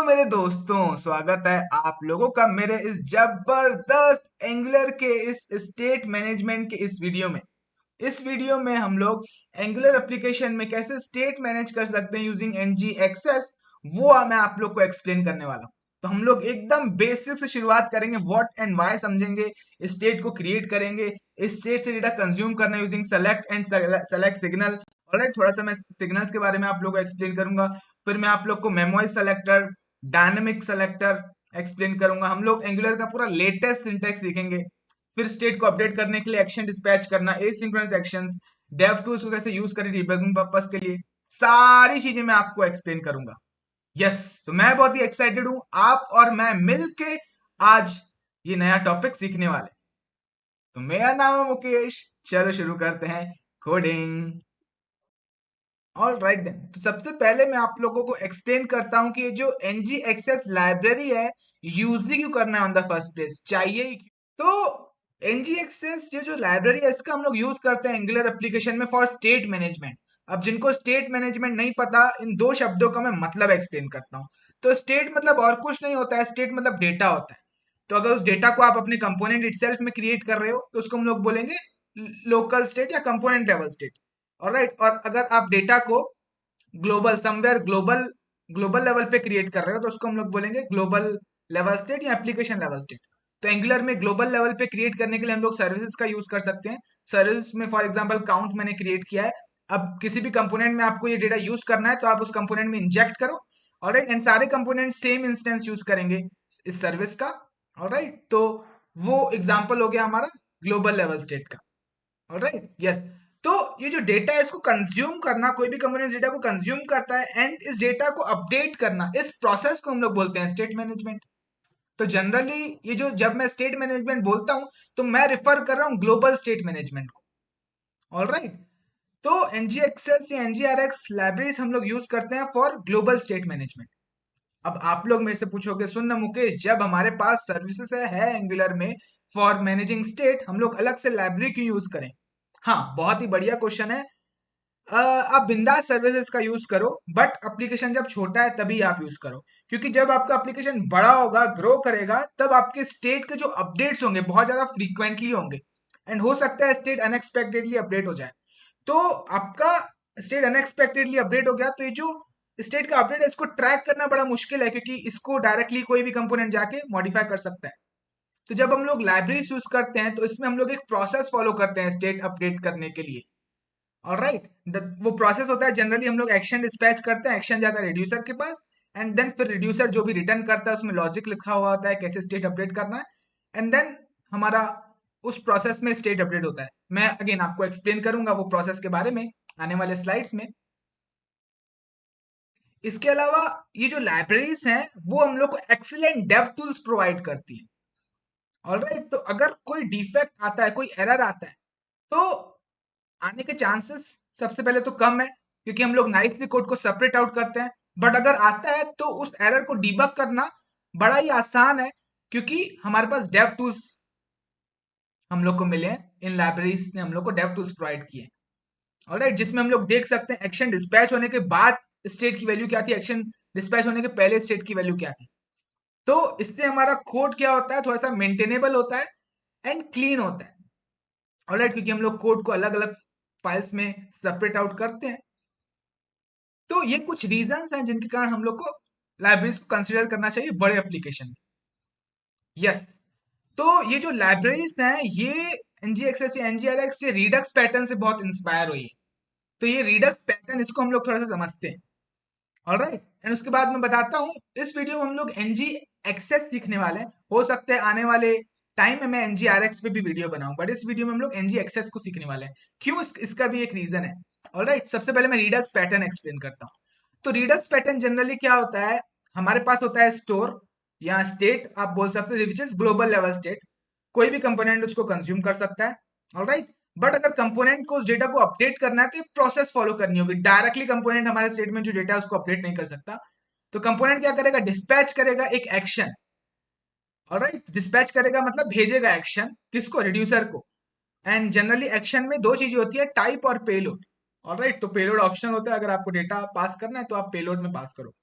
मेरे दोस्तों, स्वागत है आप लोगों का मेरे इस जबरदस्त एंगुलर के इस स्टेट मैनेजमेंट के इस वीडियो में। इस वीडियो में हम लोग एंगुलर एप्लीकेशन में कैसे स्टेट मैनेज कर सकते हैं यूजिंग एनजी एक्सेस, वो मैं आप लोग को एक्सप्लेन करने वाला हूँ। तो हम लोग एकदम बेसिक से शुरुआत करेंगे, व्हाट एंड व्हाई समझेंगे, स्टेट को क्रिएट करेंगे, इस स्टेट से डेटा कंज्यूम करना using select and select signal. Alright, थोड़ा सा मैं सिग्नल्स के बारे में आप लोगों को एक्सप्लेन करूंगा। फिर मैं आप लोग को memory selector, dynamic selector explain करूंगा। हम लोग एंगुलर का पूरा लेटेस्ट सिंटैक्स सीखेंगे। फिर स्टेट को अपडेट करने के लिए एक्शन डिस्पैच करना, एसिंक्रोनस एक्शंस, डेव टूल्स को कैसे यूज करें डिबगिंग पर्पस के लिए, सारी चीजें मैं आपको एक्सप्लेन करूंगा। यस, तो मैं बहुत ही एक्साइटेड हूं। आप और मैं मिल के आज ये नया टॉपिक सीखने वाले। तो मेरा नाम है मुकेश। चलो शुरू करते हैं कोडिंग। ऑल राइट देन, तो सबसे पहले मैं आप लोगों को एक्सप्लेन करता हूं कि ये जो एनजी एक्सेस लाइब्रेरी है, यूज ही क्यों करना है ऑन द फर्स्ट प्लेस, चाहिए ही क्यों। तो एनजी एक्सेस ये जो लाइब्रेरी है, इसका हम लोग यूज करते हैं एंगुलर एप्लीकेशन में फॉर स्टेट मैनेजमेंट। अब जिनको स्टेट मैनेजमेंट नहीं पता, इन दो शब्दों का मैं मतलब एक्सप्लेन करता हूँ। तो स्टेट मतलब और कुछ नहीं होता है, स्टेट मतलब डेटा होता है। तो अगर उस डेटा को आप अपने कंपोनेंट इटसेल्फ में क्रिएट कर रहे हो, तो उसको हम लोग बोलेंगे लोकल स्टेट या कंपोनेंट लेवल स्टेट। ऑलराइट, और अगर आप डेटा को global somewhere global global level पे क्रिएट कर रहे हो, तो उसको हम लोग बोलेंगे ग्लोबल लेवल स्टेट या एप्लीकेशन लेवल स्टेट। तो एंगुलर में ग्लोबल लेवल पे क्रिएट करने के लिए हम लोग सर्विसेज का यूज कर सकते हैं। सर्विस में फॉर एग्जांपल काउंट मैंने क्रिएट किया है। अब किसी भी कंपोनेंट में आपको ये डेटा यूज करना है, तो आप उस कंपोनेंट में इंजेक्ट करो। ऑलराइट, एंड सारे कंपोनेंट सेम इंस्टेंस यूज करेंगे इस सर्विस का। ऑलराइट, तो वो एग्जांपल हो गया हमारा ग्लोबल लेवल स्टेट का। Alright, yes. तो ये जो डेटा है, इसको कंज्यूम करना, कोई भी कंपोनेंट डेटा को कंज्यूम करता है एंड इस डेटा को अपडेट करना, इस प्रोसेस को हम लोग बोलते हैं स्टेट मैनेजमेंट। तो जनरली ये जो जब मैं स्टेट मैनेजमेंट बोलता हूं, तो मैं रिफर कर रहा हूं ग्लोबल स्टेट मैनेजमेंट को। ऑलराइट, तो एनजीएक्सेस या एनजीआरएक्स लाइब्रेरीज हम लोग यूज करते हैं फॉर ग्लोबल स्टेट मैनेजमेंट। अब आप लोग मेरे से पूछोगे, सुन ना मुकेश, जब हमारे पास सर्विसेज है एंगुलर में फॉर मैनेजिंग स्टेट, हम लोग अलग से लाइब्रेरी क्यों यूज करें। हाँ, बहुत ही बढ़िया क्वेश्चन है। आप बिंदास सर्विसेज का यूज करो, बट एप्लीकेशन जब छोटा है तभी आप यूज करो। क्योंकि जब आपका एप्लीकेशन बड़ा होगा, ग्रो करेगा, तब आपके स्टेट के जो अपडेट्स होंगे बहुत ज्यादा फ्रीक्वेंटली होंगे। एंड हो सकता है स्टेट अनएक्सपेक्टेडली अपडेट हो जाए। तो आपका स्टेट अनएक्सपेक्टेडली अपडेट हो गया, तो ये जो स्टेट का अपडेट है, इसको ट्रैक करना बड़ा मुश्किल है, क्योंकि इसको डायरेक्टली कोई भी कंपोनेंट जाके मॉडिफाई कर सकता है। तो जब हम लोग लाइब्रेरीज यूज करते हैं, तो इसमें हम लोग एक प्रोसेस फॉलो करते हैं स्टेट अपडेट करने के लिए। ऑलराइट, वो प्रोसेस होता है, जनरली हम लोग एक्शन डिस्पैच करते हैं, एक्शन जाता है रिड्यूसर के पास, एंड देन फिर रिड्यूसर जो भी रिटर्न करता है, उसमें लॉजिक लिखा हुआ होता है कैसे स्टेट अपडेट करना है। एंड देन हमारा उस प्रोसेस में स्टेट अपडेट होता है। मैं अगेन आपको एक्सप्लेन करूंगा वो प्रोसेस के बारे में आने वाले स्लाइड्स में। इसके अलावा ये जो लाइब्रेरीज हैं, वो हम लोग को एक्सीलेंट डेव टूल्स प्रोवाइड करती है। ऑलराइट, तो अगर कोई डिफेक्ट आता है, कोई एरर आता है, तो आने के चांसेस सबसे पहले तो कम है, क्योंकि हम लोग नाइसली कोड को सेपरेट आउट करते हैं। बट अगर आता है, तो उस एरर को डिबग करना बड़ा ही आसान है, क्योंकि हमारे पास डेव टूल्स हम लोग को मिले हैं। इन लाइब्रेरीज ने हम लोग को डेव टूल्स प्रोवाइड किए हैं। ऑलराइट, जिसमें हम लोग देख सकते हैं एक्शन डिस्पैच होने के बाद स्टेट की वैल्यू क्या थी, एक्शन डिस्पैच होने के पहले स्टेट की वैल्यू क्या थी। तो इससे हमारा कोड क्या होता है, थोड़ा सा मेंटेनेबल होता है एंड क्लीन होता है। ऑलराइट, क्योंकि हम लोग कोड को अलग अलग फाइल्स में सेपरेट आउट करते हैं। तो ये कुछ रीजंस हैं जिनके कारण हम लोग को लाइब्रेरीज को कंसिडर करना चाहिए बड़े एप्लीकेशन में। यस, तो ये जो लाइब्रेरीज हैं, ये एनजीएक्सेस या एनजीआरएक्स ये रिडक्स पैटर्न से बहुत इंस्पायर हुई है। तो ये रिडक्स पैटर्न, इसको हम लोग थोड़ा सा समझते हैं। ऑलराइट, एंड उसके बाद मैं बताता हूँ, इस वीडियो में हम लोग एनजी एक्सेस सीखने वाले हैं। हो सकता है आने वाले टाइम में मैं एनजी आरएक्स पे भी वीडियो बनाऊं, बट इस वीडियो में हम लोग एनजी एक्सेस को सीखने वाले हैं। क्यों, इसका भी एक रीजन है। ऑलराइट, सबसे पहले मैं रिडक्स पैटर्न एक्सप्लेन करता हूँ। तो रिडक्स पैटर्न जनरली क्या होता है, हमारे पास होता है स्टोर या स्टेट, आप बोल सकते हो, which is global level state. कोई भी कंपोनेंट उसको कंज्यूम कर सकता है। ऑलराइट, बट अगर कंपोनेंट को उस डेटा को अपडेट करना है, तो एक प्रोसेस फॉलो करनी होगी। डायरेक्टली कंपोनेंट हमारे स्टेट में जो डेटा है उसको अपडेट नहीं कर सकता। तो कंपोनेंट क्या करेगा, डिस्पैच करेगा एक एक्शन। ऑलराइट, डिस्पैच करेगा मतलब भेजेगा एक्शन, किसको, रिड्यूसर को। एंड जनरली एक्शन में दो चीजें होती है, टाइप और पेलोड। ऑलराइट, तो पेलोड ऑप्शन होता है, अगर आपको डेटा पास करना है तो आप पेलोड में पास करो।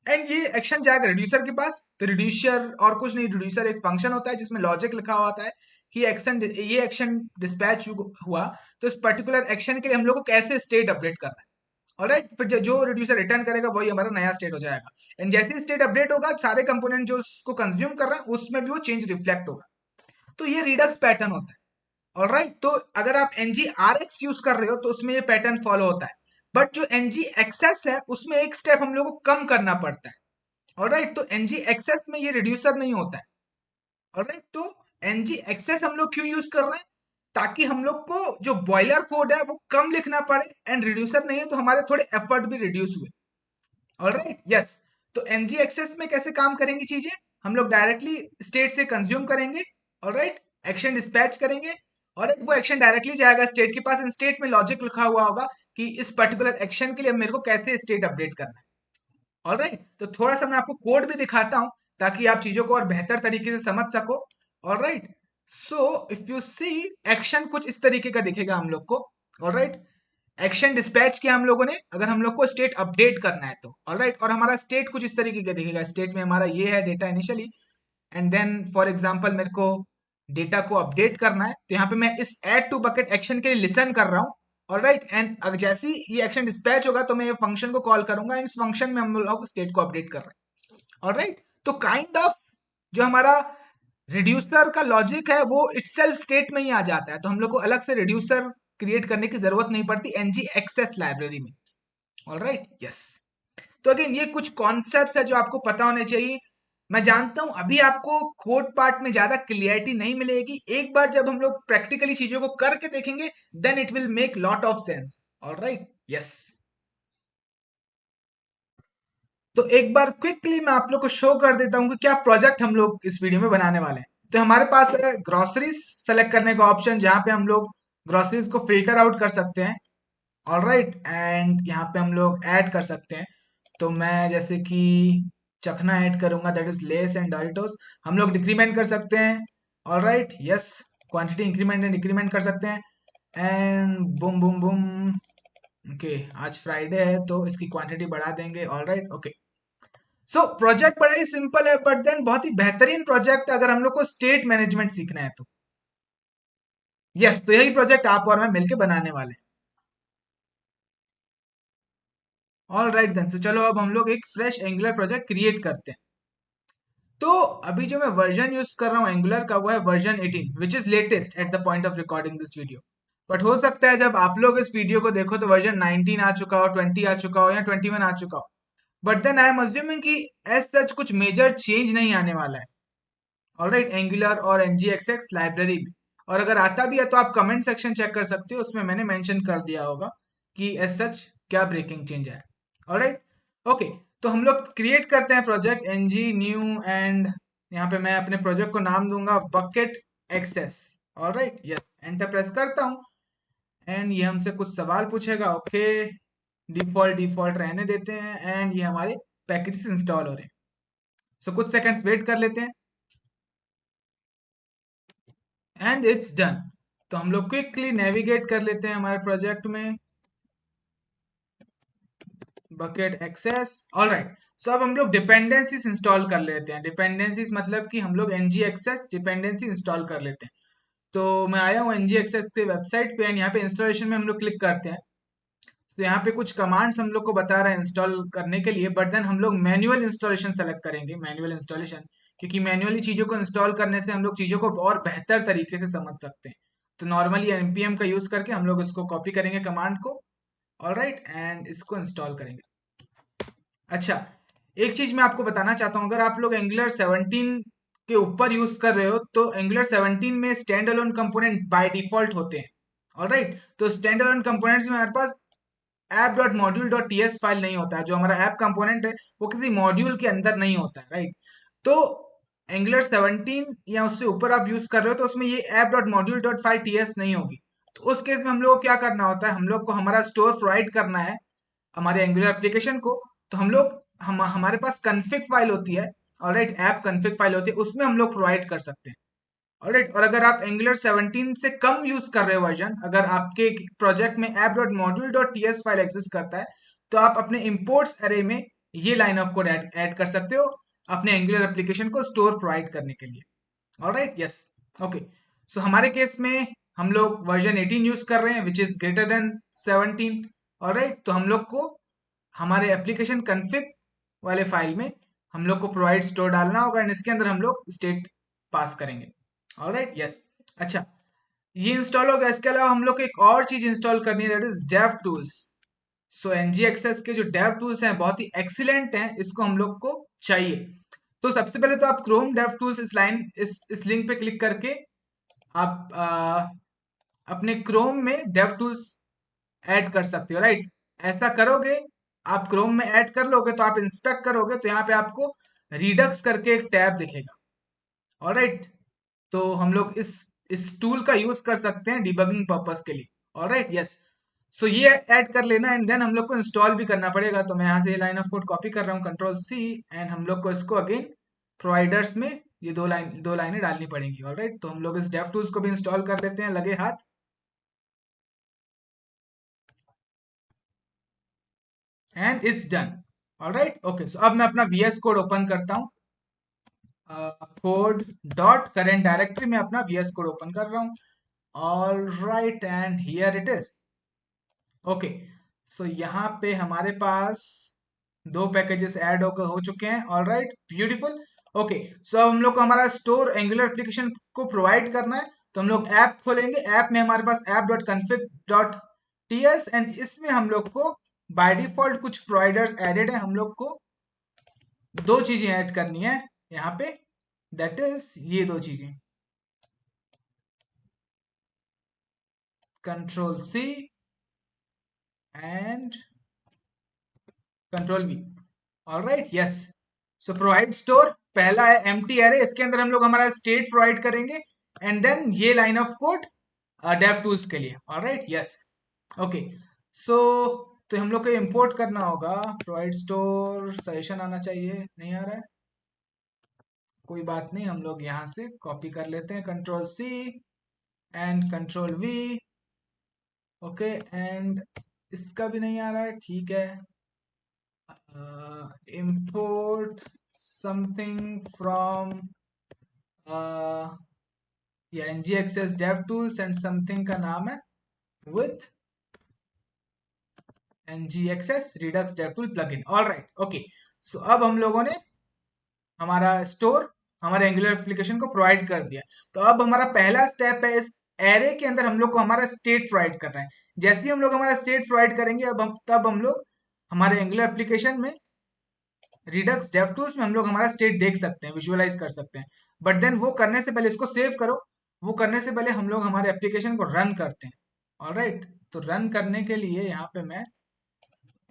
एंड ये एक्शन जाएगा रिड्यूसर के पास। तो रिड्यूसर और कुछ नहीं, रिड्यूसर एक फंक्शन होता है जिसमें लॉजिक लिखा हुआ होता है कि ये एक्शन डिस्पैच हुआ, तो इस पर्टिकुलर एक्शन के लिए हम लोग को कैसे स्टेट अपडेट करना है। ऑलराइट, फिर जो रिड्यूसर रिटर्न करेगा वही हमारा नया स्टेट हो जाएगा। एंड जैसे ही स्टेट अपडेट होगा, सारे कंपोनेंट जो उसको कंज्यूम कर रहा है उसमें भी वो चेंज रिफ्लेक्ट होगा। तो ये रिडक्स पैटर्न होता है। ऑलराइट, तो अगर आप ngRx यूज कर रहे हो तो उसमें ये पैटर्न फॉलो होता है। बट जो ngXS है उसमें एक स्टेप हम लोग को कम करना पड़ता है। ऑलराइट, तो ngXS में ये रिड्यूसर नहीं होता है। ऑलराइट, तो ngXS हम लोग क्यों यूज कर रहे हैं? ताकि हम लोग को जो बॉयलर कोड है वो कम लिखना पड़े, एंड रिड्यूसर नहीं है तो हमारे थोड़े एफर्ट भी रिड्यूस हुए। Alright, yes. तो ngXS में कैसे काम करेंगी चीजें? हम लोग डायरेक्टली स्टेट से कंज्यूम करेंगे। ऑलराइट, एक्शन डिस्पैच करेंगे और वो एक्शन डायरेक्टली जाएगा स्टेट के पास। इन स्टेट में लॉजिक लिखा हुआ होगा कि इस पर्टिकुलर एक्शन के लिए मेरे को कैसे स्टेट अपडेट करना है। ऑलराइट, तो थोड़ा सा मैं आपको कोड भी दिखाता हूं ताकि आप चीजों को और बेहतर तरीके से समझ सको। Alright, so if you see, action कुछ इस तरीके का दिखेगा हम लोग को। ऑलराइट, एक्शन डिस्पैच किया हम लोगों ने, अगर हम लोग को स्टेट अपडेट करना है तो। ऑलराइट, और हमारा स्टेट कुछ इस तरीके का दिखेगा। स्टेट में हमारा ये है data initially, and then for example मेरे को डेटा को अपडेट करना है, तो यहाँ पे मैं इस ऐड टू बकेट एक्शन के लिए लिसन कर रहा हूँ। ऑलराइट, एंड अगर जैसे ही ये एक्शन डिस्पैच होगा तो मैं ये फंक्शन को कॉल करूंगा, एंड इस फंक्शन में हम लोग स्टेट को अपडेट कर रहे हैं। ऑलराइट, तो काइंड ऑफ जो हमारा रिड्यूसर का लॉजिक है वो इटसेल्फ स्टेट में ही आ जाता है, तो हम लोग को अलग से रिड्यूसर क्रिएट करने की जरूरत नहीं पड़ती ngXS लाइब्रेरी में। Alright, yes. तो अगेन ये कुछ कॉन्सेप्ट्स है जो आपको पता होने चाहिए। मैं जानता हूं अभी आपको कोड पार्ट में ज्यादा क्लियरिटी नहीं मिलेगी, एक बार जब हम लोग प्रैक्टिकली चीजों को करके देखेंगे then it will make lot of sense. Alright, yes. तो एक बार क्विकली मैं आप लोग को शो कर देता हूं कि क्या प्रोजेक्ट हम लोग इस वीडियो में बनाने वाले हैं। तो हमारे पास है ग्रोसरीज सेलेक्ट करने का ऑप्शन, जहां पे हम लोग ग्रोसरीज को फिल्टर आउट कर सकते हैं। ऑलराइट, एंड यहाँ पे हम लोग ऐड कर सकते हैं। तो मैं जैसे कि चखना ऐड करूंगा, that is less and Doritos. हम लोग डिक्रीमेंट कर सकते हैं। Alright, yes. Quantity increment and decrement कर सकते हैं। And boom boom boom. Okay, आज फ्राइडे है तो इसकी क्वांटिटी बढ़ा देंगे। Alright, okay. सो प्रोजेक्ट बड़ा ही सिंपल है, बट देन बहुत ही बेहतरीन प्रोजेक्ट अगर हम लोग को स्टेट मैनेजमेंट सीखना है तो। यस, तो यही प्रोजेक्ट आप और मैं मिलके बनाने वाले हैं। ऑल राइट देन, तो चलो अब हम लोग एक फ्रेश एंगुलर प्रोजेक्ट क्रिएट करते हैं। तो अभी जो मैं वर्जन यूज कर रहा हूँ एंगुलर का वो है version 18, which is latest at the point of recording this video. But हो सकता है जब आप लोग इस वीडियो को देखो तो वर्जन 19 आ चुका हो, 20 आ चुका हो, या 21 आ चुका हो। But then I am assuming कि एज सच कुछ मेजर चेंज नहीं आने वाला है। ऑलराइट, एंगुलर और ngXX लाइब्रेरी में। और अगर आता भी है तो आप कमेंट सेक्शन चेक कर सकते हो, उसमें मैंने मेंशन कर दिया होगा कि एज सच क्या ब्रेकिंग चेंज है। Alright, okay. तो हम लोग क्रिएट करते हैं प्रोजेक्ट ng न्यू, एंड यहाँ पे मैं अपने प्रोजेक्ट को नाम दूंगा bucket access. Alright, yes. Enter press करता हूँ एंड ये हमसे कुछ सवाल पूछेगा। ओके, डिफॉल्ट डिफॉल्ट रहने देते हैं, एंड ये हमारे पैकेजेस इंस्टॉल हो रहे हैं। सो कुछ सेकंड्स वेट कर लेते हैं एंड इट्स डन। तो हम लोग क्विकली नेविगेट कर लेते हैं हमारे प्रोजेक्ट में, बकेट एक्सेस। ऑलराइट, सो अब हम लोग डिपेंडेंसीज इंस्टॉल कर लेते हैं। डिपेंडेंसीज मतलब कि हम लोग ngXS डिपेंडेंसी इंस्टॉल कर लेते हैं। तो मैं आया हूँ ngXS के वेबसाइट पे, एंड यहाँ पे इंस्टॉलेशन में हम लोग क्लिक करते हैं। तो यहाँ पे कुछ कमांड्स हम लोग को बता रहा है इंस्टॉल करने के लिए, बट देन हम लोग मैनुअल इंस्टॉलेशन सेलेक्ट करेंगे, मैनुअल इंस्टॉलेशन। क्योंकि मैनुअली चीज़ों को इंस्टॉल करने से हम लोग चीज़ों को और बेहतर तरीके से समझ सकते हैं। तो नॉर्मली npm का यूज़ करके हम लोग इसको कॉपी करेंगे कमांड को। ऑलराइट, एंड इसको इंस्टॉल करेंगे। अच्छा, एक चीज़ मैं आपको बताना चाहता हूँ, अगर आप लोग एंगुलर 17 के ऊपर यूज़ कर रहे हो तो एंगुलर 17 में stand alone component by default होते हैं। ऑलराइट, तो स्टैंड अलोन कंपोनेंट्स में हमारे पास app.module.ts फाइल नहीं होता है। जो हमारा ऐप कंपोनेंट है वो किसी मॉड्यूल के अंदर नहीं होता है, राइट। तो एंगुलर 17 या उससे ऊपर आप यूज कर रहे हो तो उसमें ये app.module.5ts नहीं होगी। तो उस केस में हम लोग को क्या करना होता है, हम लोग को हमारा स्टोर प्रोवाइड करना है हमारे एंगुलर एप्लीकेशन को। तो हम लोग हमारे पास कन्फिग फाइल होती है। ऑलराइट, ऐप कन्फिग फाइल होती है, उसमें हम लोग प्रोवाइड कर सकते हैं। ऑलराइट, और अगर आप एंगुलर 17 से कम यूज कर रहे हो वर्जन, अगर आपके प्रोजेक्ट में app.module.ts फाइल एग्जिस्ट करता है, तो आप अपने इंपोर्ट्स अरे में ये लाइन ऑफ कोड ऐड कर सकते हो अपने एंगुलर एप्लीकेशन को स्टोर प्रोवाइड करने के लिए। Alright, yes, okay. सो हमारे केस में हम लोग वर्जन 18 यूज कर रहे हैं which is greater than 17। Alright, तो हम लोग को हमारे एप्लीकेशन कन्फिग वाले फाइल में हम लोग को प्रोवाइड स्टोर डालना होगा एंड इसके अंदर हम लोग स्टेट पास करेंगे। ऑलराइट, यस, अच्छा, ये इंस्टॉल हो गया। इसके अलावा हम लोग को एक और चीज इंस्टॉल करनी है, दैट इज डेव टूल्स। सो एनजीएक्सेस के जो डेव टूल्स हैं बहुत ही एक्सीलेंट हैं, इसको हम लोग को चाहिए। तो सबसे पहले तो आप क्रोम डेव टूल्स इस लिंक पे क्लिक करके आप अपने क्रोम में डेव टूल्स ऐड कर सकते हो, राइट। ऐसा करोगे, आप क्रोम में ऐड कर लोगे तो आप इंस्पेक्ट करोगे तो यहाँ पे आपको रिडक्स करके एक टैब दिखेगा। ऑलराइट, तो हम लोग इस टूल का यूज कर सकते हैं डिबगिंग पर्पस के लिए। Alright, yes. सो ये ऐड कर लेना एंड देन हम लोग को इंस्टॉल भी करना पड़ेगा। तो मैं यहाँ से ये लाइन ऑफ कोड कॉपी कर रहा हूँ, कंट्रोल सी, एंड हम लोग को इसको अगेन प्रोवाइडर्स में ये दो लाइनें डालनी पड़ेंगी। ऑलराइट, तो हम लोग इस डेव टूल्स को भी इंस्टॉल कर लेते हैं लगे हाथ। And it's done. Alright, okay. So अब मैं अपना वीएस कोड ओपन करता हूँ। कोड डॉट करेंट डायरेक्टरी में अपना वीएस कोड ओपन कर रहा हूँ। All right, and here it is. Okay, so यहाँ पे हमारे पास दो पैकेजेस ऐड हो चुके हैं। All right, beautiful. Okay, so अब हम लोग को हमारा स्टोर एंगुलर एप्लीकेशन को प्रोवाइड करना है। तो हम लोग ऐप खोलेंगे। ऐप में हमारे पास app dot config dot TS, and इसमें हम लोग को बाय डिफॉल्ट कुछ प्रोवाइडर्स एडेड है। हम लोग को दो चीजें ऐड करनी है यहाँ पे, दैट इज ये दो चीजें, control C and control V. Alright, yes. So provide store पहला है एम्प्टी एरे, इसके अंदर हम लोग हमारा स्टेट प्रोवाइड करेंगे एंड देन ये line of code dev tools के लिए। Alright, yes, okay. सो तो हम लोग को इंपोर्ट करना होगा। प्रोवाइड स्टोर सजेशन आना चाहिए, नहीं आ रहा है, कोई बात नहीं, हम लोग यहाँ से कॉपी कर लेते हैं, control C and control V. Okay, and इसका भी नहीं आ रहा है, ठीक है। import something from या ngxs dev tools and something का नाम है with ngxs redux dev tool plugin। All right, okay. So अब हम लोगों ने हमारा स्टोर हमारे एंगुलर एप्लीकेशन को प्रोवाइड कर दिया। तो अब हमारा पहला स्टेप है, इस एरे के अंदर हम लोग को हमारा स्टेट प्रोवाइड करना है। जैसे ही हम लोग हमारा स्टेट प्रोवाइड करेंगे, तब हम लोग हमारे एंगुलर एप्लीकेशन में रिडक्स डेव टूल्स में हम लोग हमारा स्टेट देख सकते हैं, विजुअलाइज कर सकते हैं। बट देन वो करने से पहले, इसको सेव करो, वो करने से पहले हम लोग हमारे एप्लीकेशन को रन करते हैं। ऑलराइट, तो रन करने के लिए यहाँ पे मैं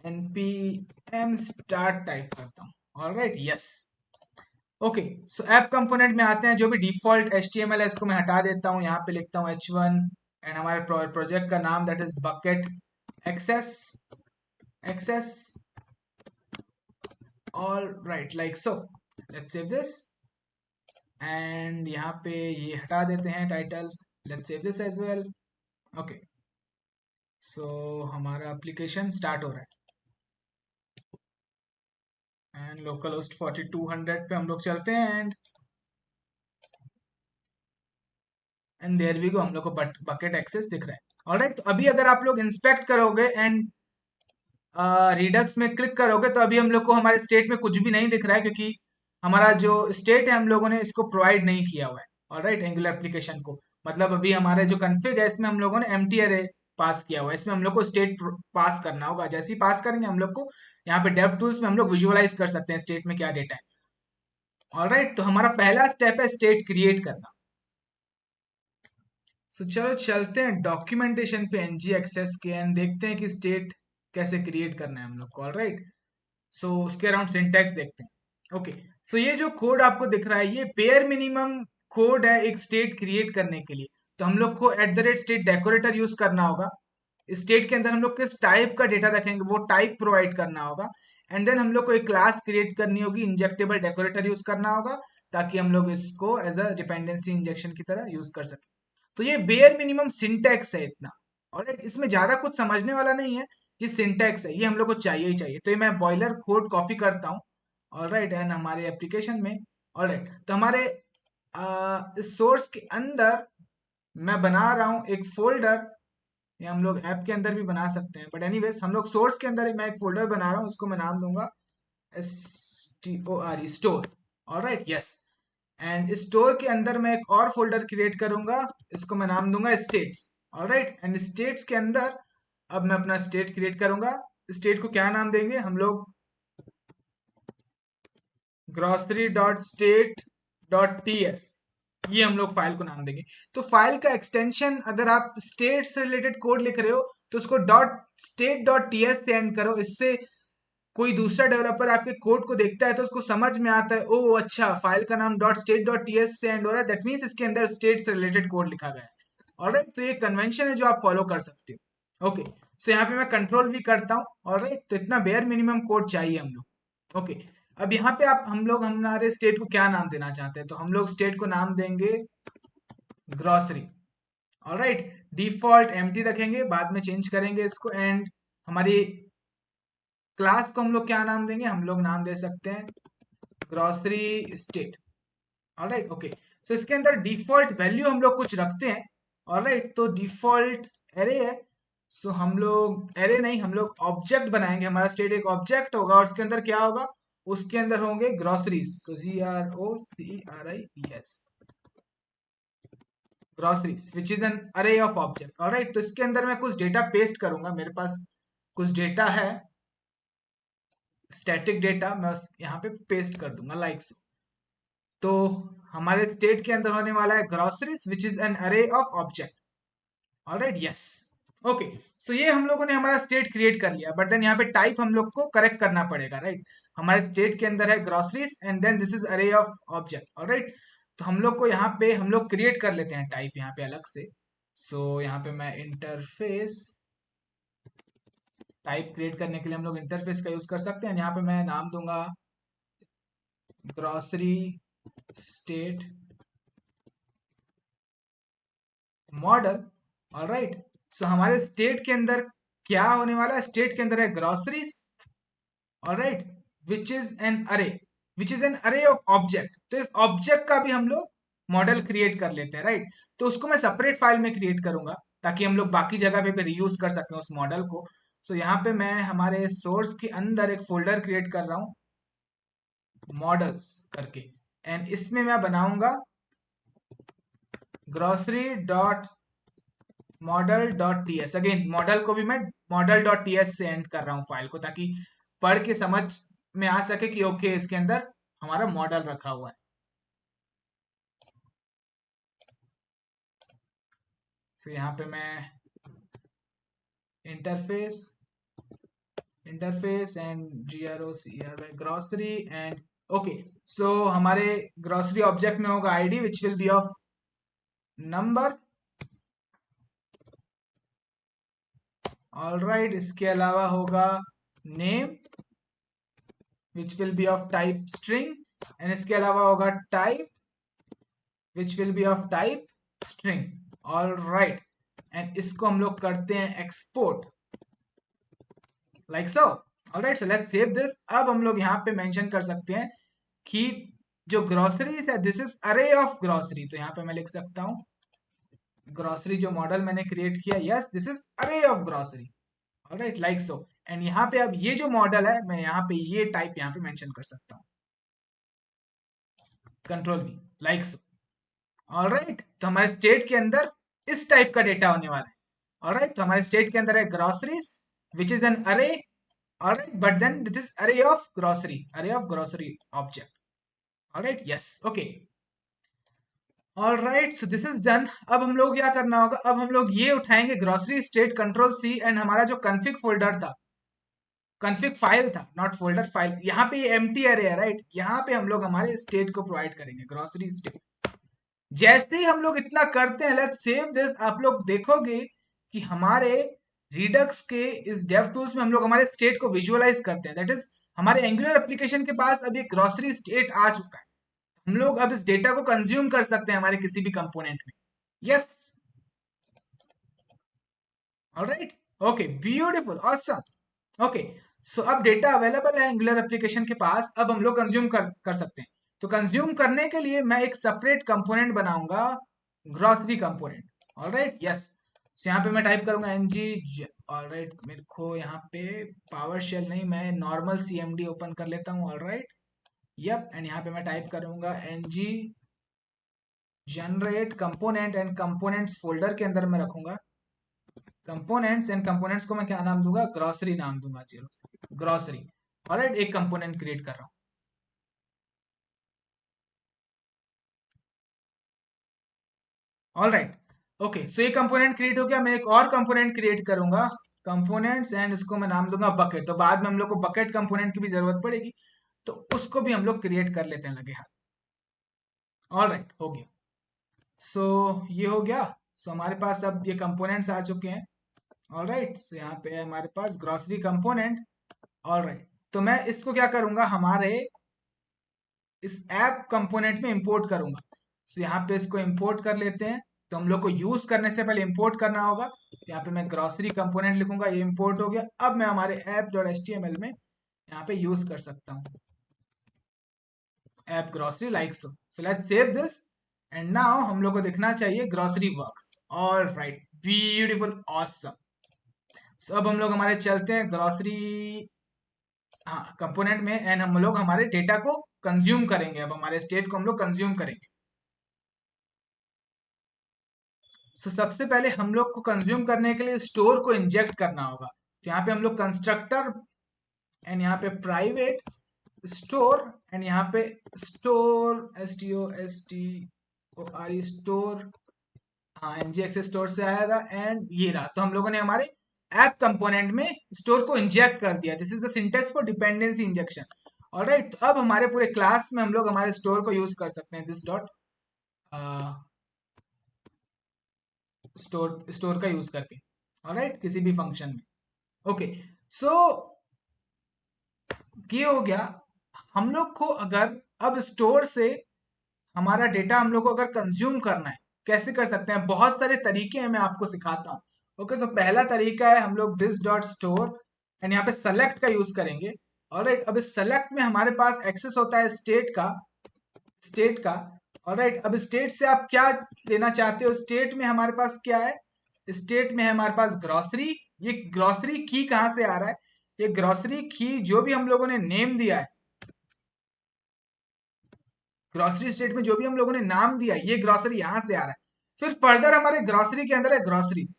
npm start टाइप करता हूँ। Alright, yes, okay. सो ऐप कंपोनेंट में आते हैं, जो भी डिफॉल्ट HTML है इसको मैं हटा देता हूँ। यहाँ पे लिखता हूँ h1 एंड हमारे प्रोजेक्ट का नाम that is bucket access. All right, like so. Let's save this and यहाँ पे ये हटा देते हैं title. Let's save this as well. Okay, so हमारा एप्लीकेशन स्टार्ट हो रहा है एंड लोकल होस्ट 4200 पे हम लोग चलते हैं एंड देयर वी गो, हम लोग को बकेट एक्सेस दिख रहा है। ऑलराइट, तो अभी अगर आप लोग इंस्पेक्ट करोगे एंड रिडक्स में क्लिक करोगे तो अभी हम लोग को हमारे स्टेट में कुछ भी नहीं दिख रहा है, क्योंकि हमारा जो स्टेट है हम लोगों ने इसको प्रोवाइड नहीं किया हुआ है। ऑलराइट, एंगुलर एप्लीकेशन को, मतलब अभी हमारे जो कन्फिग है इसमें हम लोगों ने एम्प्टी अरे पास किया हुआ है, इसमें हम लोग को स्टेट पास करना होगा। जैसे ही पास करेंगे हम लोग को यहाँ पे डेव टूल्स में हम लोग विजुअलाइज कर सकते हैं स्टेट में क्या डेटा है। ऑलराइट, तो हमारा पहला स्टेप है स्टेट क्रिएट करना। सो चलो चलते हैं डॉक्यूमेंटेशन पे एनजी एक्सेस के एंड देखते हैं कि स्टेट कैसे क्रिएट करना है हम लोग को। ऑलराइट, सो उसके अराउंड सिंटैक्स देखते हैं। ओके, सो ये जो कोड आपको दिख रहा है ये बेयर मिनिमम कोड है एक स्टेट क्रिएट करने के लिए। तो हम लोग को at the rate state decorator use करना होगा। स्टेट के अंदर हम लोग किस टाइप का डेटा रखेंगे वो टाइप प्रोवाइड करना होगा एंड देन हम लोग को एक क्लास क्रिएट करनी होगी, इंजेक्टेबल डेकोरेटर यूज करना होगा, ताकि हम लोग इसको एज अ डिपेंडेंसी इंजेक्शन की तरह यूज कर सकें। तो ये बेयर मिनिमम सिंटैक्स है इतना। और इसमें ज्यादा कुछ समझने वाला नहीं है, कि सिंटैक्स है ये हम लोग को चाहिए ही चाहिए। तो ये मैं बॉयलर कोड कॉपी करता हूँ, ऑलराइट, एंड हमारे एप्लीकेशन में, ऑलराइट, तो हमारे इस सोर्स के अंदर मैं बना रहा हूँ एक फोल्डर, या हम लोग ऐप के अंदर भी बना सकते हैं, बट एनीवेज हम लोग सोर्स के अंदर मैं एक फोल्डर बना रहा हूँ, उसको मैं नाम दूंगा STORE, store, alright, yes. And store के अंदर मैं एक और फोल्डर क्रिएट करूंगा, इसको मैं नाम दूंगा स्टेट्स, ऑलराइट। एंड स्टेट्स के अंदर अब मैं अपना स्टेट क्रिएट करूंगा। स्टेट को क्या नाम देंगे हम लोग, grocery.state.ts, ये हम लोग फाइल को नाम देंगे। तो फाइल का एक्सटेंशन, अगर आप स्टेट से रिलेटेड कोड लिख रहे हो तो उसको .state.ts से एंड करो, इससे कोई दूसरा डेवलपर आपके कोड को देखता है तो उसको समझ में आता है, ओ अच्छा फाइल का नाम .state.ts से एंड हो रहा है, दैट मीन्स इसके अंदर स्टेट से रिलेटेड कोड लिखा गया है, ऑलराइट। तो ये कन्वेंशन है जो आप फॉलो कर सकते हो, ओके। सो यहाँ पे मैं कंट्रोल भी करता हूँ, ऑलराइट। तो इतना बेयर मिनिमम कोड चाहिए हम लोग, ओके। अब यहाँ पे आप हम लोग हमारे स्टेट को क्या नाम देना चाहते हैं, तो हम लोग स्टेट को नाम देंगे ग्रोसरी, ऑलराइट। डिफॉल्ट एम्प्टी रखेंगे, बाद में चेंज करेंगे इसको। एंड हमारी क्लास को हम लोग क्या नाम देंगे, हम लोग नाम दे सकते हैं grocery state, alright, okay. So इसके अंदर डिफॉल्ट वैल्यू हम लोग कुछ रखते हैं, ऑलराइट। तो डिफॉल्ट एरे है, सो हम लोग एरे नहीं, हम लोग ऑब्जेक्ट बनाएंगे। हमारा स्टेट एक ऑब्जेक्ट होगा और उसके अंदर क्या होगा, उसके अंदर होंगे ग्रोसरीज, तो GROCRIES, groceries which is an array of object, alright. तो इसके अंदर मैं कुछ डेटा पेस्ट करूंगा, मेरे पास कुछ डेटा है, स्टैटिक डेटा, मैं यहाँ पे पेस्ट कर दूंगा लाइक सो। तो हमारे स्टेट के अंदर होने वाला है groceries which is an array of object, alright, yes, okay. So ये हम लोगों ने हमारा स्टेट क्रिएट कर लिया, बट देन यहाँ पे टाइप हम लोग को करेक्ट करना पड़ेगा, राइट। हमारे स्टेट के अंदर है groceries and then this is array of object, alright. तो हम लोग को यहाँ पे हम लोग क्रिएट कर लेते हैं टाइप यहाँ पे अलग से। सो यहाँ पे मैं इंटरफेस टाइप क्रिएट करने के लिए हम लोग इंटरफेस का यूज कर सकते हैं। यहाँ पे मैं नाम दूंगा ग्रोसरी स्टेट मॉडल, ऑलराइट। सो हमारे स्टेट के अंदर क्या होने वाला है, स्टेट के अंदर है groceries, alright, which is an अरे, विच is an array of object. तो इस ऑब्जेक्ट का भी हम लोग मॉडल क्रिएट कर लेते हैं, राइट। तो उसको मैं सेपरेट फाइल में क्रिएट करूंगा ताकि हम लोग बाकी जगह पे भी रीयूज कर सकें उस मॉडल को। सो यहाँ पे मैं हमारे सोर्स के अंदर एक फोल्डर क्रिएट कर रहा हूँ मॉडल्स करके, एंड इसमें मैं बनाऊंगा grocery dot model dot T S. Again model को भी मैं मॉडल डॉट टी एस से एंड कर रहा हूँ फाइल को, ताकि पढ़ के समझ में आ सके कि ओके इसके अंदर हमारा मॉडल रखा हुआ है। तो यहाँ पे मैं interface interface and GROCRY grocery and okay. So हमारे ग्रोसरी ऑब्जेक्ट में होगा ID which will be of number, alright. इसके अलावा होगा name which will be of type string, and इसके अलावा होगा type which will be of type string, alright. And इसको हम लोग करते हैं export like so, alright. So let's save this. अब हम लोग यहाँ पे मेंशन कर सकते हैं कि जो ग्रोसरीज है this is array of grocery, तो यहाँ पे मैं लिख सकता हूँ ग्रोसरी जो मॉडल मैंने क्रिएट किया, yes this is array of grocery, alright, like so. And यहाँ पे अब ये जो मॉडल है मैं यहाँ पे ये टाइप यहाँ पे मेंशन कर सकता हूँ, control V, like so, alright. तो हमारे स्टेट के अंदर इस टाइप का डेटा होने वाला है, ऑलराइट। तो हमारे स्टेट के अंदर है groceries which is an array, alright, but then this is array of grocery object, alright, yes, okay, alright. So this is done. अब हम लोग क्या करना होगा, अब हम लोग ये उठाएंगे grocery state control C, and हमारा जो कन्फिग फोल्डर था, कन्फिग फाइल था, नॉट फोल्डर, फाइल, यहाँ पे ये एम्प्टी अरे है, राइट। यहाँ पे हम लोग हमारे स्टेट को प्रोवाइड करेंगे ग्रोसरी स्टेट। जैसे ही हम लोग इतना करते हैं, लेट्स सेव दिस, आप लोग देखोगे कि हमारे रिडक्स के इस डेव टूल्स में हम लोग हमारे स्टेट को विजुअलाइज करते हैं, दैट इज हमारे एंगुलर एप्लीकेशन के पास अब एक ग्रोसरी स्टेट आ चुका है। हम लोग अब इस डेटा को कंज्यूम कर सकते हैं हमारे किसी भी कंपोनेंट में, yes, alright, okay, beautiful, awesome. Okay, so अब डेटा अवेलेबल है एंगुलर एप्लीकेशन के पास, अब हम लोग कंज्यूम कर सकते हैं। तो कंज्यूम करने के लिए मैं एक सेपरेट कंपोनेंट बनाऊंगा, grocery component. Alright, yes. So यहाँ पे मैं टाइप करूंगा एनजी। ऑलराइट, मेरे को यहाँ पे पावर शेल नहीं, मैं नॉर्मल सीएमडी ओपन कर लेता हूँ। ऑलराइट, यप, एंड यहाँ पे मैं टाइप करूंगा NG generate component, and components folder के अंदर मैं रखूंगा कंपोनेंट्स, एंड कंपोनेंट्स को मैं क्या नाम दूंगा, ग्रॉसरी नाम दूंगा। चलो, ग्रॉसरी। ऑलराइट, एक कंपोनेंट क्रिएट कर रहा हूँ। ऑलराइट, ओके, सो ये कंपोनेंट क्रिएट हो गया। मैं एक और कंपोनेंट क्रिएट करूंगा, कंपोनेंट्स, एंड इसको मैं नाम दूंगा बकेट। तो बाद में हम लोग को बकेट कंपोनेंट की भी जरूरत पड़ेगी, तो उसको भी हम लोग क्रिएट कर लेते हैं लगे हाथ। ऑलराइट, हो गया। सो ये हो गया। सो हमारे पास अब ये कंपोनेंट्स आ चुके हैं। ऑलराइट, सो यहाँ पे है हमारे पास ग्रॉसरी कंपोनेंट। ऑलराइट, तो मैं इसको क्या करूंगा, हमारे इस ऐप कंपोनेंट में इंपोर्ट करूंगा। सो यहाँ पे इसको इंपोर्ट कर लेते हैं। तो हम लोग को यूज करने से पहले इंपोर्ट करना होगा। तो यहाँ पे मैं ग्रॉसरी कंपोनेंट लिखूंगा, ये इंपोर्ट हो गया। अब मैं हमारे app.html में यहाँ पे यूज कर सकता हूँ app grocery like so. So let's save this, and now हम लोग को दिखना चाहिए grocery works. All right, beautiful, awesome. So अब हम लोग हमारे चलते हैं ग्रॉसरी, हाँ, कंपोनेंट में, एंड हम लोग हमारे डेटा को कंज्यूम करेंगे। अब हमारे स्टेट को हम लोग कंज्यूम करेंगे। सो सबसे पहले हम लोग को कंज्यूम करने के लिए स्टोर को इंजेक्ट करना होगा। तो यहाँ पे हम लोग कंस्ट्रक्टर, एंड यहाँ पे प्राइवेट स्टोर, एंड यहाँ पे स्टोर, STOR स्टोर, हाँ, NGX स्टोर से आएगा, एंड ये रहा। तो हम लोगों ने हमारे ऐप कंपोनेंट में स्टोर को इंजेक्ट कर दिया। This is the syntax for dependency injection. Alright, तो अब हमारे पूरे क्लास में हम लोग हमारे स्टोर को यूज कर सकते हैं, दिस डॉट स्टोर का यूज करके। ऑलराइट, किसी भी फंक्शन में। ओके, सो ये हो गया। हम लोग को अगर अब स्टोर से हमारा डेटा हम लोग को अगर कंज्यूम करना है, कैसे कर सकते हैं, बहुत सारे तरीके हैं, मैं आपको सिखाता हूँ। ओके, सो पहला तरीका है, हम लोग दिस डॉट स्टोर, एंड यहाँ पे सेलेक्ट का यूज करेंगे। ऑलराइट, अब इस सेलेक्ट में हमारे पास एक्सेस होता है स्टेट का। ऑलराइट, अब स्टेट से आप क्या लेना चाहते हो, स्टेट में हमारे पास क्या है, स्टेट में है हमारे पास ग्रॉसरी। ये ग्रॉसरी की कहाँ से आ रहा है, ये ग्रॉसरी की जो भी हम लोगों ने नेम दिया है, ग्रॉसरी स्टेट में जो भी हम लोगों ने नाम दिया है, ये ग्रॉसरी यहां से आ रहा है। फिर फर्दर हमारे ग्रॉसरी के अंदर है ग्रॉसरीज।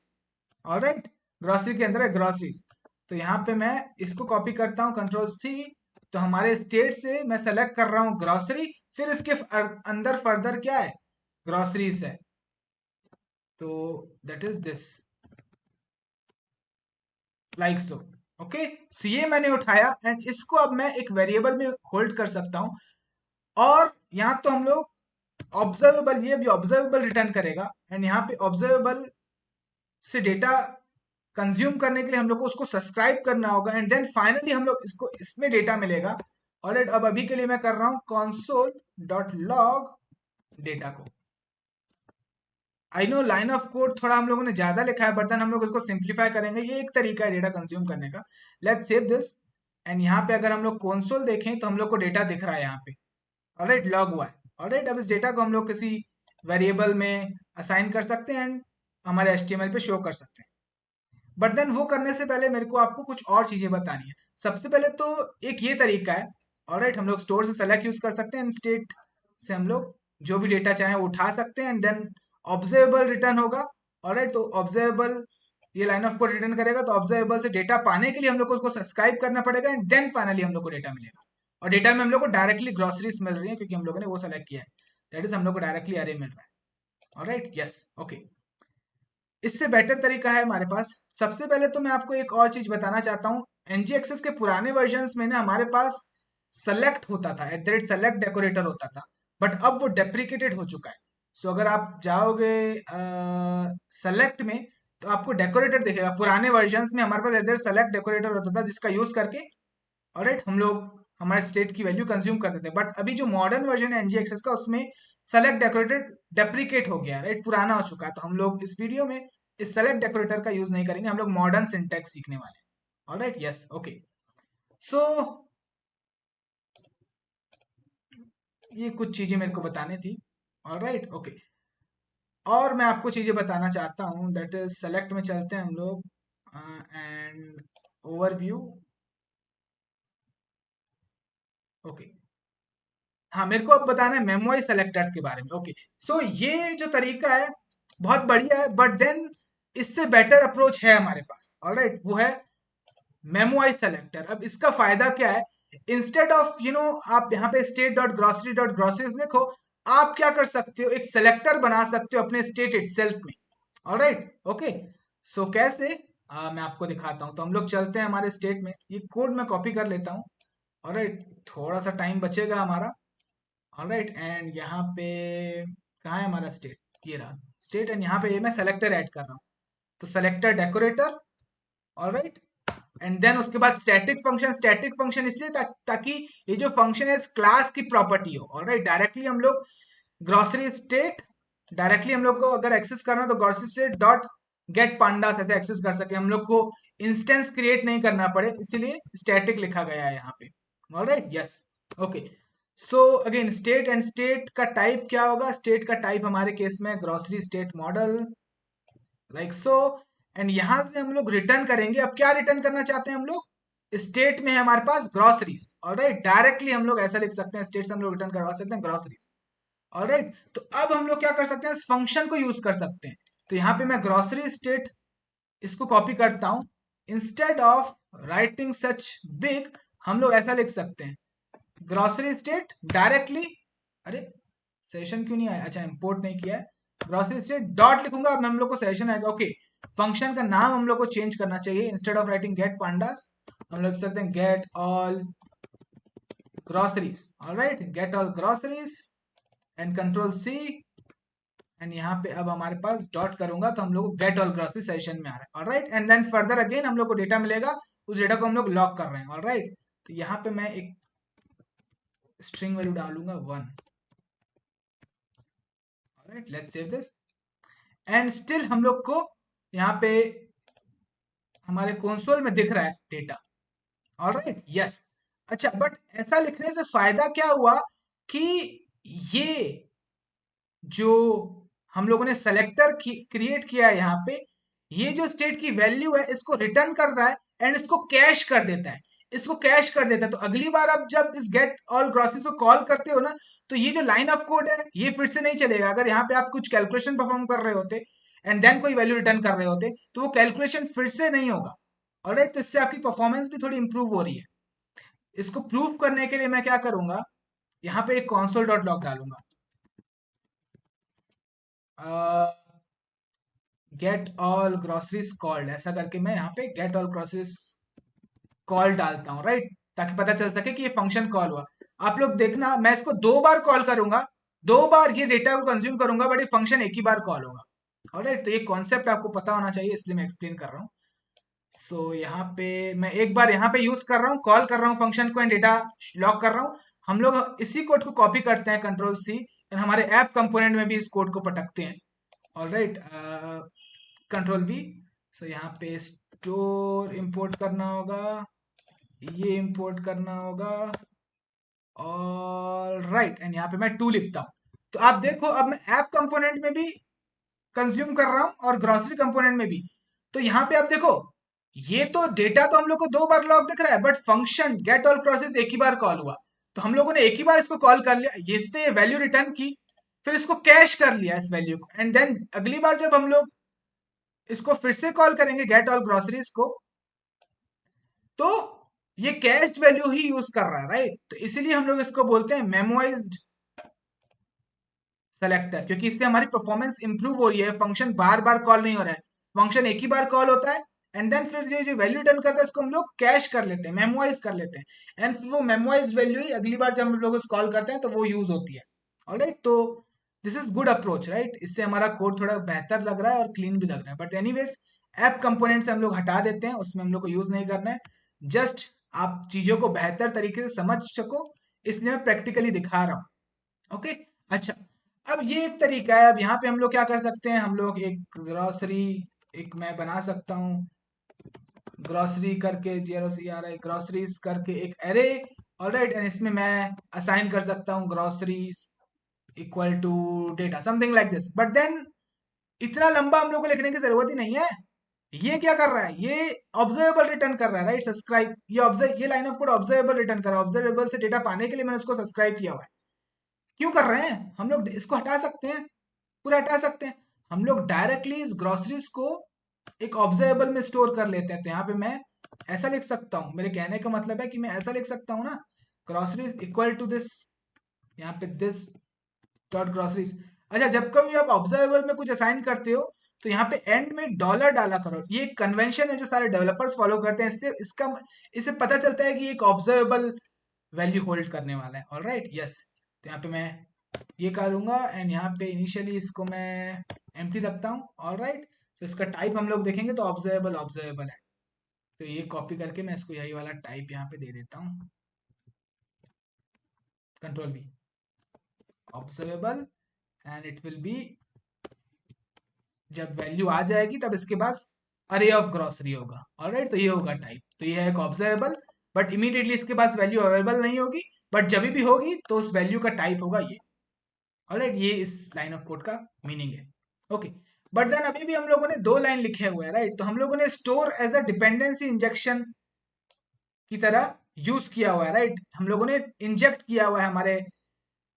ऑलराइट, ग्रॉसरी के अंदर है ग्रॉसरीज। तो यहाँ पे मैं इसको कॉपी करता हूँ, कंट्रोल C। तो हमारे स्टेट से मैं सेलेक्ट कर रहा हूँ ग्रॉसरी, फिर इसके अंदर फर्दर क्या है, ग्रॉसरीज है। तो that is this, like so. Okay, so ये मैंने उठाया, एंड इसको अब मैं एक वेरिएबल में होल्ड कर सकता हूँ। और यहाँ तो हम लोग ऑब्जर्वेबल, ये भी ऑब्जर्वेबल रिटर्न करेगा, एंड यहाँ पे ऑब्जर्वेबल से डेटा कंज्यूम करने के लिए हम लोग को उसको सब्सक्राइब करना होगा, एंड देन फाइनली हम लोग इसको इसमें डेटा मिलेगा। और अब अभी के लिए मैं कर रहा हूँ console.log डेटा को। I know line of code थोड़ा हम लोगों ने ज्यादा लिखा है, बट देन हम लोग इसको सिंप्लीफाई करेंगे। ये एक तरीका है डेटा कंज्यूम करने का। लेट्स सेव दिस, एंड यहाँ पे अगर हम लोग कंसोल देखें तो हम लोग को डेटा दिख रहा है यहाँ पे। ऑलराइट, लॉग हुआ है। ऑलराइट, अब इस डेटा को हम लोग किसी वेरिएबल में असाइन कर सकते हैं, एंड हमारे HTML पे शो कर सकते हैं। बट देन वो करने से पहले मेरे को आपको कुछ और चीजें बतानी है। सबसे पहले तो एक ये तरीका है। ऑलराइट, हम लोग स्टोर से सेलेक्ट यूज कर सकते हैं, एंड स्टेट से हम लोग जो भी डेटा चाहें वो उठा सकते हैं, एंड देन ऑब्जर्वेबल रिटर्न होगा। ऑलराइट, तो ऑब्जर्वेबल ये लाइन ऑफ कोड रिटर्न करेगा। तो ऑब्जर्वेबल से डेटा पाने के लिए हम लोग को उसको सब्सक्राइब करना पड़ेगा, एंड देन फाइनली हम लोग को डेटा मिलेगा। और डेटा में हम लोग को डायरेक्टली ग्रोसरीज मिल रही है, क्योंकि हम लोगों ने वो सेलेक्ट किया है। दैट इज, हम लोग को डायरेक्टली अरे मिल रहा है। Alright, yes, okay. इससे बेटर तरीका है हमारे पास। सबसे पहले तो मैं आपको एक और चीज बताना चाहता हूँ। NGXS के पुराने वर्जन में ना हमारे पास सेलेक्ट होता था, @select डेकोरेटर होता था, बट अब वो डेप्रिकेटेड हो चुका है। सो अगर आप जाओगे सेलेक्ट में, तो आपको डेकोरेटर दिखेगा। पुराने वर्जन में हमारे पास @select डेकोरेटर होता था, जिसका यूज करके ऑलराइट हम लोग हमारे स्टेट की वैल्यू कंज्यूम करते थे। बट अभी जो मॉडर्न वर्जन है NGXS का, उसमें सेलेक्ट डेकोरेटेड डेप्रिकेट हो गया, राइट, पुराना हो चुका है। तो हम लोग इस वीडियो में इस सेलेक्ट डेकोरेटर का यूज नहीं करेंगे, हम लोग मॉडर्न सिंटैक्स सीखने वाले हैं। Alright, yes, okay. सो ये कुछ चीजें मेरे को बतानी थी। Alright, okay. और मैं आपको चीजें बताना चाहता हूँ, दैट इज सेलेक्ट में चलते हैं हम लोग, एंड ओवरव्यू, ओके। हाँ, मेरे को अब बताना है मेमोरी सेलेक्टर्स के बारे में, ओके। सो ये जो तरीका है बहुत बढ़िया है, बट देन इससे बेटर अप्रोच है हमारे पास। ऑलराइट, वो है मेमोरी सेलेक्टर। अब इसका फायदा क्या है, इंस्टेड ऑफ आप यहाँ पे state dot grocery dot groceries लिखो, आप क्या कर सकते हो, एक सेलेक्टर बना सकते हो अपने स्टेट इटसेल्फ में। Alright, okay. सो कैसे, मैं आपको दिखाता हूँ। तो हम लोग चलते हैं हमारे स्टेट में, ये कोड मैं कॉपी कर लेता हूँ। ऑलराइट, थोड़ा सा टाइम बचेगा हमारा। ऑलराइट, एंड यहाँ पे कहाँ है हमारा स्टेट, ये रहा स्टेट, एंड यहाँ पे ये मैं सेलेक्टर ऐड कर रहा हूँ। तो selector decorator, alright, and then उसके बाद स्टैटिक फंक्शन। स्टैटिक फंक्शन इसलिए ताकि ये जो फंक्शन है इस क्लास की प्रॉपर्टी हो। ऑलराइट, डायरेक्टली हम लोग ग्रोसरी स्टेट, डायरेक्टली हम लोग को अगर एक्सेस करना है तो grocery state dot gate pandas ऐसे एक्सेस कर सके, हम लोग को इंस्टेंस क्रिएट नहीं करना पड़े, इसीलिए स्टैटिक लिखा गया है यहाँ पे। Alright, yes, okay. So again state, and state का टाइप क्या होगा, स्टेट का टाइप हमारे केस में grocery state model, like so. And यहां से हम लोग रिटर्न करेंगे। अब क्या रिटर्न करना चाहते हैं हम लोग, स्टेट में है हमारे पास ग्रोसरीज। ऑलराइट, डायरेक्टली हम लोग ऐसा लिख सकते हैं, स्टेट से हम लोग रिटर्न करवा सकते हैं ग्रोसरीज। ऑलराइट, तो अब हम लोग क्या कर सकते हैं, इस फंक्शन को यूज कर सकते हैं। तो यहाँ पे मैं ग्रोसरी स्टेट इसको कॉपी करता हूं, instead of writing such big हम लोग ऐसा लिख सकते हैं, ग्रोसरी स्टेट डायरेक्टली, अरे सेशन क्यों नहीं आया, अच्छा इंपोर्ट नहीं किया है, ग्रोसरी स्टेट डॉट लिखूंगा, अब हम लोग को सेशन आएगा। ओके, फंक्शन का नाम हम लोग को चेंज करना चाहिए, instead of writing get pandas हम लोग लिख सकते हैं get all groceries. Alright, get all groceries, and control C, and यहाँ पे अब हमारे पास डॉट करूंगा तो हम लोग को गेट ऑल ग्रोसरी सेशन में आ रहा है। Alright, and then further again हम लोग को डेटा मिलेगा, उस डेटा को हम लोग लॉक कर रहे हैं। ऑलराइट, तो यहाँ पे मैं एक स्ट्रिंग वैल्यू डालूंगा 1। Alright, let's save this, and still हम लोग को यहाँ पे हमारे कंसोल में दिख रहा है डेटा। ऑलराइट, यस, अच्छा, बट ऐसा लिखने से फायदा क्या हुआ कि ये जो हम लोगों ने सेलेक्टर क्रिएट किया है यहाँ पे, ये जो स्टेट की वैल्यू है इसको रिटर्न कर रहा है एंड इसको कैश कर देता है, इसको कैश कर देता है। तो अगली बार आप जब इस गेट ऑल ग्रोसरीज को कॉल करते हो ना, तो ये जो लाइन ऑफ कोड है ये फिर से नहीं चलेगा। अगर यहाँ पे आप कुछ कैलकुलेशन परफॉर्म कर रहे होते एंड देन कोई वैल्यू रिटर्न कर रहे होते तो वो कैलकुलेशन फिर से नहीं होगा। ऑलराइट, तो इससे आपकी परफॉर्मेंस भी थोड़ी इंप्रूव हो रही है। इसको प्रूव करने के लिए मैं क्या करूंगा, यहाँ पे एक console डॉट लॉग डालूंगा, गेट ऑल ग्रोसरीज कॉल्ड, ऐसा करके मैं यहाँ पे गेट ऑल ग्रोसरीज कॉल डालता हूँ। राइट, ताकि पता चल सके कि ये फंक्शन कॉल हुआ। आप लोग देखना, मैं इसको 2 बार कॉल करूंगा, 2 बार ये डेटा को कंज्यूम करूंगा, बट ये फंक्शन एक ही बार कॉल होगा। ऑलराइट, तो ये कॉन्सेप्ट आपको पता होना चाहिए, इसलिए मैं एक्सप्लेन कर रहा हूँ। सो यहाँ पे मैं एक बार यहाँ पे यूज कर रहा हूँ, कॉल कर रहा हूँ फंक्शन को एंड डेटा लॉक कर रहा हूँ। हम लोग इसी कोड को कॉपी करते हैं कंट्रोल सी, एंड हमारे ऐप कंपोनेंट में भी इस कोड को पटकते हैं। Alright, control we. सो यहाँ पे स्टोर इंपोर्ट करना होगा, ये इंपोर्ट करना होगा। ऑल राइट, एंड यहाँ पे मैं 2 लिखता हूँ। तो आप देखो अब मैं ऐप कंपोनेंट में भी कंज्यूम कर रहा हूँ और ग्रोसरी कंपोनेंट में भी। तो यहाँ पे आप देखो, ये तो डेटा तो हम लोग को 2 बार लॉग दिख रहा है, but function get all process एक ही बार कॉल हुआ। तो हम लोगों ने एक ही बार इसको कॉल कर लिया, इसने ये वैल्यू रिटर्न की, फिर इसको कैश कर लिया इस वैल्यू को, एंड देन अगली बार जब हम लोग इसको फिर से कॉल करेंगे गेट ऑल ग्रोसरीज को, तो ये कैश वैल्यू ही यूज कर रहा है। राइट, तो इसीलिए हम लोग इसको बोलते हैं मेमोराइज्ड सेलेक्टर, क्योंकि इससे हमारी परफॉर्मेंस इंप्रूव हो रही है। फंक्शन बार बार कॉल नहीं हो रहा है, फंक्शन एक ही बार कॉल होता है, एंड देन फिर ये जो वैल्यू रिटर्न करता है इसको हम लोग कैश कर लेते हैं, मेमोराइज कर लेते हैं, एंड फिर वो मेमोराइज वैल्यू ही अगली बार जब हम लोग उसको कॉल करते हैं तो वो यूज होती है। ऑलराइट, तो this is good approach. Right, इससे हमारा कोड थोड़ा बेहतर लग रहा है और क्लीन भी लग रहा है। बट एनीवेज, ऐप कंपोनेंट से हम लोग हटा देते हैं, उसमें हम लोग को यूज नहीं करना है। जस्ट आप चीजों को बेहतर तरीके से समझ सको, इसलिए मैं प्रैक्टिकली दिखा रहा हूँ। ओके, अच्छा, अब ये एक तरीका है। अब यहाँ पे हम लोग क्या कर सकते हैं, हम लोग एक ग्रोसरी एक मैं बना सकता हूँ ग्रोसरी करके, जीरो सी आ रहा है, ग्रोसरीज करके एक एरे। ऑलराइट, एंड इसमें मैं असाइन कर सकता हूँ groceries equal to data, something like this. But then इतना लंबा हम लोग को लिखने की जरूरत ही नहीं है। ये क्या कर रहा है, ये ऑब्जर्वेबल रिटर्न कर रहा है, राइट। सब्सक्राइब, ये line of code observable return कर रहा है। ऑब्जर्वेबल से डेटा पाने के लिए मैंने उसको सब्सक्राइब किया हुआ है। क्यों कर रहे हैं हम लोग, इसको हटा सकते हैं, पूरा हटा सकते हैं। हम लोग डायरेक्टली इस ग्रोसरीज को एक ऑब्जर्वेबल में स्टोर कर लेते हैं। तो यहाँ पे मैं ऐसा लिख सकता हूँ, मेरे कहने का मतलब है कि मैं ऐसा लिख सकता हूँ ना, ग्रोसरीज इक्वल टू दिस, यहाँ पे दिस डॉट ग्रोसरीज। अच्छा, जब कभी आप ऑब्जर्वेबल में कुछ असाइन करते हो तो यहाँ पे एंड में डॉलर डाला करो। ये एक कन्वेंशन है जो सारे डेवलपर्स फॉलो करते हैं। इससे पता चलता है कि एक ऑब्जर्वेबल वैल्यू होल्ड करने वाला है। Alright, yes. तो यहाँ पे मैं ये करूंगा एंड यहाँ पे इनिशियली इसको मैं एम्प्टी रखता हूँ। ऑलराइट, तो इसका टाइप हम लोग देखेंगे तो ऑब्जर्वेबल ऑब्जर्वेबल है। तो ये कॉपी करके मैं इसको यही वाला टाइप यहाँ पे दे देता हूँ, control B, observable, and it will be, जब वैल्यू आ जाएगी तब इसके पास अरे ऑफ ग्रोसरी होगा। ऑलराइट, तो ये होगा टाइप। तो ये है एक ऑब्जर्वेबल, बट इमीडिएटली इसके पास वैल्यू अवेलेबल नहीं होगी, बट जब भी होगी तो उस वैल्यू का टाइप होगा ये। ऑलराइट, ये इस लाइन ऑफ कोड का मीनिंग है। ओके, बट देन अभी भी हम लोगों ने दो लाइन लिखे हुए हैं, राइट। तो हम लोगों ने store as a dependency injection की तरह यूज किया हुआ है, राइट। हम लोगों ने इंजेक्ट किया हुआ है हमारे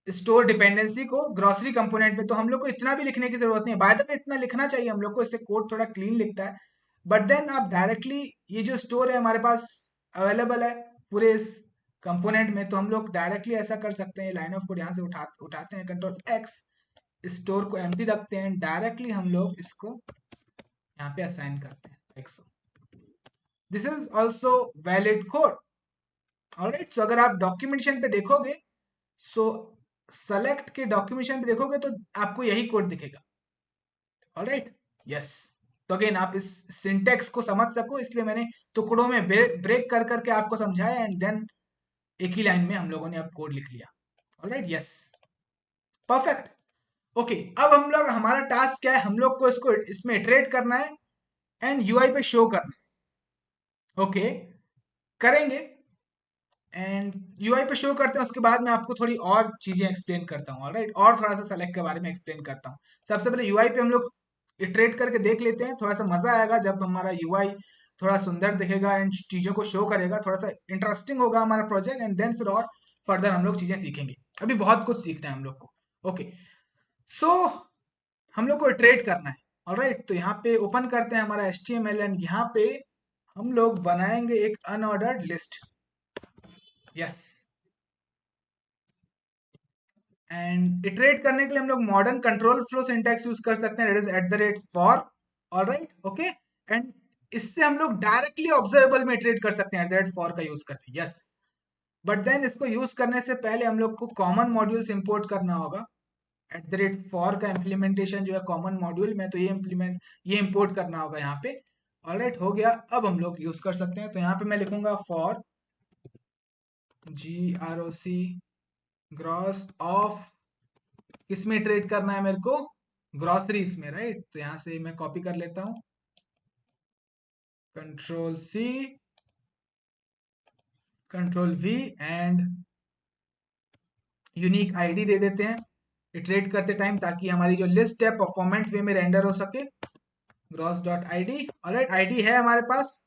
स्टोर डिपेंडेंसी को ग्रोसरी कंपोनेंट में। तो हम लोग को इतना भी लिखने की जरूरत नहीं है, बाय द वे इतना लिखना चाहिए हम लोग को, इससे कोड थोड़ा क्लीन लिखता है। बट देन आप डायरेक्टली, ये जो स्टोर है हमारे पास अवेलेबल है पूरे इस कंपोनेंट में, तो हम लोग डायरेक्टली ऐसा कर सकते हैं। लाइन ऑफ कोड यहाँ से उठाते हैं, कंट्रोल एक्स, स्टोर को एम्प्टी रखते हैं, डायरेक्टली हम लोग इसको यहाँ पे असाइन करते हैं X. This is also valid code. Alright, so अगर आप डॉक्यूमेंटेशन पे देखोगे, सो सेलेक्ट के डॉक्यूमेंटेशन पे देखोगे तो आपको यही कोड दिखेगा। Alright, yes. तो अगेन आप इस सिंटेक्स को समझ सको इसलिए मैंने टुकड़ों में ब्रेक कर करके आपको समझाया, एंड देन एक ही लाइन में हम लोगों ने अब कोड लिख लिया। Alright, yes, perfect. ओके, अब हम लोग, हमारा टास्क क्या है, हम लोग को इसको इसमें इटरेट करना है एंड यूआई पे शो करना है। ओके, करेंगे, एंड यूआई पे शो करते हैं। उसके बाद मैं आपको थोड़ी और चीजें एक्सप्लेन करता हूँ। ऑलराइट, और थोड़ा सा सेलेक्ट के बारे में एक्सप्लेन करता हूँ। सबसे पहले यूआई पे हम लोग इटरेट करके देख लेते हैं। थोड़ा सा मजा आएगा जब हमारा यूआई थोड़ा सुंदर दिखेगा एंड चीजों को शो करेगा, थोड़ा सा इंटरेस्टिंग होगा हमारा प्रोजेक्ट, एंड देन फिर और फर्दर हम लोग चीजें सीखेंगे। अभी बहुत कुछ सीखना है हम लोग को। ओके, सो हम लोग को इटरेट करना है। ऑलराइट, तो यहाँ पे ओपन करते हैं हमारा HTML, एंड यहाँ पे हम लोग बनाएंगे एक unordered list. Yes, and iterate करने के लिए हम लोग modern control flow syntax use कर सकते हैं, that is @for। Alright, okay, and इससे हम लोग डायरेक्टली ऑब्जर्वेबल में इटरेट कर सकते हैं @for का यूज करके। यस, बट देन इसको यूज करने से पहले हम लोग को कॉमन मॉड्यूल्स इंपोर्ट करना होगा। @for का इम्प्लीमेंटेशन जो है कॉमन मॉड्यूल में, तो ये इंपोर्ट करना होगा यहाँ पे। ऑलराइट, हो गया। अब हम लोग यूज कर सकते हैं। तो यहाँ पे मैं लिखूंगा फॉर GROC ग्रॉस ऑफ, किसमें इटरेट करना है मेरे को, ग्रॉसरीज में, राइट। तो यहां से मैं कॉपी कर लेता हूं, control C, control V, and unique ID दे देते हैं इटरेट करते टाइम, ताकि हमारी जो लिस्ट है परफॉर्मेंट वे में रेंडर हो सके। Gross dot ID। Alright, ID है हमारे पास।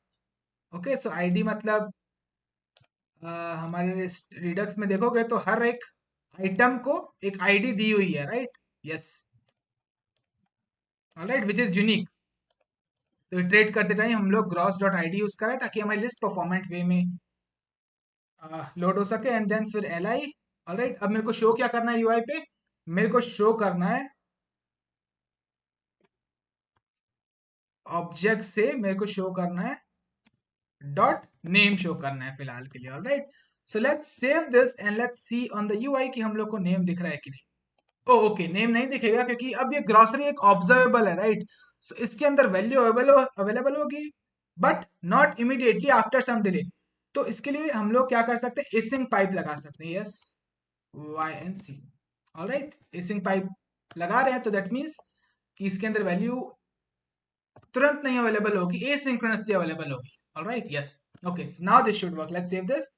ओके, सो आईडी मतलब हमारे रिडक्स में देखोगे तो हर एक आइटम को एक आईडी दी हुई है, right. Yes, alright, which is unique. तो इटरेट करते टाइम हम लोग ग्रॉस डॉट ID यूज करें ताकि हमारी लिस्ट परफॉर्मेंट वे में लोड हो सके, एंड देन फिर LI। ऑलराइट, अब मेरे को शो क्या करना है यूआई पे, मेरे को शो करना है ऑब्जेक्ट से, मेरे को शो करना है डॉट नेम शो करना है फिलहाल के लिए। Alright, so let's save this and let's see on the UI कि हम लोग को नेम दिख रहा है कि नहीं। ओ ओके, नेम नहीं दिखेगा क्योंकि अब ये ग्रॉसरी एक ऑब्जर्वेबल है, राइट। सो इसके अंदर वैल्यू अवेलेबल होगी, but not immediately, after some delay. तो इसके लिए हम लोग क्या कर सकते हैं, एसिंग पाइप लगा सकते हैं। Yes, YNC। ऑलराइट, एसिंग पाइप लगा रहे हैं तो दैट मीन्स कि इसके अंदर वैल्यू तुरंत नहीं अवेलेबल होगी, एसिंक्रोनसली अवेलेबल होगी। Alright, yes, okay, so now this should work, let's save this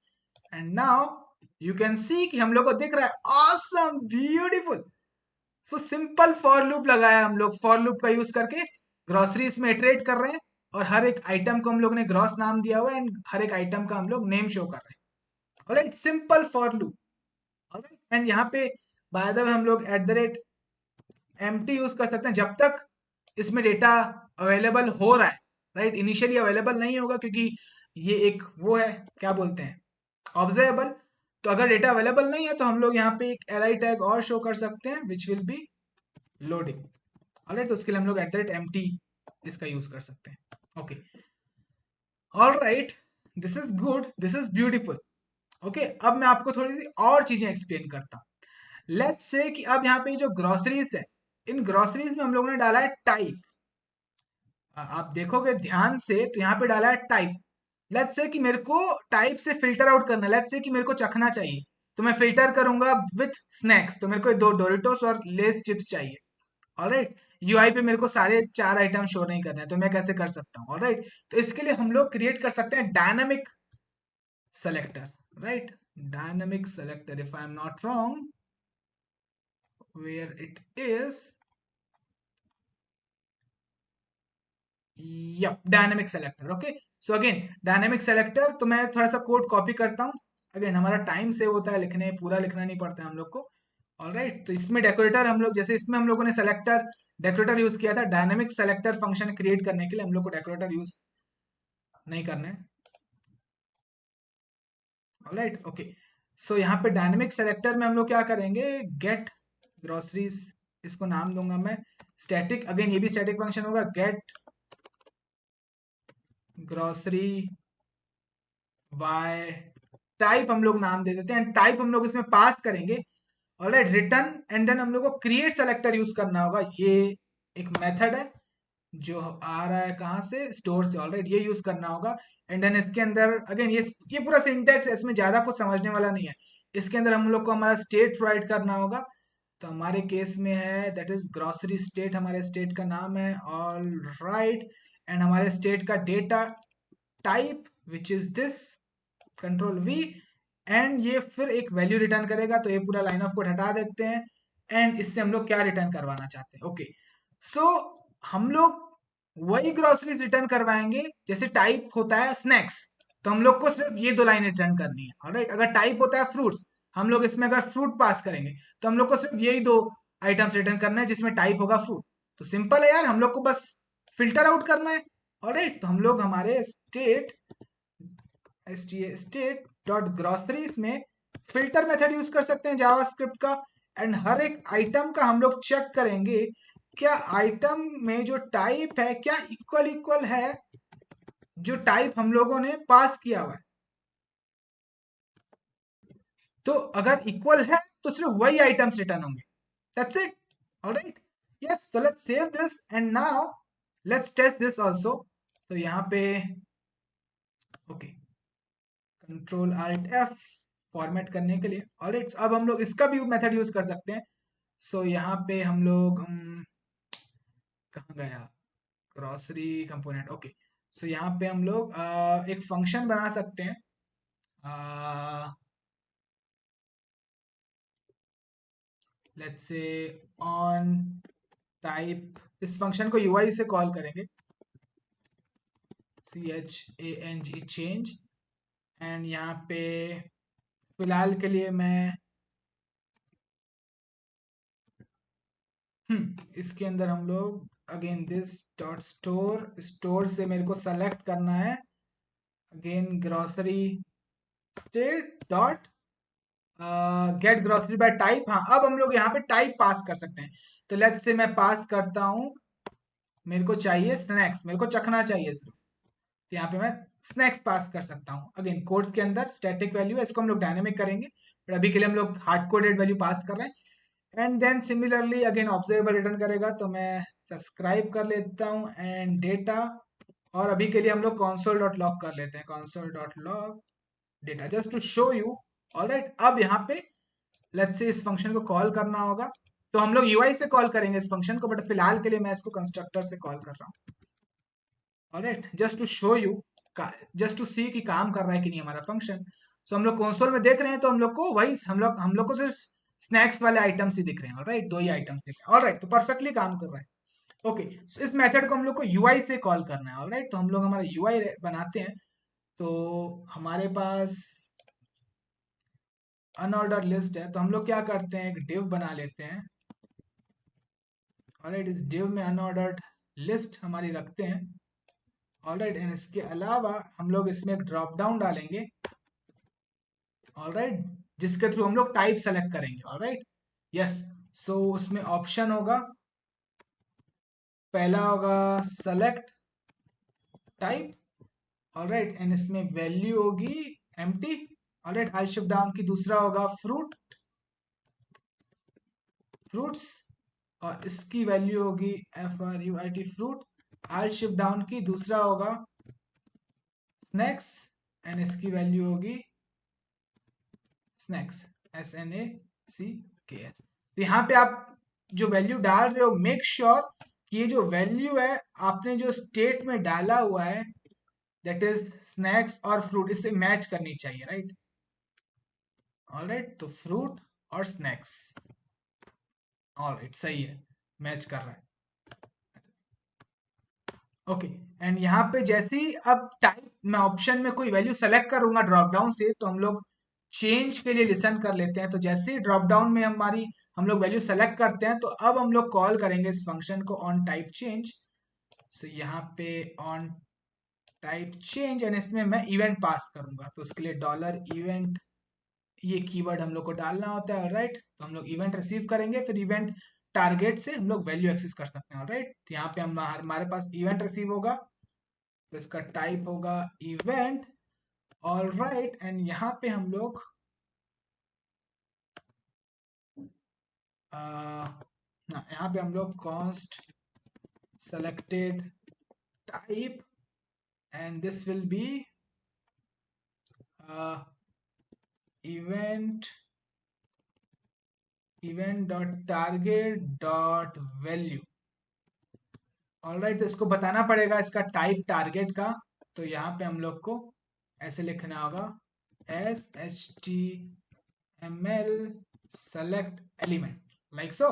and now you can see कि हम लोग को दिख रहा है awesome, beautiful. So simple for loop लगाया हम लोग, फॉर लूप का यूज करके ग्रोसरीज में इटरेट कर रहे हैं और हर एक आइटम को हम लोग ने ग्रॉस नाम दिया हुआ है एंड हर एक आइटम का हम लोग नेम शो कर रहे हैं। Alright, simple for loop. Alright, and यहाँ पे बाय द वे हम लोग at the rate empty use कर सकते हैं जब तक इसमें डेटा अवेलेबल हो रहा है। राइट, इनिशियली अवेलेबल नहीं होगा क्योंकि ये एक वो है, क्या बोलते हैं, ऑब्जर्वेबल। तो अगर डेटा अवेलेबल नहीं है तो हम लोग यहाँ पे एक एल टैग और शो कर सकते हैं विच विल बी लोडिंग। ऑलराइट, तो उसके लिए हम लोग एट द रेट एम्प्टी इसका यूज कर सकते हैं। Okay, alright, this is good, this is beautiful. Okay, अब मैं आपको थोड़ी सी और चीजें एक्सप्लेन करता हूँ। लेट्स से कि अब यहाँ पे जो ग्रोसरीज है, इन ग्रोसरीज में हम लोगों ने डाला है टाइप। आप देखोगे ध्यान से तो यहाँ पे डाला है टाइप। लेट्स से कि मेरे को टाइप से फिल्टर आउट करना है। लेट्स से कि मेरे को चखना चाहिए तो मैं फिल्टर करूंगा विथ स्नैक्स, तो मेरे को दो डोरिटोस और लेस चिप्स चाहिए। ऑलराइट, यूआई पे मेरे को सारे चार आइटम शो नहीं करना है, तो मैं कैसे कर सकता हूँ? ऑलराइट, तो इसके लिए हम लोग क्रिएट कर सकते हैं dynamic selector. Right, dynamic selector, if I am not wrong, where it is, yup, dynamic selector. Okay, so again dynamic selector, तो मैं थोड़ा सा कोड कॉपी करता हूँ। अगेन हमारा टाइम सेव होता है, लिखने पूरा लिखना नहीं पड़ता है हम लोग को। ऑलराइट, तो इसमें डेकोरेटर हम लोग, जैसे इसमें हम लोगों ने सेलेक्टर डेकोरेटर यूज किया था, डायनेमिक सेलेक्टर फंक्शन क्रिएट करने के लिए हम लोग को डेकोरेटर यूज नहीं करना है। ऑलराइट, ओके, सो यहाँ पे डायनेमिक सेलेक्टर में हम लोग क्या करेंगे, गेट ग्रोसरीज, इसको नाम दूंगा मैं स्टैटिक। अगेन ये भी स्टैटिक फंक्शन होगा, गेट ग्रोसरी बाय टाइप हम लोग नाम दे देते हैं, टाइप हम लोग इसमें पास करेंगे। ऑलराइट, रिटर्न एंड देन हम लोग को क्रिएट सेलेक्टर यूज करना होगा। ये एक मेथड है जो आ रहा है कहाँ से, स्टोर से। ऑलराइट, ये यूज करना होगा एंड देन इसके अंदर अगेन ये पूरा सिंटैक्स है, इसमें ज्यादा कुछ समझने वाला नहीं है। इसके अंदर हम लोग को हमारा स्टेट प्रोवाइड करना होगा। तो हमारे केस में है दैट इज ग्रोसरी स्टेट, हमारे स्टेट का नाम है। ऑल राइट, एंड हमारे स्टेट का data type which is this, control we, and ये फिर एक वैल्यू रिटर्न करेगा। तो ये पूरा लाइन ऑफ कोड हटा देते हैं एंड इससे हम लोग क्या रिटर्न करवाना चाहते हैं। ओके, सो हम लोग वही ग्रोसरीज रिटर्न करवाएंगे जैसे टाइप होता है स्नैक्स, तो हम लोग को सिर्फ ये दो लाइन रिटर्न करनी है। ऑलराइट, अगर टाइप होता है फ्रूट्स, हम लोग इसमें अगर फ्रूट पास करेंगे तो हम लोग को सिर्फ यही दो आइटम्स रिटर्न करना है जिसमें टाइप होगा फ्रूट। तो सिंपल है यार, हम लोग को बस फिल्टर आउट करना है। ऑलराइट, तो हम लोग हमारे स्टेट स्टेट डॉट ग्रोसरीज में फिल्टर मेथड यूज कर सकते हैं जावास्क्रिप्ट का, एंड हर एक आइटम का हम लोग चेक करेंगे क्या आइटम में जो टाइप है क्या इक्वल इक्वल है जो टाइप हम लोगों ने पास किया हुआ है। तो अगर इक्वल है तो सिर्फ वही आइटम्स रिटर्न होंगे। That's it. Alright, yes, so let's save this and now let's test this also. तो यहाँ पे okay, control alt F format करने के लिए। ऑलराइट, अब हम लोग इसका भी मेथड यूज कर सकते हैं। सो यहाँ पे हम लोग कहाँ गया, ग्रोसरी कंपोनेंट। ओके, सो यहाँ पे हम लोग एक फंक्शन बना सकते हैं। लेट्स से ऑन टाइप, इस फंक्शन को यूआई से कॉल करेंगे, change चेंज, एंड यहाँ पे फिलहाल के लिए मैं इसके अंदर हम लोग again this dot store, store से मेरे को सेलेक्ट करना है again grocery state dot gate grocery bye type. हाँ, अब हम लोग यहाँ पे टाइप पास कर सकते हैं। तो लेट्स से मैं पास करता हूँ, मेरे को चाहिए स्नैक्स, मेरे को चखना चाहिए सिर्फ, तो यहाँ पे मैं स्नैक्स पास कर सकता हूँ। अगेन कोड्स के अंदर स्टैटिक वैल्यू है, इसको हम लोग डायनेमिक करेंगे, बट अभी के लिए हम लोग हार्ड कोडेड वैल्यू पास कर रहे हैं। And then similarly again observable return करेगा, तो मैं सब्सक्राइब कर लेता हूँ एंड डेटा, और अभी के लिए हम लोग console डॉट लॉग कर लेते हैं, console dot log data, just to show you. Alright, अब यहाँ पे लेट्स से इस फंक्शन को कॉल करना होगा, तो हम लोग यूआई से कॉल करेंगे इस फंक्शन को, बट फिलहाल के लिए मैं इसको कंस्ट्रक्टर से कॉल कर रहा हूँ। Alright, just to show you, just to see कि काम कर रहा है कि नहीं हमारा फंक्शन। सो हम लोग कंसोल में देख रहे हैं तो हम लोग को वही हम लोग को सिर्फ स्नैक्स वाले आइटम्स ही दिख रहे हैं। ऑलराइट, दो ही आइटम्स दिख रहे हैं। ऑलराइट, तो परफेक्टली काम कर रहा है। ओके, सो इस मेथड को हम लोग को यूआई से कॉल करना है। ऑलराइट, तो हम लोग हमारा यूआई बनाते हैं। तो हमारे पास अनऑर्डर्ड लिस्ट है, तो हम लोग क्या करते हैं, एक div बना लेते हैं। ऑलराइट, इस div में अनऑर्डर्ड लिस्ट हमारी रखते हैं। ऑलराइट, एंड इसके अलावा हम लोग इसमें एक ड्रॉप डाउन डालेंगे। ऑलराइट, जिसके थ्रू हम लोग टाइप सेलेक्ट करेंगे। ऑलराइट, यस, सो उसमें ऑप्शन होगा, पहला होगा सेलेक्ट टाइप। ऑलराइट, एंड इसमें वैल्यू होगी empty. Alright, I shift down की दूसरा होगा फ्रूट्स, और इसकी वैल्यू होगी FRUIT fruit. I shift down की दूसरा होगा स्नैक्स, एंड इसकी वैल्यू होगी स्नैक्स, SNACKS। तो यहाँ पे आप जो वैल्यू डाल रहे हो, मेक श्योर कि ये जो वैल्यू है आपने जो स्टेट में डाला हुआ है, दैट इज स्नैक्स और फ्रूट, इससे मैच करनी चाहिए। राइट, ऑलराइट, तो फ्रूट और स्नैक्स, ऑलराइट, सही है, मैच कर रहा है। ओके, एंड यहाँ पे जैसे ही अब टाइप मैं ऑप्शन में कोई वैल्यू सेलेक्ट करूंगा ड्रॉप डाउन से, तो हम लोग चेंज के लिए लिसन कर लेते हैं। तो जैसे ही ड्रॉप डाउन में हम लोग वैल्यू सेलेक्ट करते हैं, तो अब हम लोग कॉल करेंगे इस फंक्शन को ऑन टाइप चेंज। सो यहाँ पे ऑन टाइप चेंज, एंड इसमें मैं इवेंट पास करूंगा। तो उसके लिए $इवेंट ये कीवर्ड हम लोग को डालना होता है। राइट, तो हम लोग इवेंट रिसीव करेंगे, फिर इवेंट टारगेट से हम लोग वैल्यू एक्सेस कर सकते हैं। राइट, तो यहाँ पे हमारे पास इवेंट रिसीव होगा, तो इसका टाइप होगा इवेंट। ऑल राइट, एंड यहाँ पे हम लोग यहाँ पे हम लोग const selected type, and this will be event dot target dot value. All right, तो इसको बताना पड़ेगा इसका टाइप टारगेट का। तो यहाँ पे हम लोग को ऐसे लिखना होगा HTML select element, like so.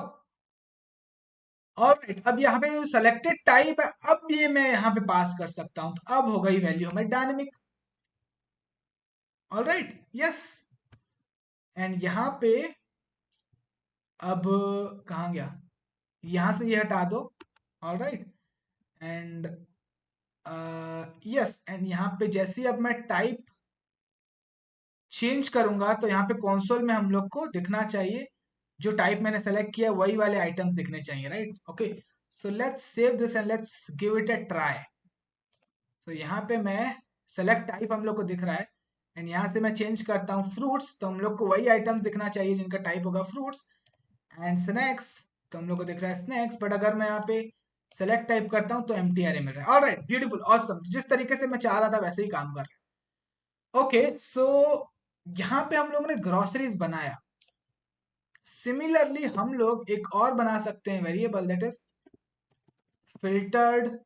Alright, अब यहाँ पे जो सेलेक्टेड टाइप है, अब ये मैं यहाँ पे पास कर सकता हूँ, तो अब हो गई वैल्यू हमारी डायनेमिक। ऑलराइट, यस, एंड यहाँ पे अब कहाँ गया, यहाँ से ये हटा दो। ऑलराइट, एंड यस, एंड यहाँ पे जैसे ही अब मैं टाइप चेंज करूंगा, तो यहाँ पे कंसोल में हम लोग को दिखना चाहिए जो टाइप मैंने सेलेक्ट किया, वही वाले आइटम्स दिखने चाहिए। Right, okay, so let's save this and let's give it a try. तो यहाँ पे मैं सेलेक्ट टाइप हम लोग को दिख रहा है, एंड यहाँ से मैं चेंज करता हूँ फ्रूट्स, तो हम लोग को वही आइटम्स दिखना चाहिए जिनका टाइप होगा फ्रूट्स। एंड स्नैक्स, तो हम लोग को दिख रहा है स्नैक्स, बट अगर मैं यहाँ पे सेलेक्ट टाइप करता हूँ तो एम्प्टी एरे मिल रहा है। ऑलराइट, ब्यूटीफुल, ऑसम, जिस तरीके से मैं चाह रहा था वैसे ही काम कर रहा है। ओके, सो यहाँ पे हम लोगों ने ग्रोसरीज बनाया। सिमिलरली हम लोग एक और बना सकते हैं variable, that is filtered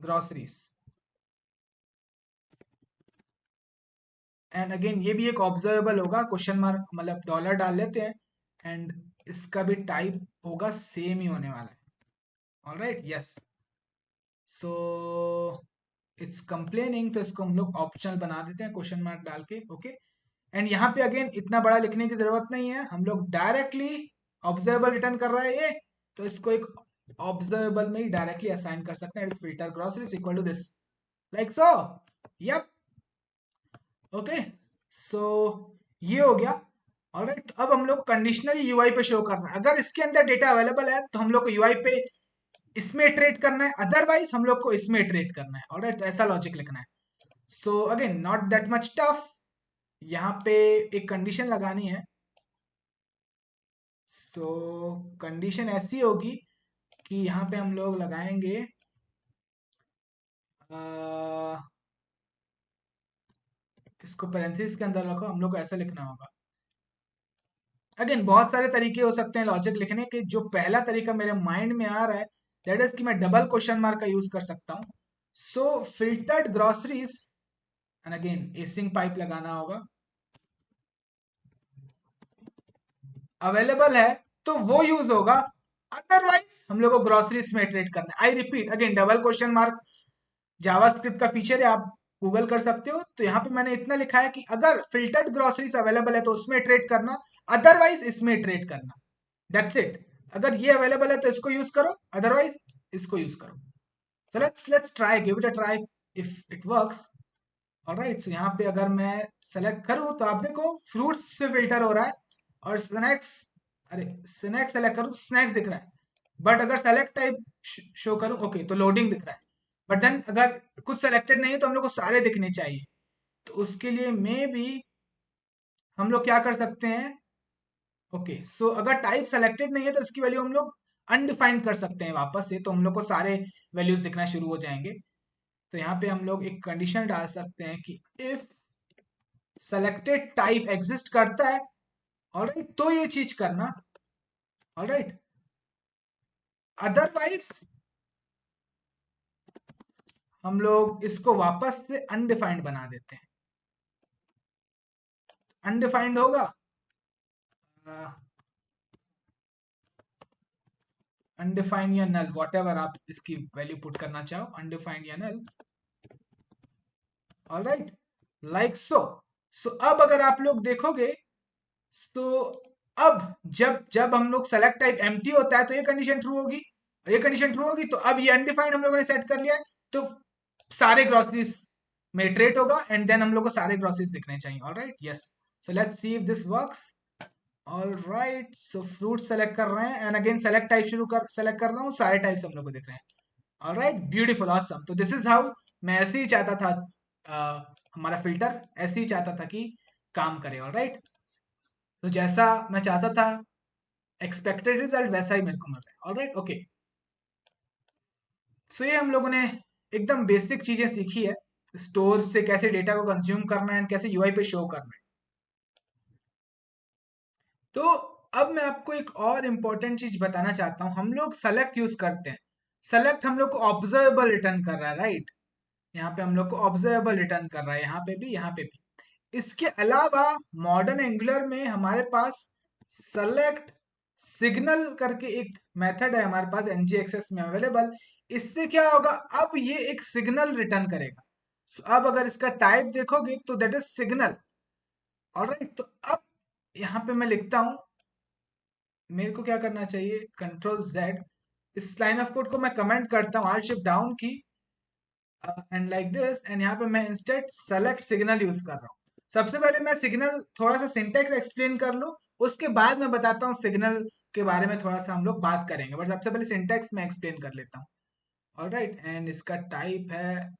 groceries. And again ये भी एक ऑब्जर्वेबल होगा, क्वेश्चन मार्क मतलब डॉलर डाल लेते हैं, एंड इसका भी टाइप होगा सेम ही होने वाला है। Alright, yes, so it's complaining, तो इसको हम लोग ऑप्शनल बना देते हैं क्वेश्चन मार्क डाल के। ओके, एंड यहाँ पे अगेन इतना बड़ा लिखने की जरूरत नहीं है, हम लोग डायरेक्टली ऑब्जर्वेबल रिटर्न कर रहा है ये, तो इसको एक ऑब्जर्वेबल में ही डायरेक्टली असाइन कर सकते हैं। It's filter groceries equal to this, like so. Yup, okay, so ये हो गया। ऑलराइट, अब हम लोग कंडीशनली यूआई पे शो करना है। अगर इसके अंदर डेटा अवेलेबल है तो हम लोग को यूआई पे इसमें इटरेट करना है, अदरवाइज हम लोग को इसमें इटरेट करना है। ऑलराइट, तो ऐसा लॉजिक लिखना है। So again not that much tough, यहाँ पे एक कंडीशन लगानी है। सो कंडीशन ऐसी होगी कि यहाँ पे हम लोग लगाएंगे इसको पैरेंथेसिस के अंदर रखो, हम लोग को ऐसा लिखना होगा। अगेन बहुत सारे तरीके हो सकते हैं लॉजिक लिखने के, जो पहला तरीका मेरे माइंड में आ रहा है दैट इज कि मैं डबल क्वेश्चन मार्क का यूज कर सकता हूं. So filtered groceries and again async pipe लगाना होगा, अवेलेबल है तो वो यूज होगा, अदरवाइज हम लोग को ग्रोसरीज में इटरेट करना है. I repeat again, double question mark JavaScript का फीचर है, आप गूगल कर सकते हो. तो यहाँ पे मैंने इतना लिखा है कि अगर फिल्टर्ड ग्रोसरीज अवेलेबल है तो उसमें ट्रेड करना, अदरवाइज इसमें ट्रेड करना. That's it. अगर ये अवेलेबल है तो इसको यूज करो, अदरवाइज इसको यूज करो. So let's try, give it a try if it works. Alright, so यहाँ पे अगर मैं सेलेक्ट करूँ तो आप देखो फ्रूट्स से फिल्टर हो रहा है, और स्नैक्स, अरे स्नैक्स सेलेक्ट करूँ स्नैक्स दिख रहा है. बट अगर सेलेक्ट टाइप शो करूँ, ओके, तो लोडिंग दिख रहा है. बट देन अगर कुछ सेलेक्टेड नहीं है तो हम लोग को सारे दिखने चाहिए. तो उसके लिए मे बी हम लोग क्या कर सकते हैं, ओके, सो अगर टाइप सेलेक्टेड नहीं है तो इसकी वैल्यू हम लोग अनडिफाइंड कर सकते हैं वापस से, तो हम लोग को सारे वैल्यूज दिखना शुरू हो जाएंगे. तो यहाँ पे हम लोग एक कंडीशन डाल सकते हैं कि इफ सेलेक्टेड टाइप एग्जिस्ट करता है, ऑलराइट, तो ये चीज करना, ऑलराइट, अदरवाइज हम लोग इसको वापस से अनडिफाइंड बना देते हैं. अनडिफाइंड होगा, अनडिफाइंड या नल, वॉट एवर आप इसकी वैल्यू पुट करना चाहो, अनडिफाइंड या नल. Alright, like so. सो अब अगर आप लोग देखोगे, तो अब जब जब हम लोग सेलेक्ट टाइप एम्प्टी होता है तो ये कंडीशन ट्रू होगी, और ये कंडीशन ट्रू होगी, तो अब ये अनडिफाइंड हम लोगों ने सेट कर लिया है, तो सारे ग्रोसरीज में ट्रेड होगा, एंड देन हम लोग को सारे ग्रोसरीज दिखने चाहिए. Alright, yes. So let's see if this works. Alright, so fruit select कर रहे हैं, and again select type select कर रहा हूँ, सारे टाइप्स हम लोग को दिख रहे हैं. Alright, beautiful, awesome. तो दिस इज हाउ, मैं ऐसे ही चाहता था, हमारा फिल्टर ऐसे ही चाहता था कि काम करे. ऑलराइट, तो जैसा मैं चाहता था एक्सपेक्टेड रिजल्ट वैसा ही मेरे को मिल रहा है. Alright, okay. सो ये हम लोगों ने एकदम बेसिक चीजें सीखी है, स्टोर से कैसे डेटा को कंज्यूम करना है एंड कैसे यूआई पे शो करना है. तो अब मैं आपको एक और इम्पोर्टेंट चीज बताना चाहता हूँ. हम लोग सेलेक्ट यूज करते हैं, सेलेक्ट हम लोग को ऑब्जर्वेबल रिटर्न कर रहा है, राइट. यहाँ पे हम लोग को ऑब्जर्वेबल रिटर्न कर रहा है, यहाँ पे भी, यहाँ पे भी. इसके अलावा मॉडर्न एंगुलर में हमारे पास सेलेक्ट सिग्नल करके एक मेथड है हमारे पास एनजीएक्सएस में अवेलेबल. इससे क्या होगा, अब ये एक सिग्नल रिटर्न करेगा. So, अब अगर इसका टाइप देखोगे तो दैट इज सिग्नल. ऑलराइट, तो अब यहाँ पे मैं लिखता हूं, मेरे को क्या करना चाहिए, कंट्रोल जेड, इस लाइन ऑफ कोड को मैं कमेंट करता हूँ, आल्ट शिफ्ट डाउन की, एंड लाइक दिस, एंड यहाँ पे मैं इंस्टेड सेलेक्ट सिग्नल यूज कर रहा हूँ. सबसे पहले मैं सिग्नल थोड़ा सा सिंटेक्स एक्सप्लेन कर लूँ, उसके बाद मैं बताता हूँ सिग्नल के बारे में थोड़ा सा हम लोग बात करेंगे, बट सबसे पहले सिंटेक्स में एक्सप्लेन कर लेता हूँ. ऑलराइट, एंड इसका टाइप है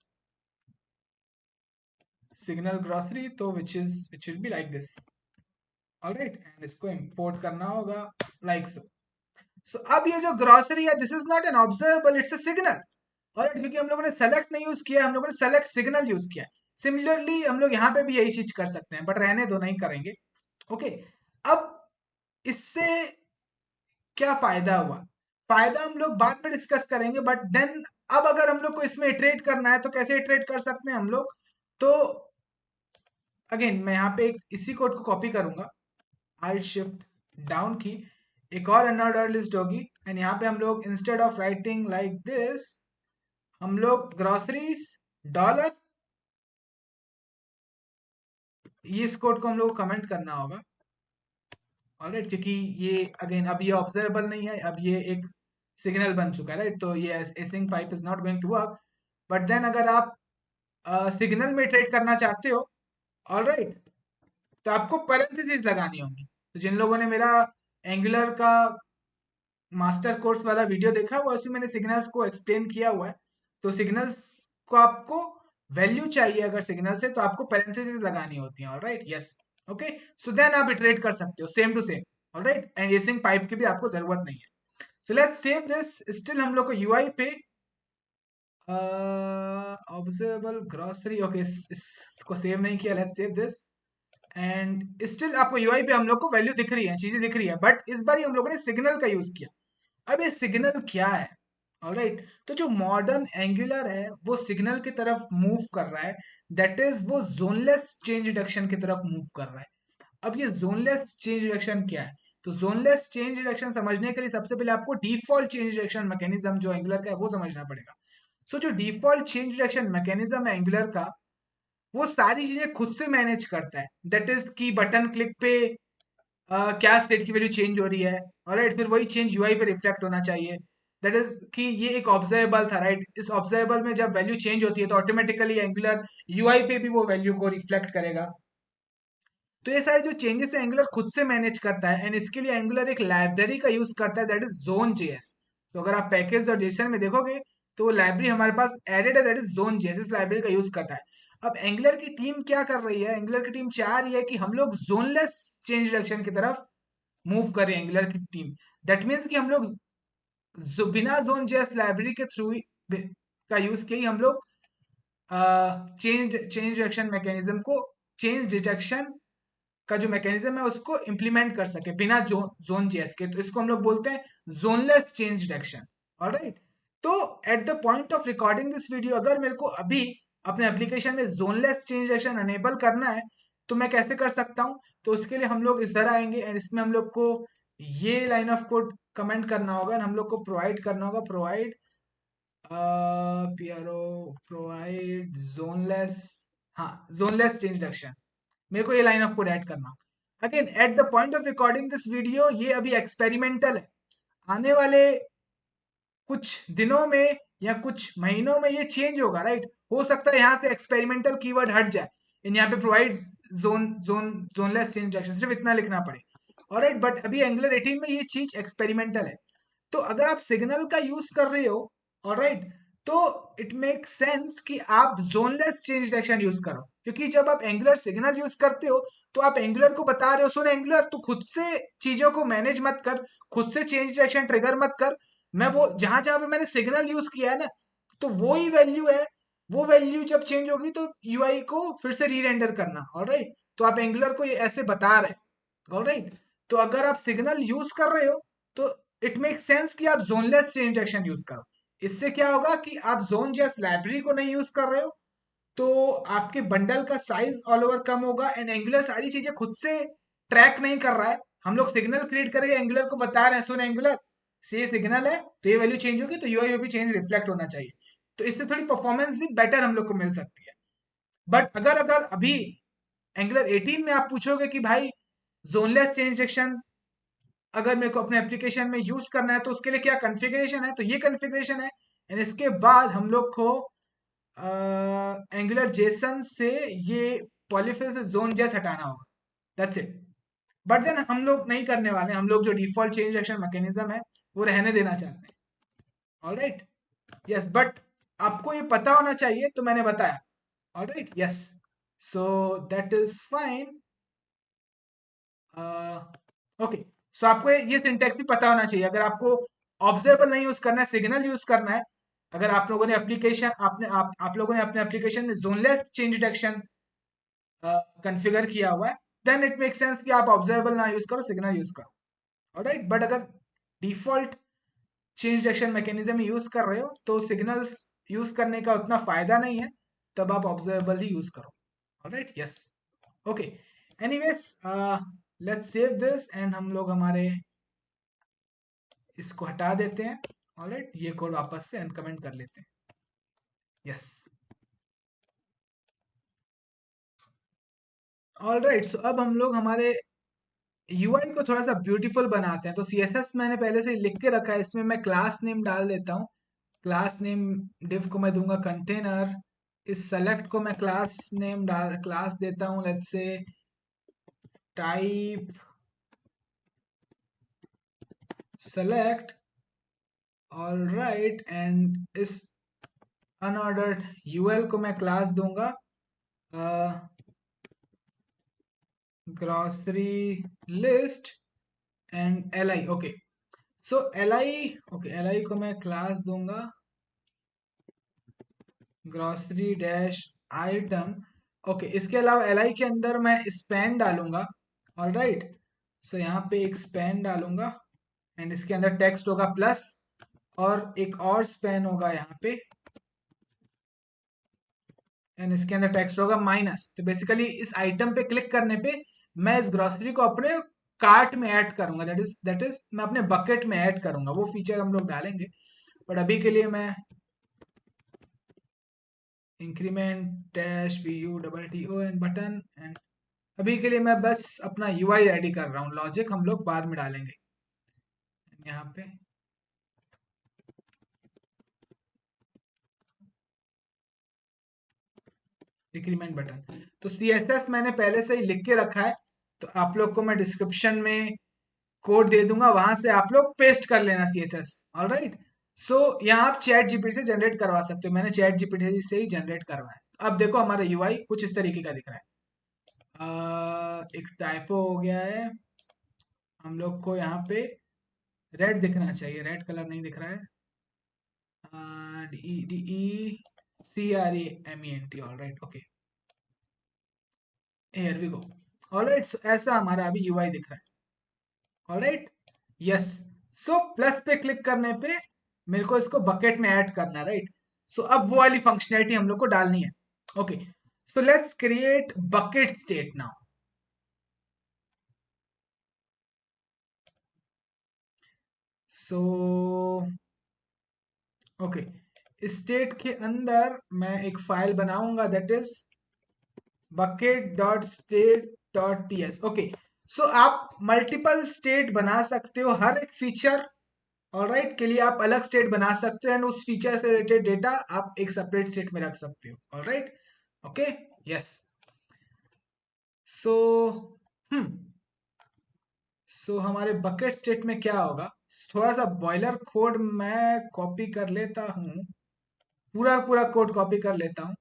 सिग्नल ग्रोसरी, तो विच will be like this. Alright, and इसको इंपोर्ट करना होगा लाइक सो. सो अब ये जो ग्रोसरी है, this is not an observable, it's a signal. और क्योंकि हम लोगों ने सेलेक्ट नहीं यूज किया, हम लोगों ने सेलेक्ट सिग्नल यूज किया. सिमिलरली हम लोग यहाँ पे भी यही चीज कर सकते हैं, बट रहने दो, नहीं करेंगे. ओके, अब इससे क्या फायदा हुआ, फायदा हम लोग बाद में डिस्कस करेंगे, बट देन अब अगर हम लोग को इसमें इटरेट करना है तो कैसे इटरेट कर सकते हैं हम लोग. तो अगेन मैं यहाँ पे इसी कोड को कॉपी करूंगा, आल्ट शिफ्ट डाउन की, एक और अनऑर्डर लिस्ट होगी, एंड यहाँ पे हम लोग instead of writing like this, हम लोग ग्रोसरीज डॉलर, ये इस कोड को हम लोग कमेंट करना होगा. ऑलराइट, क्योंकि ये अगेन अब ये ऑब्जर्वेबल नहीं है, अब ये एक सिग्नल बन चुका है, राइट. तो ये async pipe is not going to work. But then अगर आप सिग्नल में ट्रेड करना चाहते हो, ऑलराइट, तो आपको पैरेंथेसिस लगानी होगी. तो जिन लोगों ने मेरा एंगुलर का मास्टर कोर्स वाला वीडियो देखा हुआ, उसमें मैंने सिग्नल्स को एक्सप्लेन किया हुआ है. तो सिग्नल्स को आपको वैल्यू चाहिए अगर सिग्नल से, तो आपको पैरेंथेसिस लगानी होती है. Alright, yes, okay. So then आप इटरेट कर सकते हो same to same. Alright, and async pipe की भी आपको जरूरत नहीं है. So let's save this. Still हम लोग को यूआई पे ऑब्जर्वेबल ग्रोसरी, ओके, इसको सेव नहीं किया, let's save this. And still आपको यूआई पे हम लोग को वैल्यू दिख रही है, चीजें दिख रही है, बट इस बार हम लोगों ने सिग्नल का यूज किया. अब ये सिग्नल क्या है, ऑलराइट। तो जो मॉडर्न एंगुलर है वो सिग्नल की तरफ मूव कर रहा है, दैट इज वो जोनलेस चेंज रिडक्शन की तरफ मूव कर रहा है। अब ये जोनलेस चेंज रिडक्शन क्या है? तो जोनलेस चेंज रिडक्शन समझने के लिए सबसे पहले आपको डिफॉल्ट चेंज रिडक्शन मैकेनिज्म जो एंगुलर का है वो समझना पड़ेगा। सो जो डिफॉल्ट चेंज रिडक्शन मैकेनिज्म है एंगुलर का, वो सारी चीजें खुद से मैनेज करता है। दैट इज की बटन क्लिक पे क्या स्टेट की वैल्यू चेंज हो रही है, ऑलराइट, फिर वही चेंज यूआई पे रिफ्लेक्ट होना चाहिए। दैट इज कि ये एक ऑब्जर्वेबल था, राइट। इस ऑब्जर्वेबल में जब वैल्यू चेंज होती है तो ऑटोमेटिकली एंगुलर यूआई पे भी वो वैल्यू को रिफ्लेक्ट करेगा। तो ये सारे जो चेंजेस है एंगुलर खुद से मैनेज करता है, एंड इसके लिए एंगुलर एक लाइब्रेरी का यूज करता है, दैट इज जोन जेएस। तो अगर आप पैकेज और जेसन में देखोगे तो वो लाइब्रेरी हमारे पास एडेड है, दैट इज जोन जेएस। इस लाइब्रेरी का यूज करता है। अब एंगुलर की टीम क्या कर रही है? एंगुलर की टीम चाह रही है कि हम लोग जोनलेस चेंज रिडक्शन की तरफ मूव करें। एंगुलर की टीम दैट मीन्स कि हम लोग बिना जोन जेएस लाइब्रेरी के थ्रू का यूज किए ही हम लोग चेंज चेंज रिडक्शन मैकेनिज्म को, चेंज डिटेक्शन का जो मैकेनिज्म है उसको इंप्लीमेंट कर सके बिना जोन जेएस के। तो इसको हम लोग बोलते हैं जोनलेस चेंज डिटेक्शन। ऑलराइट। तो at the point of recording this video, अगर मेरे को अभी अपने एप्लीकेशन में जोनलेस चेंज डिटेक्शन अनेबल करना है तो मैं कैसे कर सकता हूं? तो उसके लिए हम लोग इस तरह आएंगे एंड इसमें हम लोग को ये लाइन ऑफ कोड कमेंट करना होगा एंड हम लोग को प्रोवाइड करना होगा, प्रोवाइड पीआरओ प्रोवाइड जोनलेस, हाँ, जोनलेस चेंज डिटेक्शन। मेरे को ये लाइन ऑफ कोड ऐड करना। Again at the point of recording this video ये अभी एक्सपेरिमेंटल है। आने वाले कुछ दिनों में या कुछ महीनों में ये चेंज होगा, राइट। हो सकता है यहाँ से एक्सपेरिमेंटल कीवर्ड हट जाए इन यहाँ पे प्रोवाइड जोनलेस चेंज डिटेक्शन, सिर्फ इतना लिखना पड़े। ऑलराइट, बट अभी एंगुलर 18 में ये चीज एक्सपेरिमेंटल है। तो अगर आप सिग्नल का यूज कर रहे हो, ऑलराइट, तो इट मेक सेंस कि आप जोनलेस चेंज डिटेक्शन यूज करो, क्योंकि जब आप एंगुलर सिग्नल यूज करते हो तो आप एंगुलर को बता रहे हो, सुन एंगुलर तू खुद से चीजों को मैनेज मत कर, खुद से चेंज डिटेक्शन ट्रिगर मत कर। मैं वो जहां जहां पे मैंने सिग्नल यूज किया है ना, तो वो ही वैल्यू है, वो वैल्यू जब चेंज होगी तो यूआई को फिर से री रेंडर करना। ऑलराइट, तो आप एंगुलर को ये ऐसे बता रहे हैं। ऑलराइट, तो अगर आप सिग्नल यूज कर रहे हो तो इट मेक सेंस कि आप जोनलेस चेंज इंजेक्शन यूज करो। इससे क्या होगा कि आप जोन जेस लाइब्रेरी को नहीं यूज कर रहे हो, तो आपके बंडल का साइज ऑल ओवर कम होगा एंड एंगुलर सारी चीजें खुद से ट्रैक नहीं कर रहा है। हम लोग सिग्नल क्रिएट करके एंगुलर को बता रहे हैं, सुन एंगुलर से ये सिग्नल है तो ये वैल्यू चेंज होगी तो यूआई में भी चेंज रिफ्लेक्ट होना चाहिए। तो इससे थोड़ी परफॉर्मेंस भी बेटर हम लोग को मिल सकती है। बट अगर अगर अभी एंगुलर 18 में आप पूछोगे कि भाई जोनलेस चेंज इंजेक्शन अगर मेरे को अपने एप्लीकेशन में यूज करना है तो उसके लिए क्या कॉन्फ़िगरेशन है, तो ये कॉन्फ़िगरेशन है। एंड इसके बाद हम लोग को एंगुलर जेसन से ये पॉलीफिल से जोन जेस हटाना होगा, दैट्स इट। बट देन हम लोग नहीं करने वाले, हम लोग जो डिफॉल्ट चेंज एक्शन मैकेनिज्म है वो रहने देना चाहते हैं। ऑलराइट, यस, बट आपको ये पता होना चाहिए तो मैंने बताया। Alright, yes, so that is fine. Okay, so आपको ये सिंटेक्स ही पता होना चाहिए। अगर आपको ऑब्जर्वेबल नहीं यूज करना है, सिग्नल यूज करना है, अगर आप लोगों ने एप्लीकेशन आप लोगों ने अपने एप्लीकेशन में जोनलेस चेंज डिटेक्शन कॉन्फ़िगर किया हुआ है, देन इट मेक सेंस कि आप ऑब्जर्वेबल ना यूज करो, सिग्नल यूज करो। ऑलराइट, बट अगर default change detection mechanism use कर रहे हो तो सिग्नल्स यूज करने का उतना फायदा नहीं है, तब आप ऑब्जर्वेबल ही यूज करो। Alright, yes, okay, anyways, let's save this and हम लोग हमारे इसको हटा देते हैं। ऑलराइट, ये कोड वापस से अनकमेंट कर लेते हैं। यस, ऑलराइट, सो अब हम लोग हमारे यूआई को थोड़ा सा ब्यूटीफुल बनाते हैं। तो सीएसएस मैंने पहले से लिख के रखा है, इसमें मैं क्लास नेम डाल देता हूँ। क्लास नेम डिव को मैं दूंगा कंटेनर। इस सेलेक्ट को मैं क्लास देता हूँ, let's say type select. Alright, and इस अनऑर्डर्ड यूएल को मैं क्लास दूंगा grocery list and L I. Okay, so L I को मैं क्लास दूंगा ग्रॉसरी डैश आइटम। ओके, इसके अलावा एल आई के अंदर मैं स्पैन डालूंगा। ऑलराइट, सो यहाँ पे एक स्पैन डालूंगा एंड इसके अंदर टेक्स्ट होगा प्लस। और एक और स्पैन होगा यहाँ पे, एंड इसके अंदर टेक्स्ट होगा माइनस। तो बेसिकली इस आइटम पे क्लिक करने पे मैं इस ग्रोसरी को अपने कार्ट में ऐड करूंगा, दैट इज मैं अपने बकेट में ऐड करूंगा। वो फीचर हम लोग डालेंगे, बट अभी के लिए मैं increment dash B U double T O N button, and अभी के लिए मैं बस अपना यूआई रेडी कर रहा हूँ, लॉजिक हम लोग बाद में डालेंगे यहाँ पे। डिक्रीमेंट बटन, तो CSS मैंने पहले से ही लिख के रखा है, तो आप लोग को मैं डिस्क्रिप्शन में कोड दे दूंगा, वहां से आप लोग पेस्ट कर लेना CSS। ऑलराइट, सो यहाँ आप चैट जीपीटी से जनरेट करवा सकते हो, मैंने चैट जीपीटी से ही जनरेट करवाया। अब देखो हमारा यूआई कुछ इस तरीके का दिख रहा है। एक टाइपो हो गया है, हम लोग को यहाँ पे रेड दिखना चाहिए, रेड कलर नहीं दिख रहा है। DECREMENT, all right, okay, here we go. All right, ऐसा हमारा अभी यूआई दिख रहा है। All right, yes. So plus पे क्लिक करने पे मेरे को इसको बकेट में ऐड करना है, राइट। सो अब वो वाली फंक्शनैलिटी हम लोग को डालनी है। Okay, so let's create bucket state now. So okay, state के अंदर मैं एक फाइल बनाऊंगा, दैट इज bucket.state.ts। ओके, सो आप मल्टीपल स्टेट बना सकते हो, हर एक फीचर ऑलराइट के लिए आप अलग स्टेट बना सकते हो, एंड उस फीचर से रिलेटेड डेटा आप एक सेपरेट स्टेट में रख सकते हो। Alright, okay, yes. So hmm so हमारे बकेट स्टेट में क्या होगा, थोड़ा सा बॉयलर कोड मैं कॉपी कर लेता हूँ, पूरा पूरा कोड कॉपी कर लेता हूँ।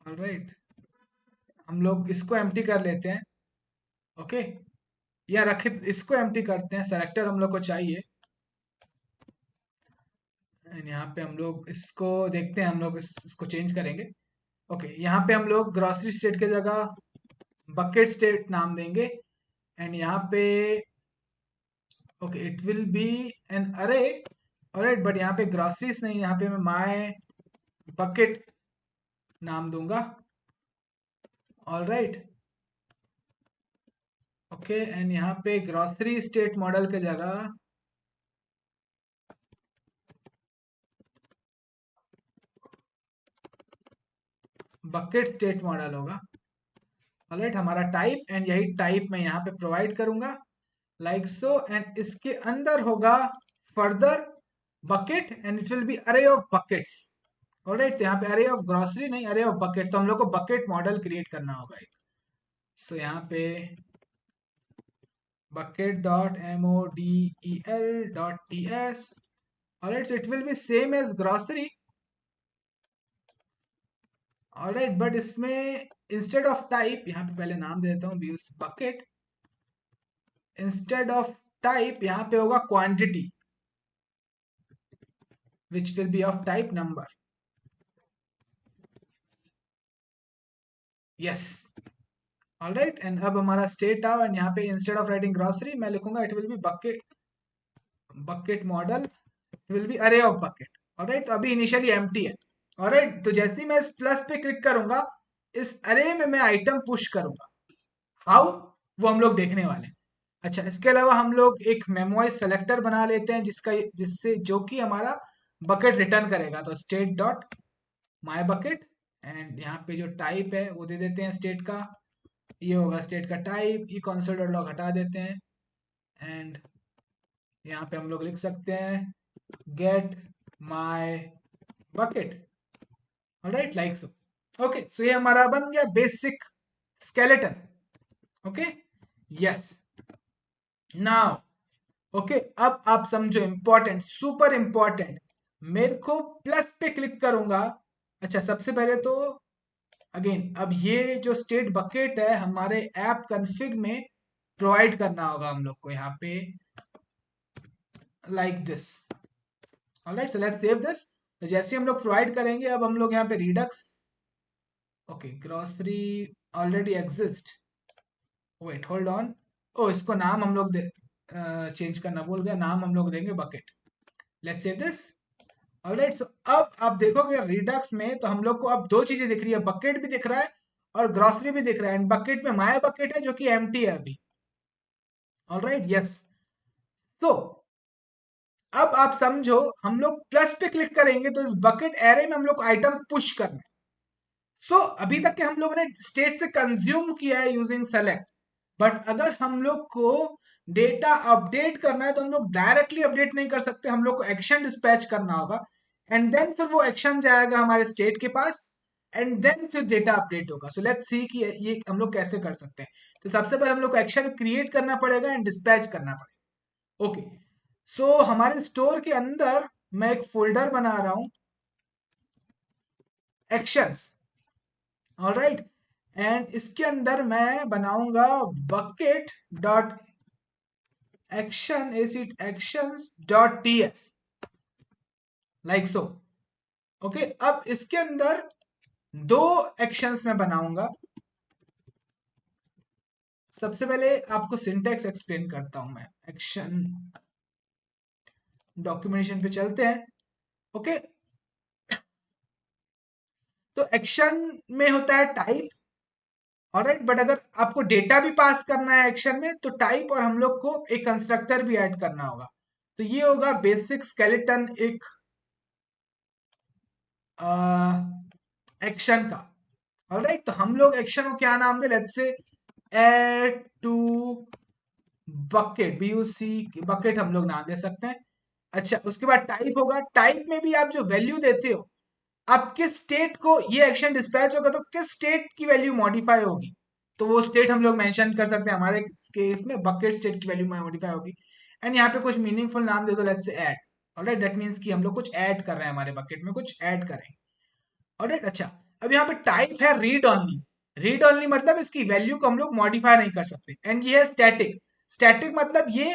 ऑलराइट, हम लोग इसको एम्प्टी कर लेते हैं। ओके, या रखे, इसको एम्प्टी करते हैं, सेलेक्टर हम लोग को चाहिए, एंड यहाँ पे हम लोग इसको देखते हैं, हम लोग इसको चेंज करेंगे। ओके, यहाँ पे हम लोग ग्रॉसरी स्टेट की जगह बकेट स्टेट नाम देंगे, एंड यहाँ पे okay it will be an array. Alright, but यहाँ पे ग्रॉसरीज नहीं, यहाँ पे मैं माय बकेट नाम दूंगा। ऑलराइट, ओके, एंड यहाँ पे ग्रॉसरी स्टेट मॉडल की जगह बकेट स्टेट मॉडल होगा। ऑलराइट, हमारा टाइप, एंड यही टाइप मैं यहाँ पे प्रोवाइड करूंगा, लाइक सो, एंड इसके अंदर होगा further bucket, and it will B अरे ऑफ बकेट्स। ऑलराइट, यहाँ पे अरे ऑफ ग्रोसरी नहीं, अरे ऑफ बकेट, तो हम लोग को बकेट मॉडल क्रिएट करना होगा एक। सो यहाँ पे bucket dot model dot ts। Alright, so it will be same as grocery. Alright, but इसमें इंस्टेड ऑफ टाइप, यहाँ पे पहले नाम दे देता हूँ use bucket, instead of type यहाँ पे होगा quantity, which will be of type number। yes, all right, and अब हमारा स्टेट आओ, एंड यहाँ पे इंस्टेड ऑफ राइटिंग ग्रोसरी मैं लिखूंगा it will be bucket model will be अरे ऑफ बकेट। ऑलराइट, तो अभी इनिशियली एम्प्टी है। ऑलराइट, तो जैसे ही मैं इस प्लस पे क्लिक करूंगा, इस अरे में मैं आइटम पुश करूंगा। हाउ, वो हम लोग देखने वाले हैं। अच्छा, इसके अलावा हम लोग एक मेमोइज सेलेक्टर बना लेते हैं, जिससे जो कि हमारा बकेट रिटर्न करेगा। तो state dot my bucket, and यहाँ पे जो टाइप है वो दे देते हैं स्टेट का, ये होगा स्टेट का टाइप। ये कंसोल डॉट लॉग हटा देते हैं, एंड यहाँ पे हम लोग लिख सकते हैं get my bucket. Alright, like so. Okay, so ये हमारा बन गया basic skeleton. Okay, yes, now okay, अब आप समझो, इंपॉर्टेंट, सुपर इंपॉर्टेंट, मेरे को प्लस पे क्लिक करूंगा। अच्छा, सबसे पहले तो अगेन, अब ये जो स्टेट बकेट है हमारे ऐप कॉन्फ़िग में प्रोवाइड करना होगा हम लोग को, यहाँ पे like this. Alright, so let's save this. तो जैसे हम लोग प्रोवाइड करेंगे, अब हम लोग यहाँ पे redux, okay, grocery already exist, wait hold on, oh इसको नाम हम लोग चेंज करना भूल गया, नाम हम लोग देंगे bucket. Let's say this. Alright, so अब आप देखोगे रिडक्स में तो हम लोग को अब दो चीजें दिख रही है, बकेट भी दिख रहा है और ग्रॉसरी भी दिख रहा है, एंड बकेट में माया बकेट है जो कि एम्प्टी है अभी। Alright, yes. तो अब आप समझो, हम लोग प्लस पे क्लिक करेंगे तो इस बकेट एरे में हम लोग आइटम पुश करना है। सो अभी तक के हम लोगों ने स्टेट से कंज्यूम किया है यूजिंग सेलेक्ट, बट अगर हम लोग को डेटा अपडेट करना है तो हम लोग डायरेक्टली अपडेट नहीं कर सकते, हम लोग को एक्शन डिस्पैच करना होगा, एंड देन फिर वो एक्शन जाएगा हमारे स्टेट के पास, एंड देन फिर डेटा अपडेट होगा। सो लेट्स सी कि ये हम लोग कैसे कर सकते हैं। तो सबसे पहले हम लोग को एक्शन क्रिएट करना पड़ेगा एंड डिस्पैच करना पड़ेगा। ओके, सो हमारे स्टोर के अंदर मैं एक फोल्डर बना रहा हूं, एक्शंस। ऑलराइट, एंड इसके अंदर मैं बनाऊंगा bucket dot actions dot TS, like so. Okay, अब इसके अंदर दो एक्शंस में बनाऊंगा। सबसे पहले आपको सिंटेक्स एक्सप्लेन करता हूं मैं। एक्शन डॉक्यूमेंटेशन पे चलते हैं। ओके, तो एक्शन में होता है टाइप, ऑलराइट, बट अगर आपको डेटा भी पास करना है एक्शन में तो टाइप और हम लोग को एक कंस्ट्रक्टर भी ऐड करना होगा। तो ये होगा बेसिक स्केलेटन एक एक्शन का। ऑलराइट, तो हम लोग एक्शन को क्या नाम दे, let's say add to bucket, BUC bucket हम लोग नाम दे सकते हैं। अच्छा, उसके बाद टाइप होगा, टाइप में भी आप जो वैल्यू देते हो, आप किस स्टेट को ये एक्शन डिस्पैच होगा तो किस स्टेट की वैल्यू मॉडिफाई होगी, तो वो स्टेट हम लोग मेंशन कर सकते हैं। हमारे केस में बकेट स्टेट की वैल्यू मॉडिफाई होगी, एंड यहाँ पे कुछ मीनिंगफुल नाम दे दो, let's say add. Alright, that means कि हम लोग कुछ ऐड कर रहे हैं, हमारे बकेट में कुछ ऐड करें। ऑलराइट, अच्छा, अब यहाँ पे टाइप है रीड ओनली। रीड ओनली मतलब इसकी वैल्यू को हम लोग मॉडिफाई नहीं कर सकते, एंड ये है स्टैटिक। स्टैटिक मतलब ये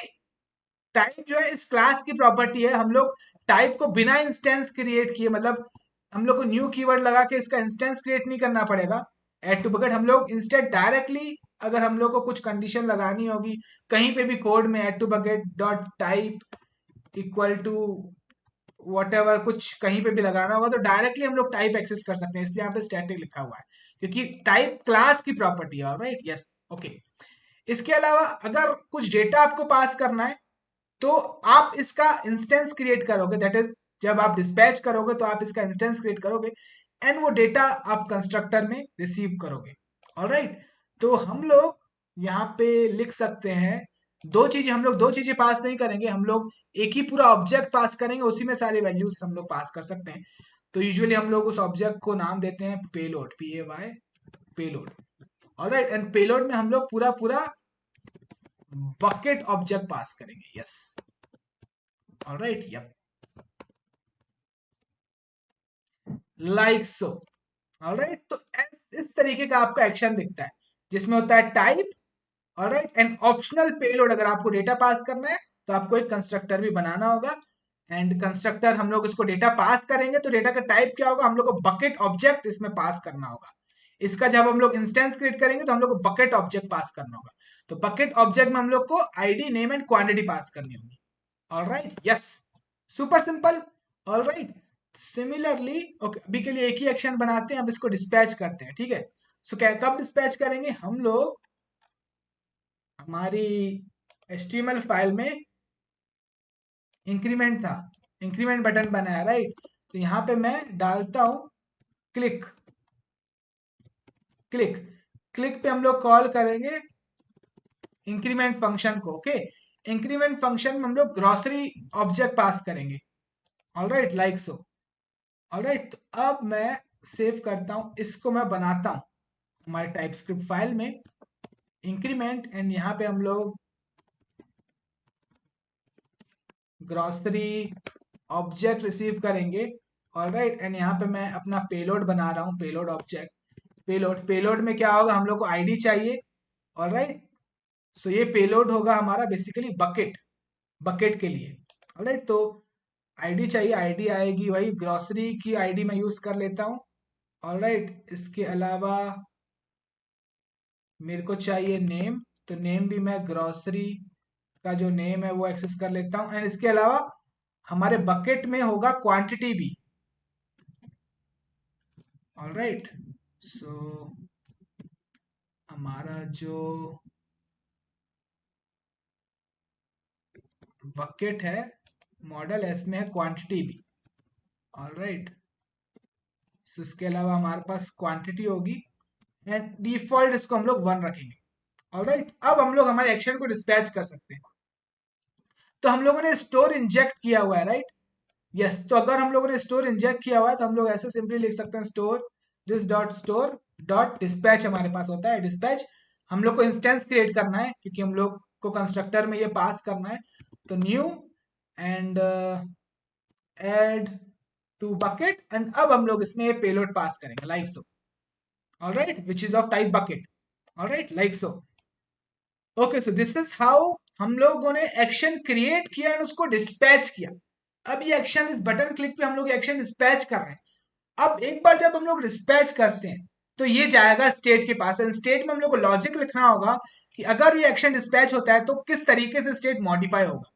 टाइप जो है इस क्लास की प्रॉपर्टी है, हम लोग टाइप को बिना इंस्टेंस क्रिएट किए, मतलब हम लोग को न्यू कीवर्ड लगा के इसका इंस्टेंस क्रिएट नहीं करना पड़ेगा ऐड टू बकेट। हम लोग इंस्टेड डायरेक्टली अगर हम लोग को कुछ कंडीशन लगानी होगी कहीं पे भी कोड में, add to bucket dot type equal to whatever, कुछ कहीं पे भी लगाना होगा तो डायरेक्टली हम लोग टाइप एक्सेस कर सकते हैं, इसलिए यहाँ पे स्टैटिक लिखा हुआ है क्योंकि टाइप क्लास की प्रॉपर्टी है। Right, yes, okay. इसके अलावा अगर कुछ डेटा आपको पास करना है तो आप इसका इंस्टेंस क्रिएट करोगे, दैट इज जब आप डिस्पैच करोगे तो आप इसका इंस्टेंस क्रिएट करोगे, एंड वो डेटा आप कंस्ट्रक्टर में रिसीव करोगे। ऑलराइट, तो हम लोग यहाँ पे लिख सकते हैं दो चीजें, हम लोग दो चीजें पास नहीं करेंगे, हम लोग एक ही पूरा ऑब्जेक्ट पास करेंगे, उसी में सारे वैल्यूज हम लोग पास कर सकते हैं। तो यूजुअली हम लोग उस ऑब्जेक्ट को नाम देते हैं payload, PAY, payload. Alright, and payload में हम लोग पूरा पूरा बकेट ऑब्जेक्ट पास करेंगे। Yes, alright, yup, like so. Alright, तो इस तरीके का आपका एक्शन दिखता है जिसमें होता है type, alright, and optional payload. अगर आपको डेटा पास करना है तो आपको एक कंस्ट्रक्टर भी बनाना होगा, एंड कंस्ट्रक्टर हम लोग इसको डेटा पास करेंगे तो डेटा का टाइप क्या होगा, हम लोग को बकेट ऑब्जेक्ट इसमें पास करना होगा। इसका जब हम लोग इंस्टेंस क्रिएट करेंगे तो हम लोग को बकेट ऑब्जेक्ट पास करना होगा, तो बकेट ऑब्जेक्ट में हम लोग को आईडी, नेम एंड क्वांटिटी पास करनी होगी। Alright, yes, super simple. Alright, similarly okay, अभी के लिए एक ही एक्शन बनाते हैं, अब इसको डिस्पैच करते हैं, ठीक है। सो क्या कब डिस्पैच करेंगे हम लोग, हमारी HTML फाइल में इंक्रीमेंट था, इंक्रीमेंट बटन बनाया, राइट, तो यहां पे मैं डालता हूं क्लिक, क्लिक, क्लिक पे हम लोग कॉल करेंगे इंक्रीमेंट फंक्शन को। ओके, इंक्रीमेंट फंक्शन में हम लोग ग्रॉसरी ऑब्जेक्ट पास करेंगे। Alright, like so. ऑलराइट, तो अब मैं सेव करता हूं, इसको मैं बनाता हूं हमारे टाइपस्क्रिप्ट फाइल में इंक्रीमेंट, एंड यहाँ पे हम लोग ग्रॉसरी ऑब्जेक्ट रिसीव करेंगे। ऑलराइट, एंड यहाँ पे मैं अपना पेलोड बना रहा हूँ, पेलोड ऑब्जेक्ट, पेलोड, पेलोड में क्या होगा, हम लोग को आईडी चाहिए। ऑलराइट, सो ये पेलोड होगा हमारा बेसिकली बकेट, बकेट के लिए। ऑलराइट, तो आईडी चाहिए, आईडी आएगी वही ग्रॉसरी की आईडी मैं यूज कर लेता हूँ। ऑलराइट, इसके अलावा मेरे को चाहिए नेम, तो नेम भी मैं ग्रॉसरी का जो नेम है वो एक्सेस कर लेता हूँ, एंड इसके अलावा हमारे बकेट में होगा क्वांटिटी भी। ऑलराइट, सो हमारा जो बकेट है मॉडल एस में है क्वांटिटी भी। ऑलराइट, सो इसके अलावा हमारे पास क्वांटिटी होगी एंड डिफॉल्ट इसको हम लोग 1 रखेंगे। ऑलराइट, अब हम लोग हमारे एक्शन को डिस्पैच कर सकते हैं। तो हम लोगों ने स्टोर इंजेक्ट किया हुआ है, राइट? यस, तो अगर हम लोगों ने स्टोर इंजेक्ट किया हुआ है तो हम लोग ऐसे सिंपली लिख सकते हैं store this dot store dot dispatch. हमारे पास होता है डिस्पैच। हम लोग को इंस्टेंस क्रिएट करना है क्योंकि हम लोग को कंस्ट्रक्टर में ये पास करना है। तो new and add to bucket and अब हम लोग इसमें पेलोड पास करेंगे like so. Alright, which is of type bucket. Alright, like so. Okay, so this is how हम लोगों ने एक्शन क्रिएट किया और उसको डिस्पैच किया। अब ये एक्शन, इस बटन क्लिक पे हम लोग एक्शन डिस्पैच कर रहे हैं। अब एक बार जब हम लोग डिस्पैच करते हैं तो ये जाएगा स्टेट के पास। स्टेट में हम लोग को लॉजिक लिखना होगा कि अगर ये एक्शन डिस्पैच होता है तो किस तरीके से स्टेट मॉडिफाई होगा।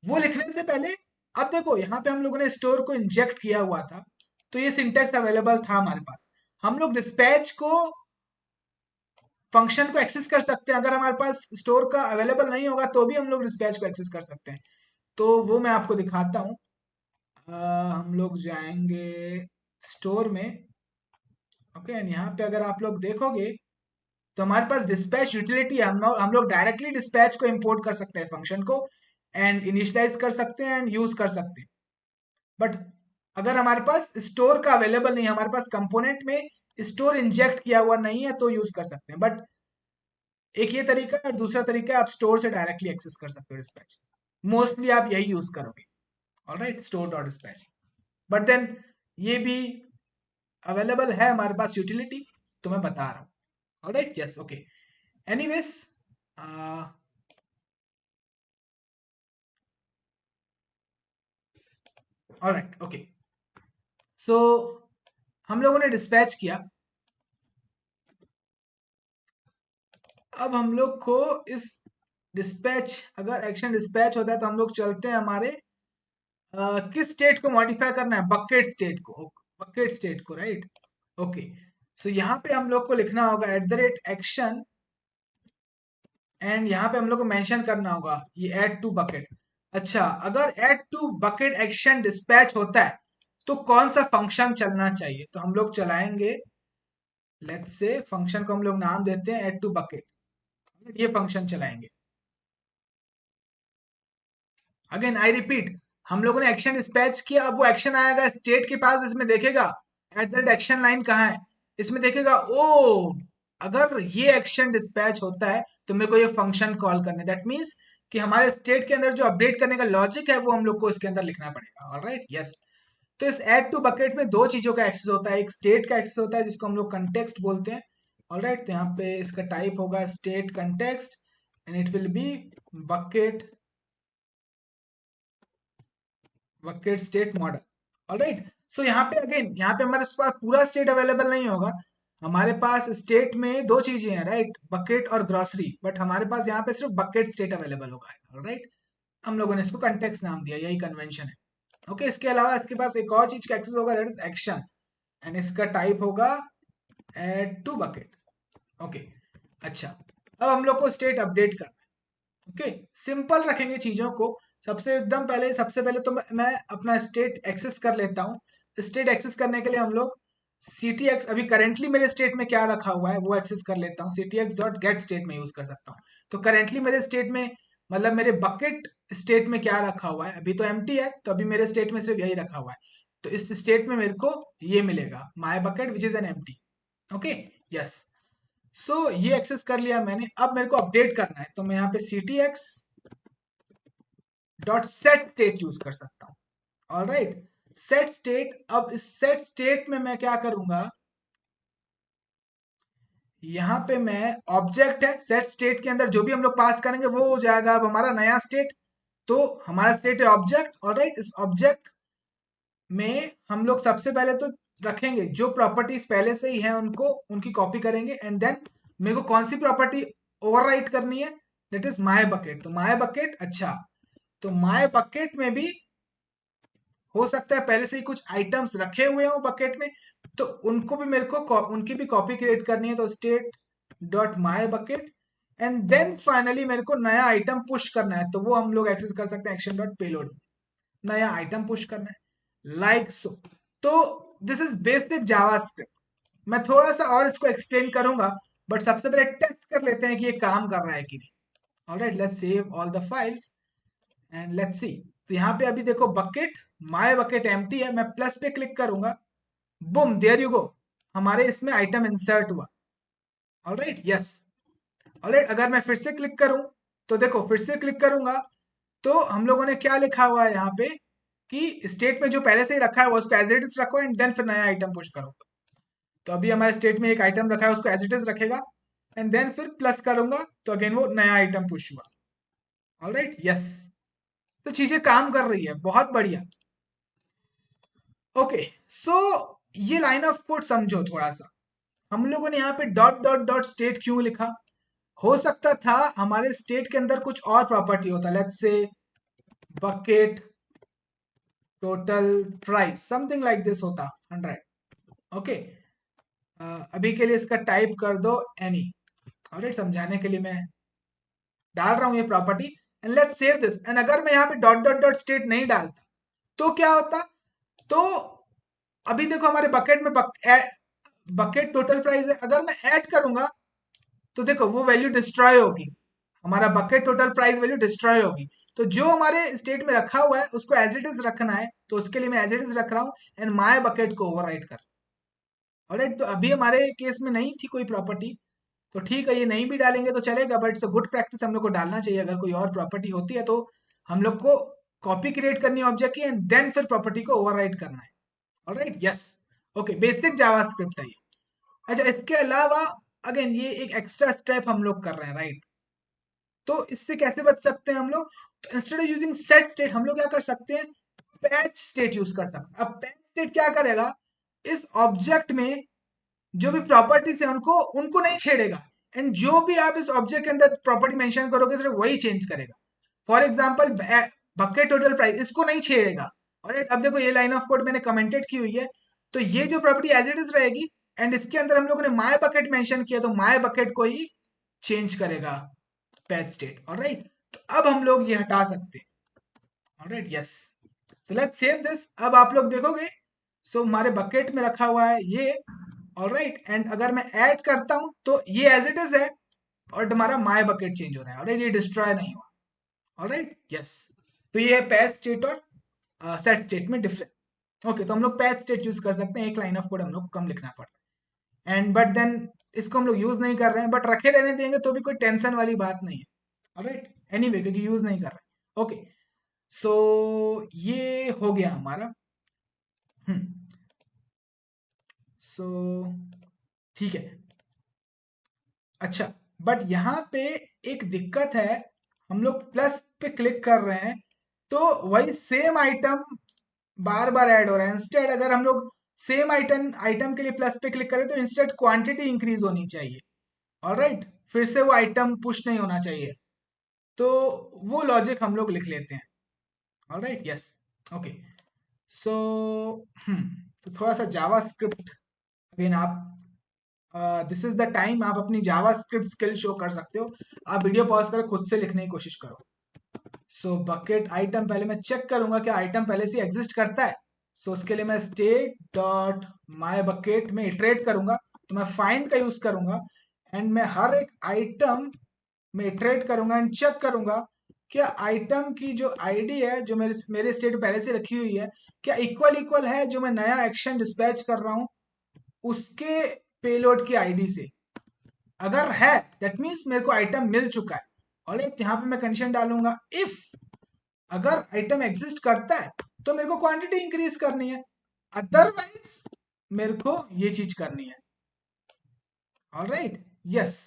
वो लिखने से पहले अब देखो यहाँ पे हम लोगों ने स्टोर को इंजेक्ट किया हुआ था तो ये सिंटेक्स अवेलेबल था हमारे पास। हम लोग डिस्पैच को फंक्शन को एक्सेस कर सकते हैं। अगर हमारे पास स्टोर का अवेलेबल नहीं होगा तो भी हम लोग डिस्पैच को एक्सेस कर सकते हैं। तो वो मैं आपको दिखाता हूँ। हम लोग जाएंगे स्टोर में। ओके, एंड यहाँ पे अगर आप लोग देखोगे तो हमारे पास डिस्पैच यूटिलिटी है। हम लोग डायरेक्टली डिस्पैच को इंपोर्ट कर सकते हैं फंक्शन को एंड इनिशियलाइज कर सकते हैं एंड यूज कर सकते हैं। बट अगर हमारे पास स्टोर का अवेलेबल नहीं है, हमारे पास कंपोनेंट में स्टोर इंजेक्ट किया हुआ नहीं है तो यूज कर सकते हैं। बट एक ये तरीका है और दूसरा तरीका है आप स्टोर से डायरेक्टली एक्सेस कर सकते हो डिस्पैच। मोस्टली आप यही यूज करोगे। Alright, store dot dispatch. But then ये भी अवेलेबल है हमारे पास यूटिलिटी, तो मैं बता रहा हूँ। Alright, yes, okay. Anyways, alright, okay. So हम लोगों ने डिस्पैच किया। अब हम लोग को इस डिस्पैच, अगर एक्शन डिस्पैच होता है तो हम लोग चलते हैं हमारे किस स्टेट को मॉडिफाई करना है, बकेट स्टेट को। बकेट स्टेट को, राइट? ओके, सो यहाँ पे हम लोग को लिखना होगा @एक्शन एंड यहाँ पे हम लोग को मेंशन करना होगा ये ऐड टू बकेट। अच्छा, अगर add to bucket action dispatch होता है तो कौन सा फंक्शन चलना चाहिए? तो हम लोग चलाएंगे, लेट्स से फंक्शन को हम लोग नाम देते हैं ऐड टू बकेट। ये फंक्शन चलाएंगे। अगेन आई रिपीट, हम लोगों ने एक्शन डिस्पैच किया। अब वो एक्शन आएगा स्टेट के पास, इसमें देखेगा एक्शन लाइन कहाँ है, इसमें देखेगा ओ अगर ये एक्शन डिस्पैच होता है तो मेरे को ये फंक्शन कॉल करने। दैट मीन्स कि हमारे स्टेट के अंदर जो अपडेट करने का लॉजिक है वो हम लोग को इसके अंदर लिखना पड़ेगा। Alright, yes. तो इस ऐड टू बकेट में दो चीजों का एक्सेस होता है। एक स्टेट का एक्सेस होता है जिसको हम लोग कंटेक्स्ट बोलते हैं। ऑलराइट, तो यहाँ पे इसका टाइप होगा state context and it will be bucket bucket state model. Alright, so यहाँ पे अगेन, यहाँ पे हमारे पास पूरा स्टेट अवेलेबल नहीं होगा। हमारे पास स्टेट में दो चीजें हैं, राइट? बकेट और ग्रोसरी। बट हमारे पास यहाँ पे सिर्फ बकेट स्टेट अवेलेबल होगा। ऑलराइट, हम लोगों ने इसको कंटेक्स्ट नाम दिया, यही कन्वेंशन है। ओके, इसके अलावा इसके पास एक और चीज का एक्सेस होगा, दैट इज एक्शन एंड इसका टाइप होगा ऐड टू बकेट। ओके, अच्छा, अब हम लोग को स्टेट अपडेट करना है। ओके, सिंपल रखेंगे चीजों को। सबसे पहले तो मैं अपना स्टेट एक्सेस कर लेता हूँ। स्टेट एक्सेस करने के लिए हम लोग ctx, अभी करेंटली मेरे स्टेट में क्या रखा हुआ है वो एक्सेस कर लेता हूँ। ctx डॉट गेट स्टेट में यूज कर सकता हूँ। तो करेंटली मेरे स्टेट में, मतलब मेरे बकेट स्टेट में क्या रखा हुआ है, अभी तो एम्प्टी है तो अभी मेरे स्टेट में सिर्फ यही रखा हुआ है। तो इस स्टेट में मेरे को ये मिलेगा my bucket which is an empty. Okay, yes. So ये एक्सेस कर लिया मैंने। अब मेरे को अपडेट करना है तो मैं यहाँ पे ctx dot set state use कर सकता हूं। Alright, set state. अब इस सेट स्टेट में मैं क्या करूंगा, यहां पे मैं ऑब्जेक्ट है सेट स्टेट के अंदर जो भी हम लोग पास करेंगे वो हो जाएगा अब हमारा नया स्टेट। तो हमारा स्टेट है ऑब्जेक्ट। ऑलराइट, इस ऑब्जेक्ट में हम लोग सबसे पहले तो रखेंगे जो प्रॉपर्टीज पहले से ही हैं उनको, उनकी कॉपी करेंगे एंड देन मेरे को कौन सी प्रॉपर्टी ओवरराइट करनी है, दैट इज माय बकेट। तो माय बकेट, अच्छा, तो माय बकेट में भी हो सकता है पहले से ही कुछ आइटम्स रखे हुए हो बकेट में, तो उनको भी मेरे को उनकी भी कॉपी क्रिएट करनी है। तो state dot my bucket and then finally मेरे को नया आइटम पुश करना है, तो वो हम लोग एक्सेस कर सकते हैं एक्शन डॉट पेलोड, नया आइटम पुश करना है लाइक सो। तो दिस इज बेसिक जावास्क्रिप्ट। मैं थोड़ा सा और इसको एक्सप्लेन करूंगा, बट सबसे पहले टेस्ट कर लेते हैं कि ये काम कर रहा है कि नहीं। Alright, let's save all the files and let's see. तो यहाँ पे अभी देखो बकेट, माय बकेट एम्प्टी है, मैं प्लस पे क्लिक करूंगा, बुम देयर यू गो, हमारे इसमें आइटम इंसर्ट हुआ। Alright, yes. ऑलराइट, अगर मैं फिर से क्लिक करूं, तो देखो फिर से क्लिक करूंगा तो हम लोगों ने क्या लिखा हुआ है यहाँ पे कि स्टेट में जो पहले से ही रखा है वो उसको एज इट इज रखो एंड देन फिर नया आइटम पुश करो। तो अभी हमारे स्टेट में एक आइटम रखा है, उसको एज इट इज रखेगा एंड देन फिर प्लस करूंगा तो अगेन वो नया आइटम पुश हुआ। Alright, yes. तो चीजें काम कर रही है, बहुत बढ़िया। ओके, सो ये लाइन ऑफ कोड समझो थोड़ा सा। हम लोगों ने यहाँ पे डॉट डॉट डॉट स्टेट क्यों लिखा? हो सकता था हमारे स्टेट के अंदर कुछ और प्रॉपर्टी होता, let's say bucket total price something like this होता 100। ओके, अभी के लिए इसका टाइप कर दो एनी। ऑलराइट, समझाने के लिए मैं डाल रहा हूं ये property and let's save this. And अगर मैं यहाँ पे डॉट डॉट डॉट स्टेट नहीं डालता तो क्या होता? तो अभी देखो हमारे बकेट में बकेट टोटल प्राइस है, अगर मैं ऐड करूंगा तो देखो वो वैल्यू डिस्ट्रॉय होगी, हमारा bucket total price value destroy होगी। तो जो हमारे स्टेट में रखा हुआ है उसको एज इट इज रखना है, तो उसके लिए मैं एज इट इज रख रहा हूँ एंड माय बकेट को ओवरराइट कर। ऑलराइट, तो अभी हमारे केस में नहीं थी कोई प्रॉपर्टी, तो ठीक है ये नहीं भी डालेंगे तो चलेगा, but it's a good practice, हम लोग को डालना चाहिए। अगर कोई और प्रॉपर्टी होती है तो हम लोग को कॉपी क्रिएट करनी है ऑब्जेक्ट की एंड देन फिर प्रॉपर्टी को ओवरराइट करना है। Alright, yes. Okay, basic JavaScript है ये। अच्छा, इसके अलावा अगेन ये एक एक्स्ट्रा स्टेप हम लोग कर रहे हैं, राइट? तो इससे कैसे बच सकते हैं हम लोग? तो instead of using set state हम लोग क्या कर सकते हैं? पैच स्टेट यूज कर सकते हैं। अब पैच स्टेट क्या करेगा? इस ऑब्जेक्ट में जो भी प्रॉपर्टीज है उनको उनको नहीं छेड़ेगा एंड जो भी आप इस ऑब्जेक्ट के अंदर प्रॉपर्टी मेंशन करोगे सिर्फ वही चेंज करेगा। For example bucket total price, इसको नहीं छेड़ेगा। और अब देखो ये लाइन ऑफ कोड मैंने कमेंटेड की हुई है, तो ये जो प्रॉपर्टी एज इट इज रहेगी एंड इसके अंदर हम लोगों ने माय बकेट मेंशन किया तो माय बकेट को ही चेंज करेगा पैच स्टेट। ऑलराइट, तो अब हम लोग ये हटा सकते हैं। Alright, yes. So let's save this. अब आप लोग देखोगे सो हमारे बकेट में रखा हुआ है ये। ऑलराइट, एंड अगर मैं ऐड करता हूं तो ये एज इट इज है और हमारा माय बकेट चेंज हो रहा है। ऑलराइट, ये डिस्ट्रॉय नहीं हुआ। Alright, yes. तो ये है पैच स्टेट और सेट स्टेट में डिफरेंस। ओके, तो हम लोग पैच स्टेट यूज कर सकते हैं, एक लाइन ऑफ कोड हम लोग को कम लिखना पड़ता है एंड बट देन इसको हम लोग यूज नहीं कर रहे हैं, बट रखे रहने देंगे तो भी कोई टेंशन वाली बात नहीं है। ऑलराइट, एनीवे क्योंकि यूज नहीं कर रहे। ओके, सो ये हो गया हमारा। सो ठीक है। अच्छा, बट यहाँ पे एक दिक्कत है, हम लोग प्लस पे क्लिक कर रहे हैं तो वही सेम आइटम बार बार ऐड हो रहा है। इंस्टेड अगर हम लोग सेम आइटम आइटम के लिए प्लस पे क्लिक करें तो इंस्टेड क्वांटिटी इंक्रीज होनी चाहिए। ऑलराइट, फिर से वो आइटम पुश नहीं होना चाहिए, तो वो लॉजिक हम लोग लिख लेते हैं। Alright, yes. ओके, सो तो थोड़ा सा जावा स्क्रिप्ट अगेन आप दिस इज द टाइम आप अपनी जावा स्क्रिप्ट स्किल शो कर सकते हो। आप वीडियो पॉज कर खुद से लिखने की कोशिश करो। सो बकेट आइटम पहले मैं चेक करूंगा कि आइटम पहले से एग्जिस्ट करता है। सो उसके लिए मैं स्टेट डॉट माई बकेट में इटरेट करूंगा, तो मैं फाइंड का यूज करूंगा एंड मैं हर एक आइटम में इटरेट करूंगा एंड चेक करूंगा क्या आइटम की जो आईडी है जो मेरे मेरे स्टेट पहले से रखी हुई है क्या इक्वल इक्वल है जो मैं नया एक्शन डिस्पैच कर रहा हूं उसके पेलोड की आईडी से। अगर है दैट मीन्स मेरे को आइटम मिल चुका है। और एक यहाँ पे मैं कंडीशन डालूंगा इफ अगर आइटम एग्जिस्ट करता है तो मेरे को क्वांटिटी इंक्रीज करनी है, अदरवाइज मेरे को ये चीज करनी है। Alright, yes.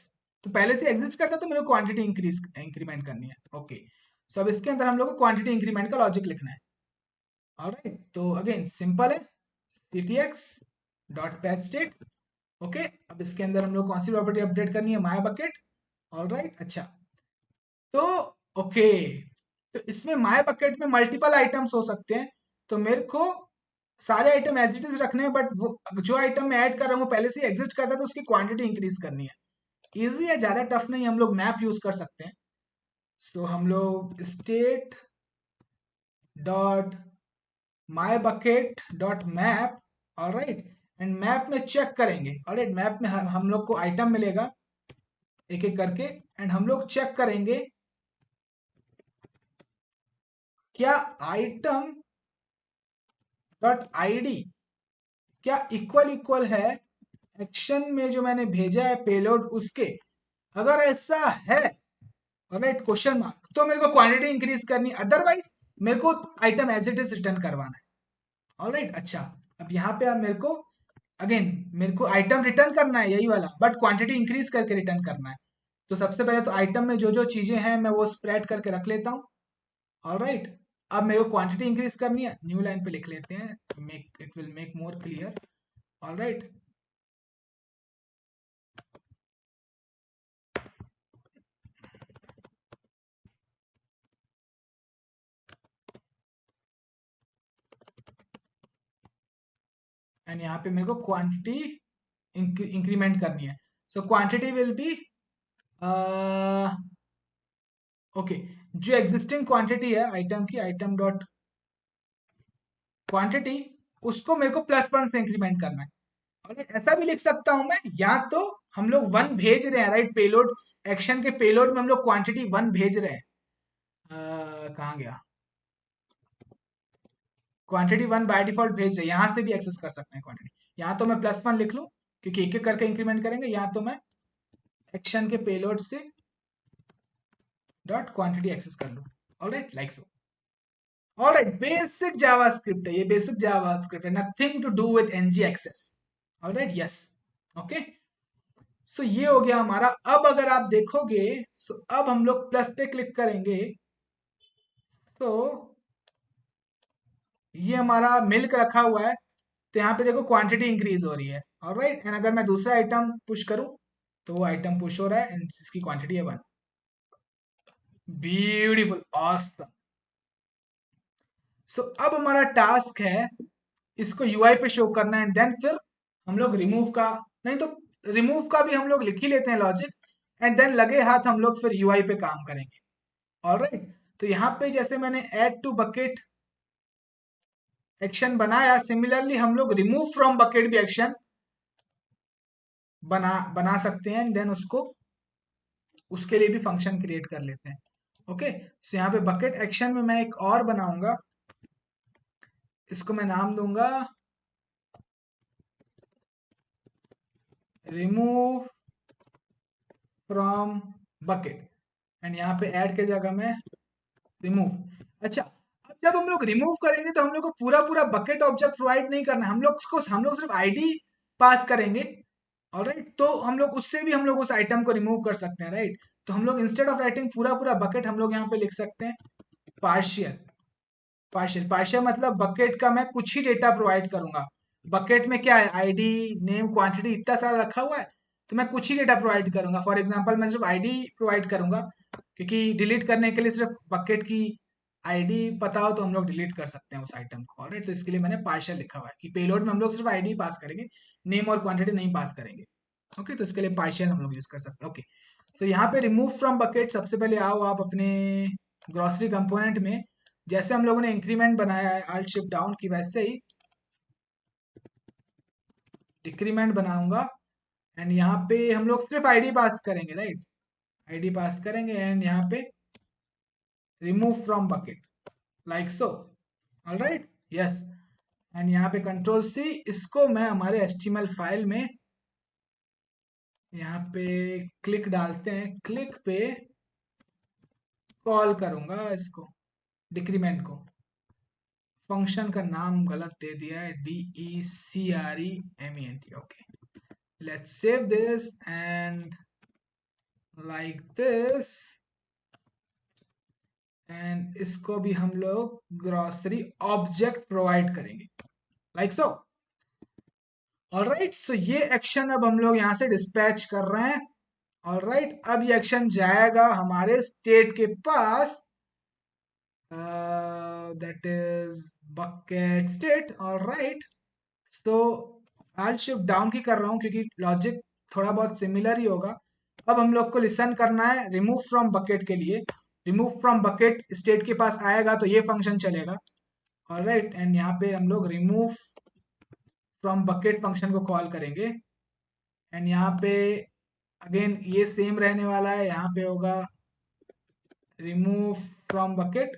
तो पहले से एग्जिस्ट करता है तो मेरे को क्वांटिटी इंक्रीमेंट करनी है। ओके, सो अब इसके अंदर हम लोग को क्वांटिटी इंक्रीमेंट का लॉजिक लिखना है। ऑलराइट, तो अगेन सिंपल है, ctx dot patch state. Okay, अब इसके अंदर हम लोग कौन सी प्रॉपर्टी अपडेट करनी है? My bucket. ऑलराइट, अच्छा। तो ओके, तो इसमें माय बकेट में मल्टीपल आइटम्स हो सकते हैं, तो मेरे को सारे आइटम एज इट इज रखने हैं, बट वो जो आइटम मैं ऐड कर रहा हूँ पहले से एग्जिस्ट करता है, तो उसकी क्वांटिटी इंक्रीज करनी है। इजी है, ज्यादा टफ नहीं, हम लोग मैप यूज कर सकते हैं। सो हम लोग state dot my bucket dot map, alright, and map में चेक करेंगे। ऑलराइट, मैप में हम लोग को आइटम मिलेगा एक एक करके, एंड हम लोग चेक करेंगे क्या आइटम डॉट आईडी क्या इक्वल इक्वल है एक्शन में जो मैंने भेजा है पेलोड उसके। अगर ऐसा है, ऑलराइट, क्वेश्चन मार्क, तो मेरे को क्वांटिटी इंक्रीज करनी, अदरवाइज मेरे को item as it is return करवाना है। ऑलराइट, अच्छा, अब यहाँ पे अब मेरे को अगेन मेरे को आइटम रिटर्न करना है यही वाला, बट क्वांटिटी इंक्रीज करके रिटर्न करना है। तो सबसे पहले तो आइटम में जो जो चीजें हैं मैं वो स्प्रेड करके रख लेता हूँ। ऑलराइट, अब मेरे को क्वांटिटी इंक्रीज करनी है, न्यू लाइन पे लिख लेते हैं, make it will make more clear. Alright, and यहाँ पे मेरे को क्वांटिटी इंक्रीमेंट करनी है। So quantity will be okay, जो एग्जिस्टिंग क्वांटिटी है आइटम की, आइटम डॉट क्वांटिटी, उसको मेरे को +1 से इंक्रीमेंट करना है। और ऐसा भी लिख सकता हूं मैं, या तो हम लोग 1 भेज रहे हैं, राइट, पेलोड एक्शन के पेलोड में हम लोग क्वांटिटी 1 भेज रहे हैं। कहाँ गया, क्वांटिटी 1 बाय डिफॉल्ट भेज रहे हैं, यहां से भी एक्सेस कर सकते हैं क्वांटिटी। यहाँ तो मैं +1 लिख लूं, क्योंकि एक एक करके इंक्रीमेंट करेंगे, या तो मैं एक्शन के पेलोड से डॉट क्वांटिटी एक्सेस कर लूं। Alright, like so. Alright, basic JavaScript है ये, बेसिक जावास्क्रिप्ट है, nothing to do with NG access. Alright, yes, okay. So ये हो गया हमारा। अब अगर आप देखोगे, सो अब हम लोग प्लस पे क्लिक करेंगे, सो ये हमारा मिल्क रखा हुआ है, तो यहाँ पे देखो क्वांटिटी इंक्रीज हो रही है। ऑलराइट, एंड अगर मैं दूसरा आइटम पुश करूं, तो वो आइटम पुश हो रहा है, एंड इसकी क्वांटिटी है 1। Beautiful, awesome. सो अब हमारा टास्क है इसको यूआई पे शो करना है, एंड देन फिर हम लोग रिमूव का, नहीं तो रिमूव का भी हम लोग लिख ही लेते हैं लॉजिक, एंड देन लगे हाथ हम लोग फिर यूआई पे काम करेंगे। ऑलराइट, तो यहाँ पे जैसे मैंने ऐड टू बकेट एक्शन बनाया, सिमिलरली हम लोग रिमूव फ्रॉम बकेट भी एक्शन बना सकते हैं, एंड देन उसको उसके लिए भी फंक्शन क्रिएट कर लेते हैं। ओके, सो यहाँ पे बकेट एक्शन में मैं एक और बनाऊंगा, इसको मैं नाम दूंगा रिमूव फ्रॉम बकेट, एंड यहाँ पे ऐड के जगह में रिमूव। अच्छा, अब जब हम लोग रिमूव करेंगे तो हम लोग को पूरा पूरा बकेट ऑब्जेक्ट प्रोवाइड नहीं करना है, हम लोग सिर्फ आईडी पास करेंगे। ऑलराइट, तो हम लोग उससे भी हम लोग उस आइटम को रिमूव कर सकते हैं, राइट। तो हम लोग इंस्टेड ऑफ राइटिंग पूरा पूरा बकेट, हम लोग यहाँ पे लिख सकते हैं पार्शियल। पार्शियल पार्शियल मतलब बकेट का मैं कुछ ही डेटा प्रोवाइड करूंगा। बकेट में क्या है, आईडी, नेम, क्वांटिटी, इतना सारा रखा हुआ है, तो मैं कुछ ही डेटा प्रोवाइड करूंगा। फॉर एग्जांपल मैं सिर्फ आईडी प्रोवाइड करूंगा, क्योंकि डिलीट करने के लिए सिर्फ बकेट की आईडी पता हो तो हम लोग डिलीट कर सकते हैं उस आइटम को। ऑलराइट, तो इसके लिए मैंने पार्शियल लिखा हुआ है कि पेलोड में हम लोग सिर्फ आईडी पास करेंगे, नेम और क्वांटिटी नहीं पास करेंगे। ओके, तो इसके लिए पार्शियल हम लोग यूज कर सकते हैं। ओके, तो यहाँ पे रिमूव फ्रॉम बकेट, सबसे पहले आओ आप अपने ग्रोसरी कंपोनेंट में, जैसे हम लोगों ने इंक्रीमेंट बनाया है आल्ट शिफ्ट डाउन की, वैसे ही डिक्रीमेंट बनाऊंगा, एंड यहाँ पे हम लोग सिर्फ आईडी पास करेंगे, राइट, आईडी पास करेंगे, एंड यहाँ पे remove from bucket, like so. Alright, yes, and यहाँ पे कंट्रोल सी, इसको मैं हमारे एचटीएमएल फाइल में यहाँ पे क्लिक डालते हैं, क्लिक पे कॉल करूंगा इसको, डिक्रीमेंट को। फंक्शन का नाम गलत दे दिया है, DECREMENT। Okay, let's save this and like this, and इसको भी हम लोग ग्रॉसरी ऑब्जेक्ट प्रोवाइड करेंगे, लाइक सो। ऑलराइट, सो ये एक्शन अब हम लोग यहाँ से डिस्पैच कर रहे हैं। ऑलराइट, अब ये एक्शन जाएगा हमारे स्टेट के पास, that is bucket state. All right. So आज शिफ्ट डाउन की कर रहा हूँ क्योंकि लॉजिक थोड़ा बहुत सिमिलर ही होगा. अब हम लोग को लिसन करना है रिमूव फ्रॉम बकेट के लिए. रिमूव फ्रॉम बकेट स्टेट के पास आएगा तो ये फंक्शन चलेगा. ऑलराइट, एंड यहाँ पे हम लोग रिमूव फ्रॉम बकेट फंक्शन को कॉल करेंगे. एंड यहाँ पे अगेन ये सेम रहने वाला है. यहाँ पे होगा remove from bucket.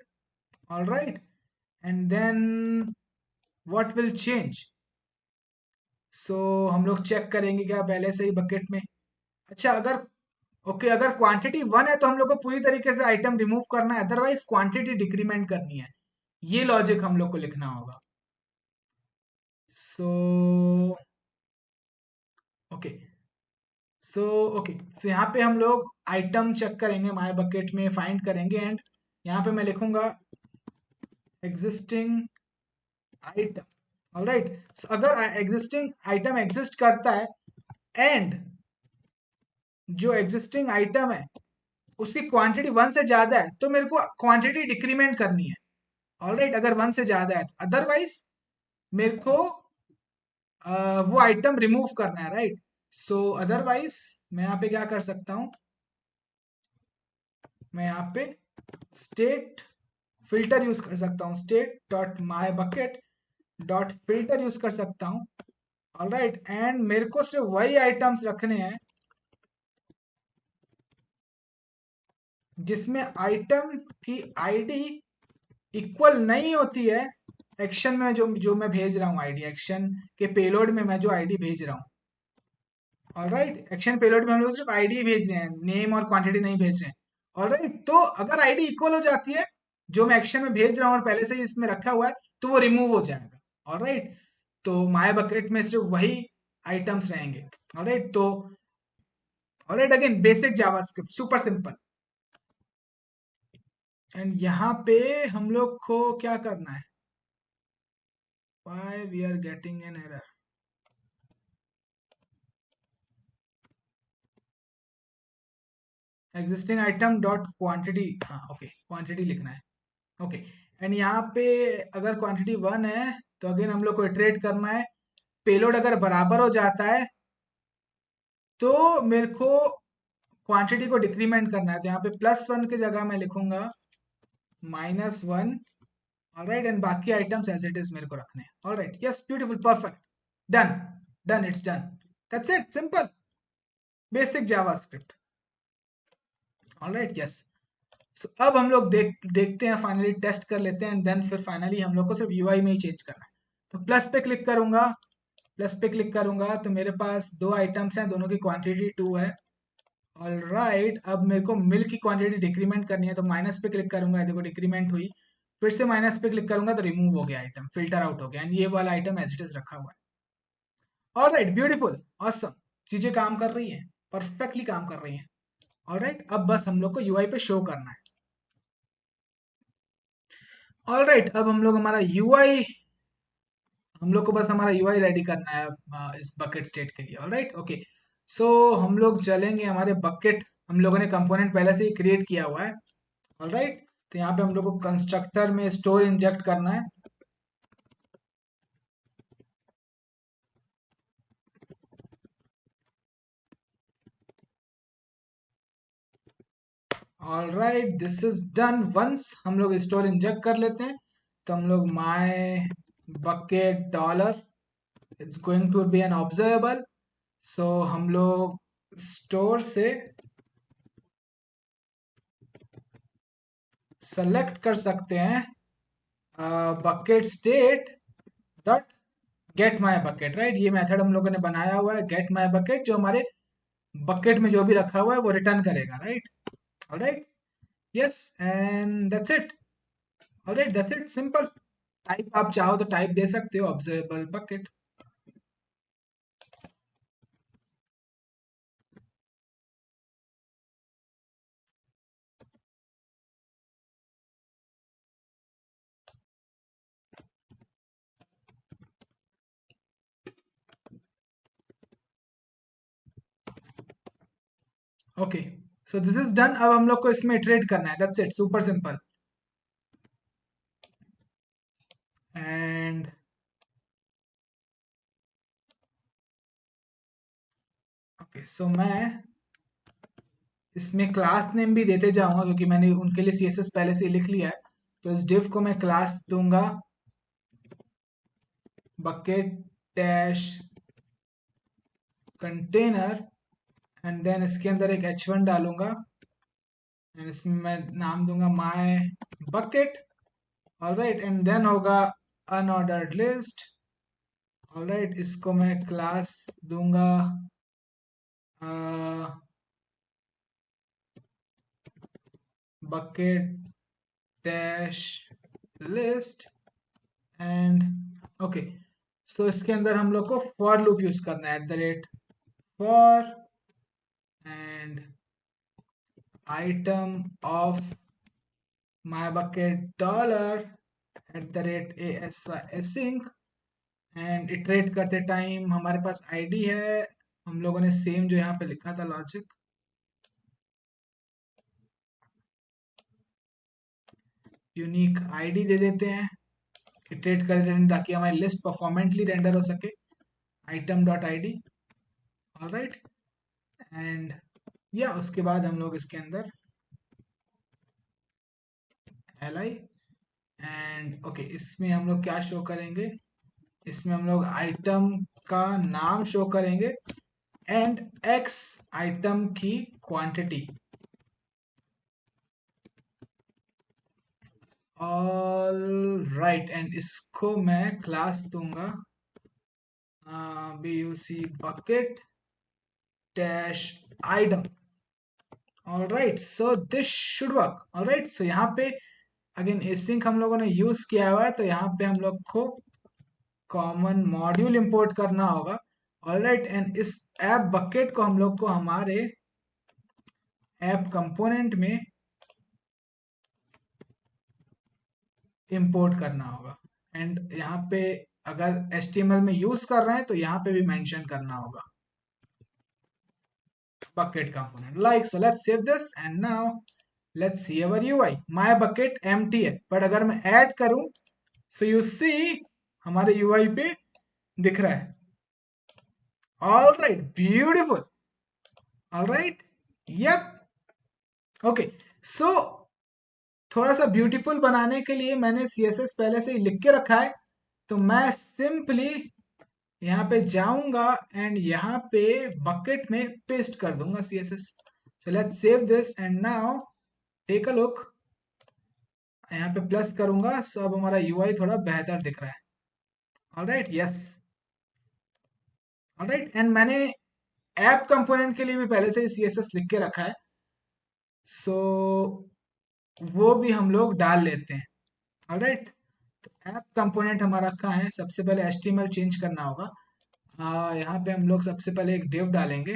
Alright, and then what will change. So हम लोग चेक करेंगे क्या पहले से ही बकेट में. अच्छा, अगर ओके अगर क्वांटिटी 1 है तो हम लोग को पूरी तरीके से आइटम रिमूव करना है, अदरवाइज क्वांटिटी डिक्रीमेंट करनी है. ये लॉजिक हम लोग को लिखना होगा. सो ओके सो ओके सो यहाँ पे हम लोग आइटम चेक करेंगे, माय बकेट में फाइंड करेंगे. एंड यहाँ पे मैं लिखूंगा एग्जिस्टिंग आइटम. ऑलराइट, सो अगर एग्जिस्टिंग आइटम एग्जिस्ट करता है एंड जो एग्जिस्टिंग आइटम है उसकी क्वांटिटी 1 से ज्यादा है तो मेरे को क्वांटिटी डिक्रीमेंट करनी है. ऑलराइट, अगर 1 से ज्यादा है, अदरवाइज मेरे को वो आइटम रिमूव करना है. राइट, सो अदरवाइज मैं यहाँ पे क्या कर सकता हूँ, मैं यहाँ पे स्टेट फिल्टर यूज कर सकता हूँ. स्टेट डॉट माई बकेट डॉट फिल्टर यूज कर सकता हूँ. ऑलराइट, एंड मेरे को सिर्फ वही आइटम्स रखने हैं जिसमें आइटम की आईडी इक्वल नहीं होती है एक्शन में जो मैं भेज रहा हूँ. आईडी एक्शन के पेलोड में मैं जो आईडी भेज रहा हूँ. ऑलराइट, एक्शन पेलोड में हम लोग सिर्फ आईडी भेज रहे हैं, नेम और क्वांटिटी नहीं भेज रहे हैं. ऑलराइट, तो अगर आईडी इक्वल हो जाती है जो मैं एक्शन में भेज रहा हूँ और पहले से ही इसमें रखा हुआ है तो वो रिमूव हो जाएगा. ऑलराइट, तो माय बकेट में सिर्फ वही आइटम्स रहेंगे. ऑलराइट, तो alright again basic JavaScript, super simple. And यहाँ पे हम लोग को क्या करना है, why we are getting an error. Existing item dot quantity, हाँ ओके क्वांटिटी लिखना है. ओके, एंड यहाँ पे अगर क्वांटिटी 1 है तो अगेन हम लोग को इटरेट करना है. पेलोड अगर बराबर हो जाता है तो मेरे को क्वांटिटी को डिक्रीमेंट करना है. तो यहाँ पे +1 की जगह मैं लिखूंगा -1. ऑलराइट, एंड बाकी आइटम्स एज इट इज मेरे को रखने हैं. Alright, yes, beautiful, perfect, done. Done, it's done. That's it, simple basic JavaScript. Alright, yes. So, अब हम लोग देखते हैं, फाइनली टेस्ट कर लेते हैं एंड देन फिर फाइनली हम लोग को सिर्फ यूआई में ही चेंज करना है. तो प्लस पे क्लिक करूंगा. प्लस पे क्लिक करूंगा तो मेरे पास दो आइटम्स हैं, दोनों की क्वांटिटी 2 है. ऑलराइट, अब मेरे को मिल्क की क्वांटिटी डिक्रीमेंट करनी है तो माइनस पे क्लिक करूंगा, देखो डिक्रीमेंट हुई. फिर से माइनस पे क्लिक करूंगा तो रिमूव हो गया आइटम, फिल्टर आउट हो गया, एंड ये वाला आइटम एज इट इज रखा हुआ है. Alright, beautiful, awesome. चीजें काम कर रही हैं, परफेक्टली काम कर रही हैं. ऑलराइट, अब बस हम लोग को यूआई पे शो करना है. ऑलराइट, अब हम लोग हमारा यूआई, हम लोग को बस हमारा यूआई रेडी करना है इस बकेट स्टेट के लिए. Alright, okay. सो हम लोग चलेंगे हमारे बकेट, हम लोगों ने कंपोनेंट पहले से ही क्रिएट किया हुआ है. ऑलराइट, तो यहाँ पे हम लोग को कंस्ट्रक्टर में स्टोर इंजेक्ट करना है. Alright, this is done. Once हम लोग स्टोर इंजेक्ट कर लेते हैं तो हम लोग my bucket dollar it's going to be an observable. So हम लोग स्टोर से सेलेक्ट कर सकते हैं bucket state dot get my bucket. Right, ये मेथड हम लोगों ने बनाया हुआ है, गेट माई बकेट, जो हमारे बकेट में जो भी रखा हुआ है वो रिटर्न करेगा. Right, alright, yes, and that's it. Alright, that's it, simple. Type आप चाहो तो टाइप दे सकते हो, observable bucket. Okay, so this is done. अब हम लोग को इसमें इटरेट करना है, that's it, super simple. And okay, so मैं इसमें क्लास नेम भी देते जाऊंगा क्योंकि मैंने उनके लिए सीएसएस पहले से ही लिख लिया है। तो इस div को मैं क्लास दूंगा bucket dash container, and then इसके अंदर एक h1 डालूंगा, एंड इसमें मैं नाम दूंगा my bucket. Alright, and then होगा अनऑर्डर्ड लिस्ट। ऑलराइट, इसको मैं क्लास दूंगा bucket dash list, and okay. So इसके अंदर हम लोग को फॉर लूप यूज करना है, @ for and item of my bucket dollar @async, and iterate करते टाइम हमारे पास आईडी है, हम लोगों ने सेम जो यहाँ पे लिखा था लॉजिक, यूनिक आईडी दे देते हैं, इटरेट कर देते हैं ताकि हमारी लिस्ट परफॉर्मेंटली रेंडर हो सके, item dot I D. Alright, and या उसके बाद हम लोग इसके अंदर li, एंड ओके इसमें हम लोग क्या शो करेंगे, इसमें हम लोग आइटम का नाम शो करेंगे एंड x आइटम की क्वांटिटी। ऑल राइट, एंड इसको मैं क्लास दूंगा buc bucket dash item। All right, so this should work. All right, so यहाँ पे अगेन एसिंक हम लोगों ने यूज किया हुआ है, तो यहाँ पे हम लोग को कॉमन मॉड्यूल इंपोर्ट करना होगा। ऑल राइट, एंड इस ऐप बकेट को हम लोग को हमारे ऐप कंपोनेंट में इंपोर्ट करना होगा, एंड यहाँ पे अगर HTML में यूज कर रहे हैं तो यहाँ पे भी मेंशन करना होगा bucket component, like so let's save this and now let's see our UI। my bucket empty है, बट अगर मैं ऐड करूं so you see हमारे UI पे दिख रहा है। all right, beautiful। all right, yep, okay, so थोड़ा सा ब्यूटीफुल बनाने के लिए मैंने CSS पहले से ही लिख के रखा है, तो मैं सिंपली यहाँ पे जाऊंगा एंड यहाँ पे बकेट में पेस्ट कर दूंगा CSS। so let's save this and now take a look। यहाँ पे प्लस करूंगा, सो अब हमारा UI थोड़ा बेहतर दिख रहा है। ऑलराइट, यस, ऑलराइट, एंड मैंने ऐप कंपोनेंट के लिए भी पहले से ही CSS लिख के रखा है, सो वो भी हम लोग डाल लेते हैं। ऑलराइट, तो ऐप कंपोनेंट हमारा कहाँ है, सबसे पहले HTML चेंज करना होगा। यहाँ पे हम लोग सबसे पहले एक div डालेंगे,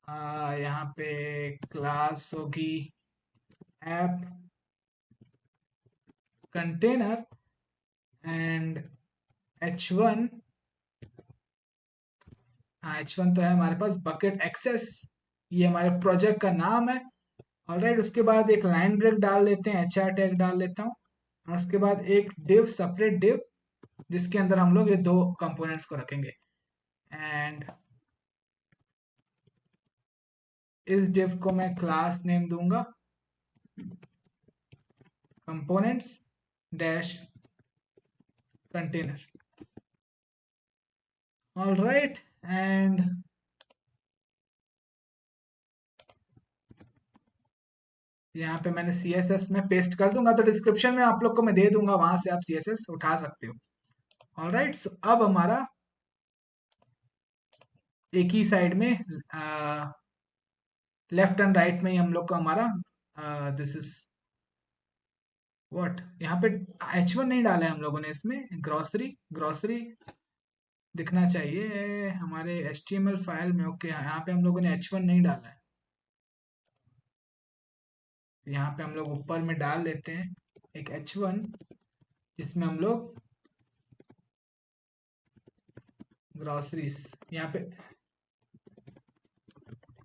यहाँ पे क्लास होगी app container and h1। h1 तो है हमारे पास बकेट एक्सेस, ये हमारे प्रोजेक्ट का नाम है। ऑलराइट, उसके बाद एक लाइन ब्रेक डाल लेते हैं, HR टैग डाल लेता हूँ, और उसके बाद एक div सेपरेट div जिसके अंदर हम लोग ये दो कंपोनेंट्स को रखेंगे, एंड इस div को मैं क्लास नेम दूंगा components dash container. All right, and यहाँ पे मैंने CSS में पेस्ट कर दूंगा, तो डिस्क्रिप्शन में आप लोग को मैं दे दूंगा, वहां से आप CSS उठा सकते हो। ऑल राइट, सो अब हमारा एक ही साइड में लेफ्ट एंड राइट में ही हम लोग को हमारा दिस इज व्हाट, यहाँ पे H1 नहीं डाला है हम लोगों ने, इसमें ग्रोसरी ग्रोसरी दिखना चाहिए हमारे HTML फाइल में। ओके, यहाँ पे हम लोगों ने H1 नहीं डाला है, यहाँ पे हम लोग ऊपर में डाल लेते हैं एक H1 जिसमें हम लोग ग्रोसरीज, यहाँ पे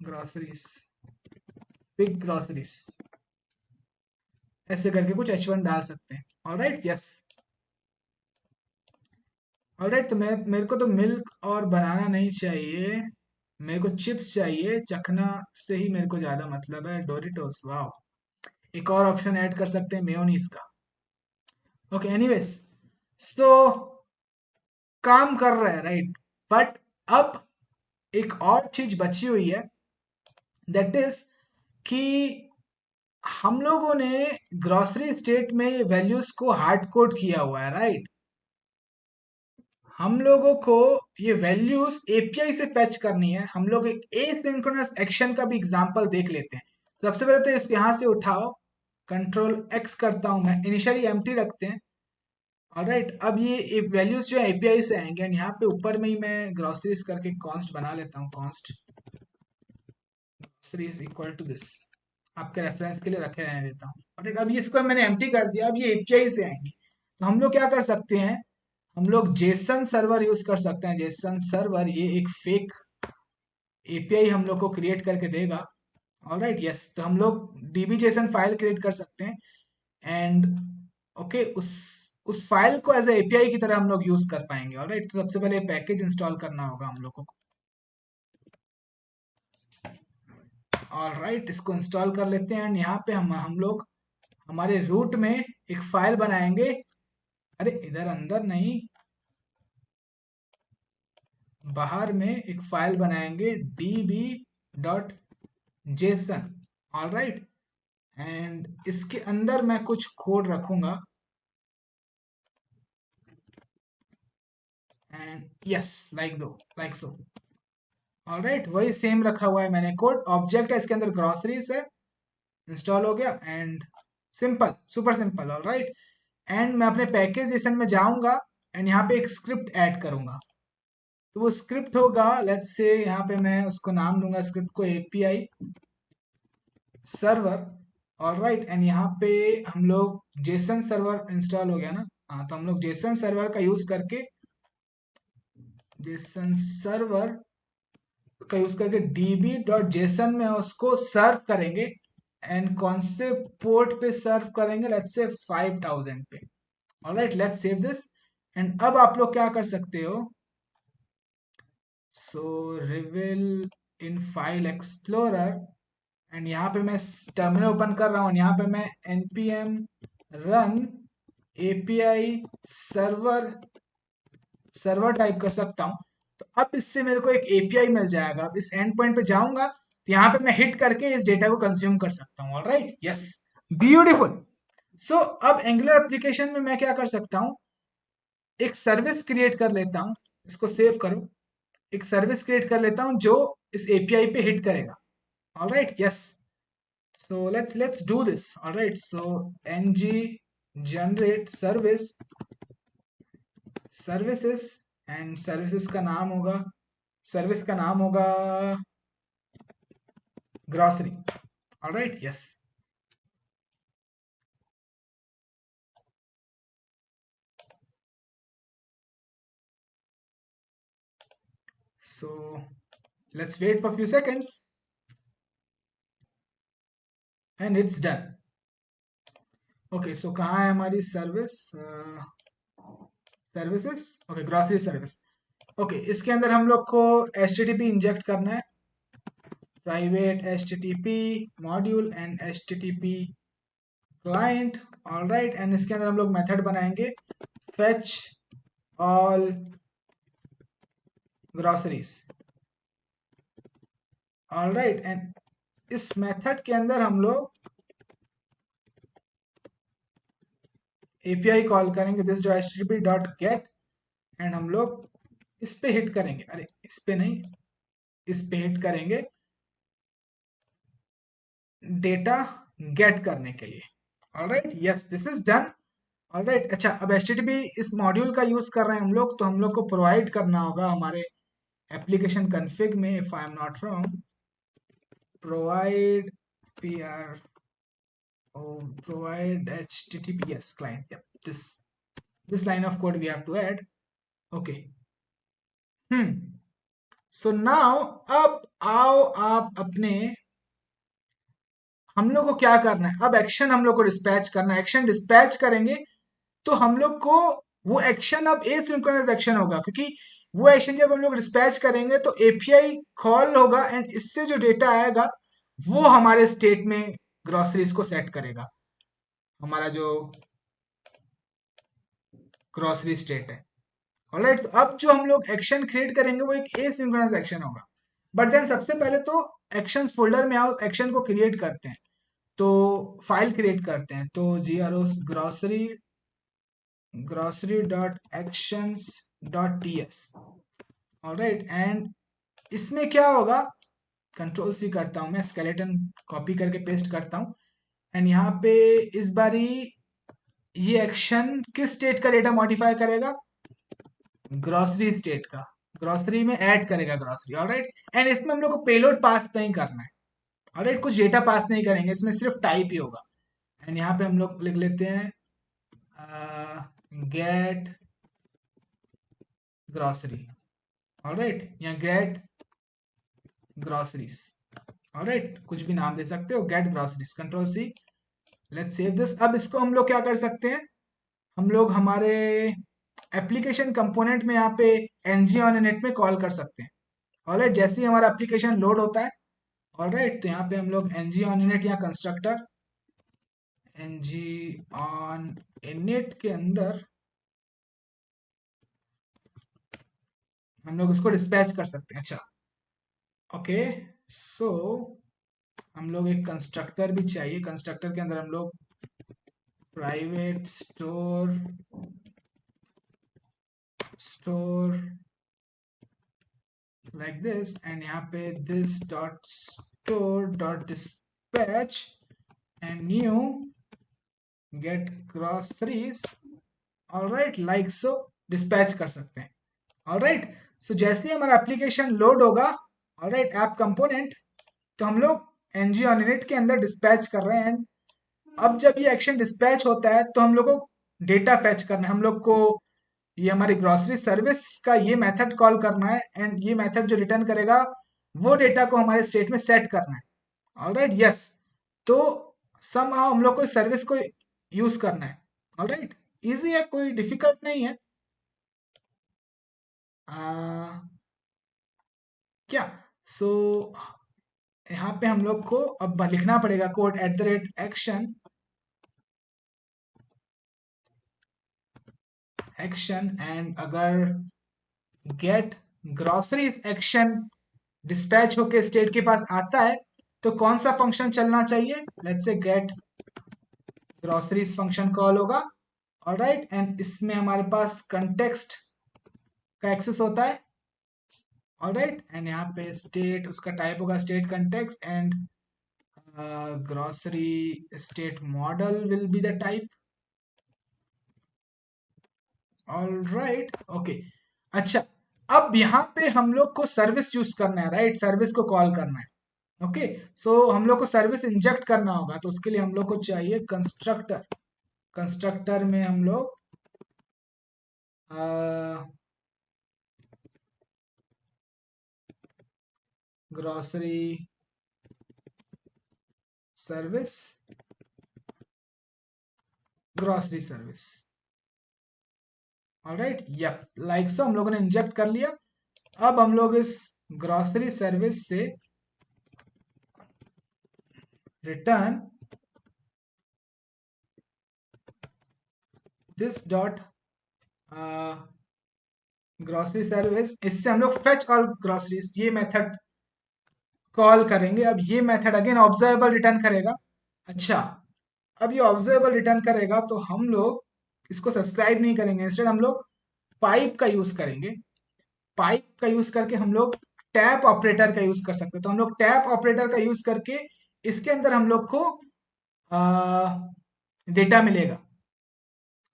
ग्रोसरीज, बिग ग्रोसरीज ऐसे करके कुछ H1 डाल सकते हैं। Alright yes. ऑलराइट, तो मेरे को तो मिल्क और बनाना नहीं चाहिए, मेरे को चिप्स चाहिए, चखना से ही मेरे को ज्यादा मतलब है। डोरिटोस, वाह। एक और ऑप्शन ऐड कर सकते हैं, मेयोनीज का। ओके एनीवेज, सो काम कर रहा है राइट। बट अब एक और चीज बची हुई है, दैट इज कि हम लोगों ने ग्रोसरी स्टेट में वैल्यूज को हार्ड कोड किया हुआ है राइट। हम लोगों को ये वैल्यूज एपीआई से फेच करनी है। हम लोग एक एसिंक्रोनस एक्शन का भी एग्जांपल देख लेते हैं। सबसे पहले तो इस यहाँ से उठाओ, कंट्रोल एक्स करता हूं मैं, इनिशियली एम्प्टी रखते हैं। ऑलराइट, अब ये वैल्यूज जो है एपीआई से आएंगे, एंड यहाँ पे ऊपर में ही मैं ग्रोसरीज करके कॉन्स्ट बना लेता हूँ। Const groceries equal to this, आपके रेफरेंस के लिए रखे रहने देता हूँ। ऑलराइट, अब इसको मैंने एम्प्टी कर दिया, अब ये एपीआई से आएंगे। तो हम लोग क्या कर सकते हैं, हम लोग जेसन सर्वर यूज कर सकते हैं। जेसन सर्वर ये एक फेक एपीआई हम लोग को क्रिएट करके देगा। ऑलराइट यस, तो हम लोग डीबी जेसन फाइल क्रिएट कर सकते हैं, एंड ओके उस फाइल को एज ए एपीआई की तरह हम लोग यूज कर पाएंगे। ऑलराइट, तो सबसे पहले पैकेज इंस्टॉल करना होगा हम लोग को। ऑलराइट, इसको इंस्टॉल कर लेते हैं, एंड यहाँ पे हम लोग हमारे रूट में एक फाइल बनाएंगे। अरे इधर अंदर नहीं, बाहर में एक फाइल बनाएंगे, db.json। ऑल राइट, एंड इसके अंदर मैं कुछ कोड रखूंगा, and yes like so. All right, वही सेम रखा हुआ है मैंने कोड। ऑब्जेक्ट है, इसके अंदर ग्रोसरीज है, इंस्टॉल हो गया, and simple, super simple. All right, and मैं अपने पैकेज जेसन में जाऊंगा, एंड यहाँ पे एक स्क्रिप्ट ऐड करूंगा। तो वो स्क्रिप्ट होगा, लेट्स से यहाँ पे मैं उसको नाम दूंगा स्क्रिप्ट को एपीआई सर्वर। ऑलराइट, एंड यहाँ पे हम लोग जेसन सर्वर इंस्टॉल हो गया ना। हाँ, तो हम लोग जेसन सर्वर का यूज करके, जेसन सर्वर का यूज करके db.json में उसको सर्व करेंगे, एंड कौन से पोर्ट पे सर्व करेंगे, लेट्स से 5000 पे। Alright, let's save this, and अब आप लोग क्या कर सकते हो, सो रिविल इन फाइल एक्सप्लोरर, एंड यहाँ पे मैं टर्मिनल ओपन कर रहा हूँ, यहाँ पे मैं npm run API server server type कर सकता हूँ। तो अब इससे मेरे को एक एपीआई मिल जाएगा। अब इस एंड पॉइंट पे जाऊंगा, तो यहाँ पे मैं हिट करके इस डेटा को कंज्यूम कर सकता हूँ। Alright yes, beautiful. सो अब एंगुलर एप्लीकेशन में मैं क्या कर सकता हूँ, एक सर्विस क्रिएट कर लेता हूँ। इसको सेव करो, एक सर्विस क्रिएट कर लेता हूँ जो इस एपीआई पे हिट करेगा। Alright yes, so let's do this. All right, so ng generate services, and services का नाम होगा, सर्विस का नाम होगा grocery. All right yes, so let's wait for few seconds, and it's done. Okay, so कहाँ है हमारी service, services, okay grocery service. Okay, इसके अंदर हम लोग को HTTP इंजेक्ट करना है, private HTTP module and HTTP client. All right, and इसके अंदर हम लोग मेथड बनाएंगे fetch all groceries। All right, and इस मेथड के अंदर हम लोग एपीआई कॉल करेंगे, दिस जो http डॉट गेट, एंड हम लोग इस पे हिट करेंगे, अरे इस पे नहीं, इस पे हिट करेंगे डेटा गेट करने के लिए। Alright yes, this is done. Alright, अच्छा अब HTTP इस मॉड्यूल का यूज कर रहे हैं हम लोग, तो हम लोग को प्रोवाइड करना होगा हमारे एप्लीकेशन कन्फिग में, if I am not wrong, provide pr provide HTTPS client, yep, this line of code we have to add. Okay, so now अब आओ आप अपने, हम लोग को क्या करना है, अब एक्शन हम लोग को डिस्पैच करना है। एक्शन डिस्पैच करेंगे तो हम लोग को वो एक्शन अब एसिंक्रोनस एक्शन होगा, क्योंकि वो एक्शन जब हम लोग डिस्पैच करेंगे तो एपीआई कॉल होगा एंड इससे जो डेटा आएगा वो हमारे स्टेट में ग्रोसरीज को सेट करेगा, हमारा जो ग्रोसरी स्टेट है। ऑलराइट, तो अब जो हम लोग एक्शन क्रिएट करेंगे वो एक एसिंक्रोनस एक्शन होगा। बट देन सबसे पहले तो एक्शंस फोल्डर में आओ, एक्शन को क्रिएट करते हैं, तो फाइल क्रिएट करते हैं, तो grocery grocery dot actions dot TS. Alright, and इसमें क्या होगा, कंट्रोल सी करता हूं मैं, स्केलेटन कॉपी करके पेस्ट करता हूं, एंड यहाँ पे इस बारी ये एक्शन किस स्टेट का डेटा मॉडिफाई करेगा, ग्रोसरी स्टेट का, ग्रोसरी में ऐड करेगा ग्रोसरी। ऑलराइट, एंड इसमें हम लोग को पेलोड पास नहीं करना है। ऑलराइट, कुछ डेटा पास नहीं करेंगे, इसमें सिर्फ टाइप ही होगा। एंड यहाँ पे हम लोग लिख लेते हैं गेट ग्रोसरी। ऑलराइट, या गेट ग्रोसरीज। ऑलराइट, कुछ भी नाम दे सकते हो, get groceries, control C, let's save this. अब इसको हम लोग क्या कर सकते हैं, हम लोग हमारे एप्लीकेशन कंपोनेंट में यहाँ पे एनजी ऑन नेट में कॉल कर सकते हैं। ऑलराइट, जैसे ही हमारा एप्लीकेशन लोड होता है, ऑलराइट, तो यहाँ पे हम लोग एनजी ऑन इनिट या कंस्ट्रक्टर एनजी ऑन इनिट के अंदर हम लोग इसको डिस्पैच कर सकते हैं। अच्छा, ओके, सो हम लोग एक कंस्ट्रक्टर भी चाहिए, कंस्ट्रक्टर के अंदर हम लोग private store like this, and यहाँ पे this dot store dot dispatch and new get groceries. Alright, like so dispatch कर सकते हैं। ऑलराइट, सो जैसे ही हमारा एप्लीकेशन लोड होगा, ऑलराइट, ऐप कंपोनेंट, तो हम लोग एनजी ऑन इनिट के अंदर डिस्पैच कर रहे हैं। अब जब ये एक्शन डिस्पैच होता है तो हम लोग को डेटा फेच करना है, हम लोग को ये हमारी ग्रोसरी सर्विस का ये मेथड कॉल करना है, एंड ये मेथड जो रिटर्न करेगा वो डेटा को हमारे स्टेट में सेट करना है। ऑलराइट, यस, तो समहाउ हम लोग को इस सर्विस को यूज करना है। ऑलराइट, इजी है, कोई डिफिकल्ट नहीं है। क्या, सो यहाँ पे हम लोग को अब लिखना पड़ेगा कोड @एक्शन एक्शन, एंड अगर गेट ग्रोसरीज एक्शन डिस्पैच होके स्टेट के पास आता है तो कौन सा फंक्शन चलना चाहिए, let's say get groceries function call होगा। ऑलराइट, एंड इसमें हमारे पास कंटेक्स्ट का एक्सेस होता है। ऑलराइट, एंड यहाँ पे स्टेट उसका टाइप होगा state context, and grocery state model will be the type. Alright, okay, अच्छा, अब यहाँ पे हम लोग को सर्विस यूज करना है, राइट, सर्विस को कॉल करना है। ओके, सो हम लोग को सर्विस इंजेक्ट करना होगा, तो उसके लिए हम लोग को चाहिए कंस्ट्रक्टर। कंस्ट्रक्टर में हम लोग grocery service, grocery service. Alright, yup, like so हम लोगों ने इंजेक्ट कर लिया। अब हम लोग इस ग्रोसरी सर्विस से return this dot grocery service, इससे हम लोग फेच ऑल ग्रोसरीज ये मेथड कॉल करेंगे। अब ये मेथड अगेन ऑब्जर्वेबल रिटर्न करेगा। अच्छा, अब ये ऑब्जर्वेबल रिटर्न करेगा तो हम लोग इसको सब्सक्राइब नहीं करेंगे, इंस्टेड हम लोग पाइप का यूज करेंगे। पाइप का यूज करके हम लोग टैप ऑपरेटर का यूज कर सकते हैं, तो हम लोग टैप ऑपरेटर का यूज करके इसके अंदर हम लोग को डेटा मिलेगा।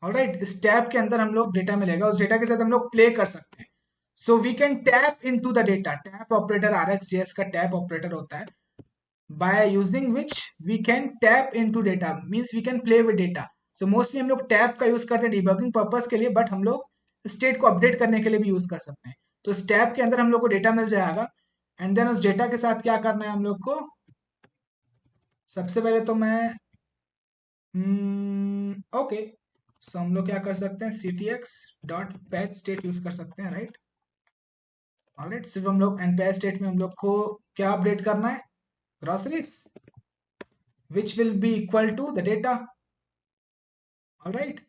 ऑलराइट, इस टैब के अंदर हम लोग डेटा मिलेगा, उस डेटा के साथ हम लोग प्ले कर सकते हैं। So we can tap into the data, tap operator RxJS का टैप ऑपरेटर होता है, by using which we can tap into data, means we can play with data. So mostly हम लोग टैप का यूज करते हैं डिबगिंग पर्पस के लिए, बट हम लोग स्टेट को अपडेट करने के लिए भी यूज कर सकते हैं। तो इस टैब के अंदर हम लोग को डेटा मिल जाएगा, एंड देन उस डेटा के साथ क्या करना है हम लोग को, सबसे पहले तो मैं ओके, सो हम लोग क्या कर सकते हैं, ctx.patch_state यूज कर सकते हैं, राइट। ऑलराइट, सिर्फ हम लोग एंड पैच स्टेट में हम लोग को क्या अपडेट करना है, groceries, which will be equal to the data. All right,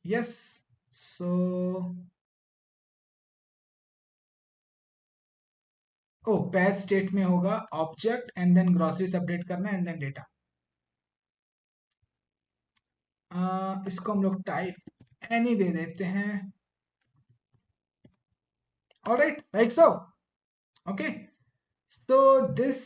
yes. So patch state में होगा object and then groceries update करना एंड देन डेटा। इसको हम लोग टाइप एनी दे देते हैं। Alright, like so. Okay, so this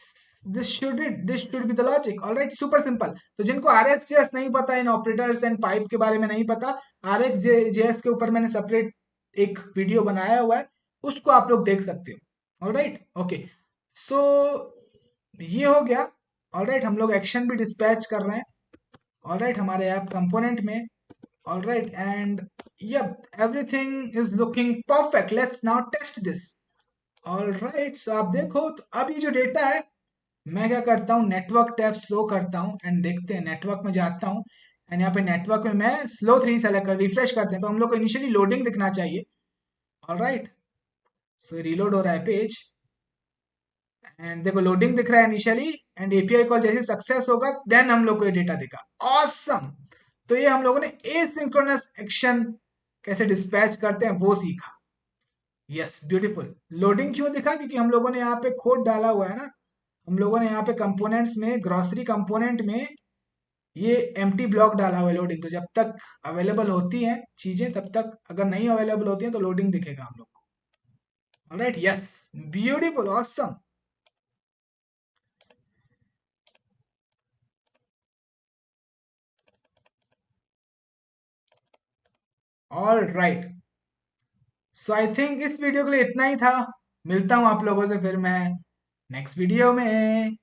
should be the logic. All right, super simple. तो जिनको RxJS नहीं पता, इन ऑपरेटर्स एंड पाइप के बारे में नहीं पता, RxJS के ऊपर मैंने सेपरेट एक वीडियो बनाया हुआ है, उसको आप लोग देख सकते हो। ऑल राइट, ओके, सो ये हो गया। ऑल राइट, हम लोग एक्शन भी डिस्पैच कर रहे हैं, ऑल राइट, हमारे ऐप कंपोनेंट में। All right, and yep, everything is looking perfect. Let's now test this. All right, so आप देखो तो अब ये जो डेटा है, मैं क्या करता हूँ, नेटवर्क टैब स्लो करता हूँ एंड देखते हैं, नेटवर्क में जाता हूँ एंड यहाँ पे नेटवर्क में मैं स्लो 3 सेलेक्ट कर रिफ्रेश करते हैं तो हम लोग को इनिशियली लोडिंग दिखना चाहिए। ऑल राइट, सो रीलोड हो रहा है पेज एंड देखो लोडिंग दिख रहा है इनिशियली, एंड एपीआई कॉल जैसे सक्सेस होगा देन हम लोग को ये डेटा दिखा। ऑसम। तो ये हम लोगों ने एसिंक्रोनस एक्शन कैसे डिस्पैच करते हैं वो सीखा। Yes, beautiful. लोडिंग क्यों दिखा, क्योंकि हम लोगों ने यहाँ पे कोड डाला हुआ है ना, हम लोगों ने यहाँ पे कंपोनेंट्स में, ग्रोसरी कंपोनेंट में ये एम्प्टी ब्लॉक डाला हुआ है लोडिंग, तो जब तक अवेलेबल होती हैं चीजें तब तक, अगर नहीं अवेलेबल होती हैं तो लोडिंग दिखेगा हम लोग को। Alright, yes, beautiful, awesome. All right, so I think इस वीडियो के लिए इतना ही था। मिलता हूं आप लोगों से फिर मैं नेक्स्ट वीडियो में।